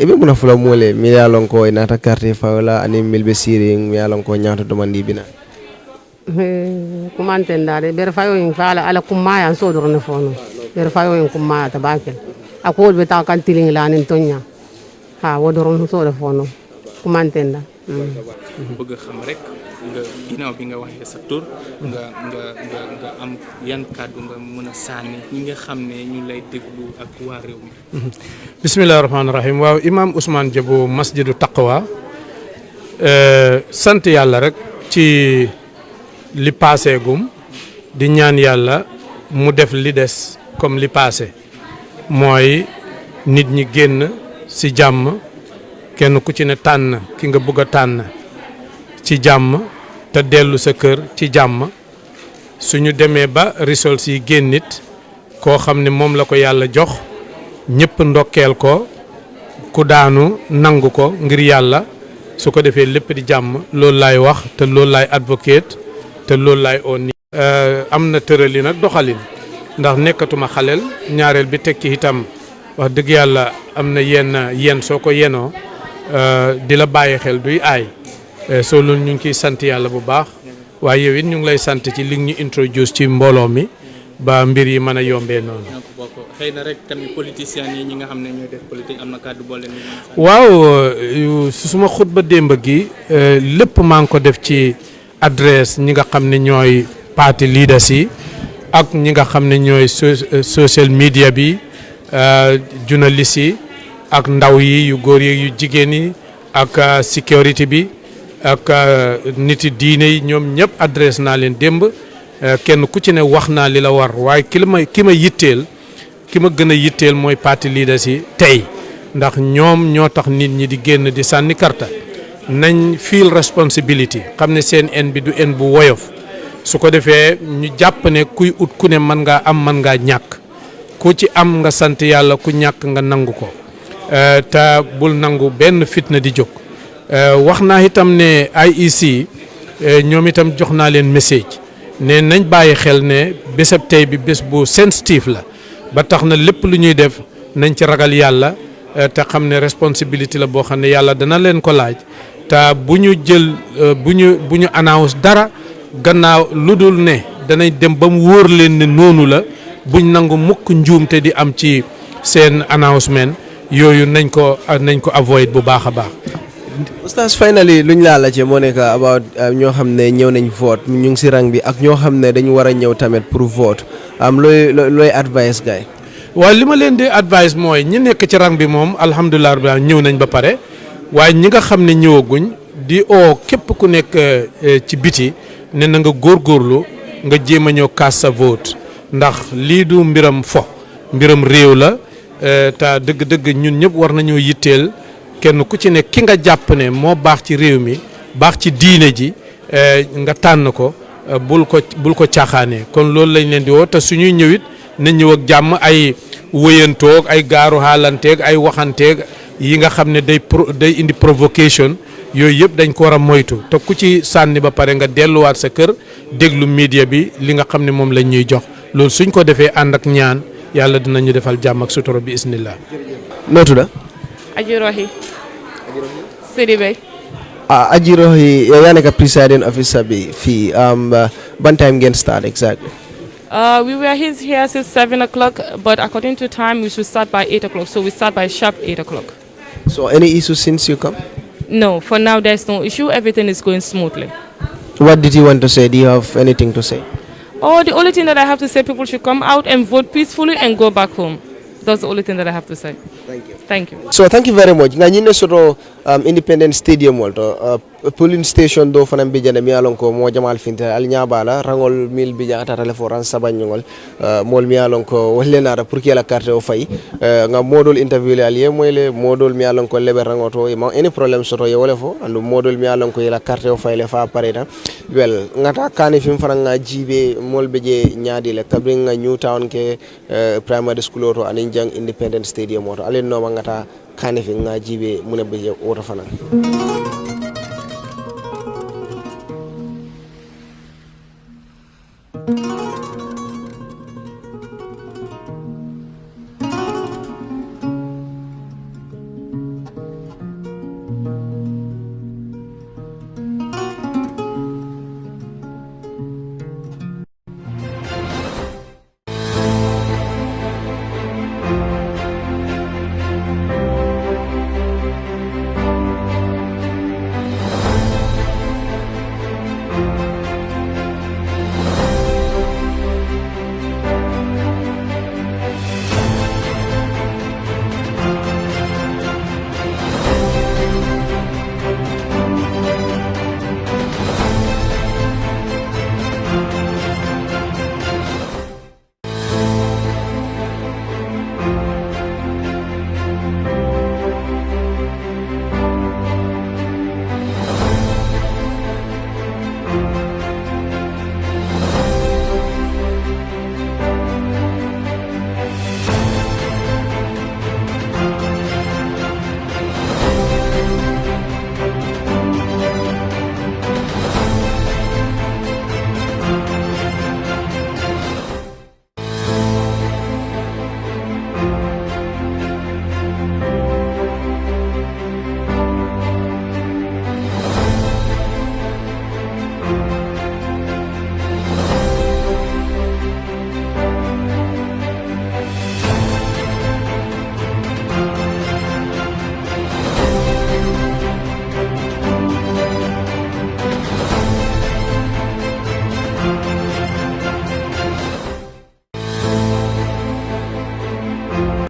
ibe muna fula mole mi yalon ko nata carte fawla ani milbe siring mi yalon ko nyaato domandi bina kumantendade ber fayo in fala ala kumaya so dorne fono ber fayo in kumaya tabakel akol be ta kan tiling lanin tonya ha wodoron so de fono kumantenda bëgg xam rek nga ginaaw bi nga waxee sa tour nga am yan kàddu nga mën a sànni ñi nga xam ne ñu lay déglu ak waa réew mi bismillahir rahmanir rahim waaw imam Ousmane Diabo masjidu taqwa sant yàlla rek ci li passé gum di ñaan yàlla mu def li des comme li passé mooy nit ñi génn ci jàmm kenn ku ci ne tànn ki nga bëgg a tànn ci jàmm te dellu sa kër ci jàmm suñu demee ba results yi génnit koo xam ne moom la ko yàlla jox ñëpp ndokkeel ko ku daanu nangu ko ngir yàlla su ko defee lépp di jàmm loolu laay wax te loolu laay advocate te loolu laay oon ni am na tërali nag doxalin ndax nekkatuma xaleel ñaareel bi tekki itam wax dëgg yàlla am na yenn soo ko yenoo di la bàyyi xel duy aay soo loolu ñu ngi ciy sant yàlla bu baax waaye yow it ñu ngi lay sant ci li ñu introduce ci mbooloo mi ba mbir yi mën a yombee noonu. xëy na rek tamit politiciens yi ñi nga xam ne ñooy def politique am na kàddu boole ni waaw suma xutba démb gi lépp maa ngi ko def ci adresse ñi nga xam ne ñooy parti leaders yi ak ñi nga xam ne ñooy social media bi journalistes yi ak ndaw yi yu góor yi yu jigéen yi ak sécurité bi ak niti diine yi ñoom ñëpp adresse naa leen démb kenn ku ci ne wax naa li la war waaye ki ma yitteel ki ma gën a yitteel mooy parti leaders yi tey ndax ñoom ñoo tax nit ñi di génn di sànni karta nañ feel responsibility xam ne seen en bi du en bu woyof su ko defee ñu jàpp ne kuy ut ku ne mën ngaa am mën ngaa ñàkk ku ci am nga sant yàlla ku ñàkk nga nangu ko te bul nangu benn fitna di jóg wax naa itam ne IEC ñoom itam jox naa leen message ne nañ bàyyi xel ne bésab tey bi bés bu sensitive la ba tax na lépp lu ñuy def nañ ci ragal yàlla te xam ne responsibility la boo xam ne yàlla dana leen ko laaj te bu ñu jël bu ñu announce dara gannaaw lu dul ne danañ dem ba mu wóor leen ne noonu la buñ nangu mukk njuumte di am ci seen announcement yooyu nañ ko avoid bu baax a baax. Oustaz finally luñ laa la ci moo nekk about ñoo xam ne ñëw nañ vote ñu ngi si rang bi ak ñoo xam ne dañu war a ñëw tamit pour vote am looy advice gay waaye li ma leen di advice mooy ñi nekk ci rang bi moom alhamdulilah rabbil ñëw nañ ba pare waaye ñi nga xam ne ñëwaguñ di oo képp ku nekk ci biti ne na nga góorgóorlu nga jéem a ñëw kaas sa vote ndax lii du mbiram fo mbiram réew la te dëgg-dëgg ñun ñëpp war nañoo yitteel kenn ku ci ne ki nga jàpp ne moo baax ci réew mi baax ci diine ji nga tànn ko bul ko caaxaanee kon loolu lañ leen di woo te suñuy ñëwit nañ ñëw ak jàmm ay wëyantoog ay gaaru xaalanteeg ay waxanteeg yi nga xam ne day indi provocation yooyu yëpp dañ ko war a moytu te ku ci sànni ba pare nga delluwaat sa kër déglu media bi li nga xam ne moom lañ ñuy jox loolu suñ ko defee ànd ak ñaan yàlla dinañu defal jàmm ak sutura bi isnillah. noo tudd. Ajirohi Sidibé. Ajirohi yow yaa nekk presiding officer bi fii ban time ngeen start exactly. We were here since 7 o'clock, but according to time, we should start by 8 o'clock. So we start by sharp 8 o'clock. So any issues since you come? No, for now there's no issue. Everything is going smoothly. What did you want to say? Do you have anything to say? Oh, the only thing that I have to say, people should come out and vote peacefully and go back home. That's the only thing that I have to say. Thank you. Thank you. So thank you very much. Nganyine soto Independence Stadium walto polling station do fana bijana mi alon ko mo jamal finta al nyabala rangol mil bija ata teleforan sabanyol mol mi alon ko wallena ra pour que la carte o fay nga modol interview le alié moyle modol mi alon ko lebe rangoto e ma any problem soto ye wala fo andu modol mi alon ko la carte o fay le fa pareta wel ngata kani fim fana nga jibe mol beje nyaadi le kabri nga new town ke primary school to anin jang Independence Stadium wato alen no ngata kani fi nga jibe muna beje woto fana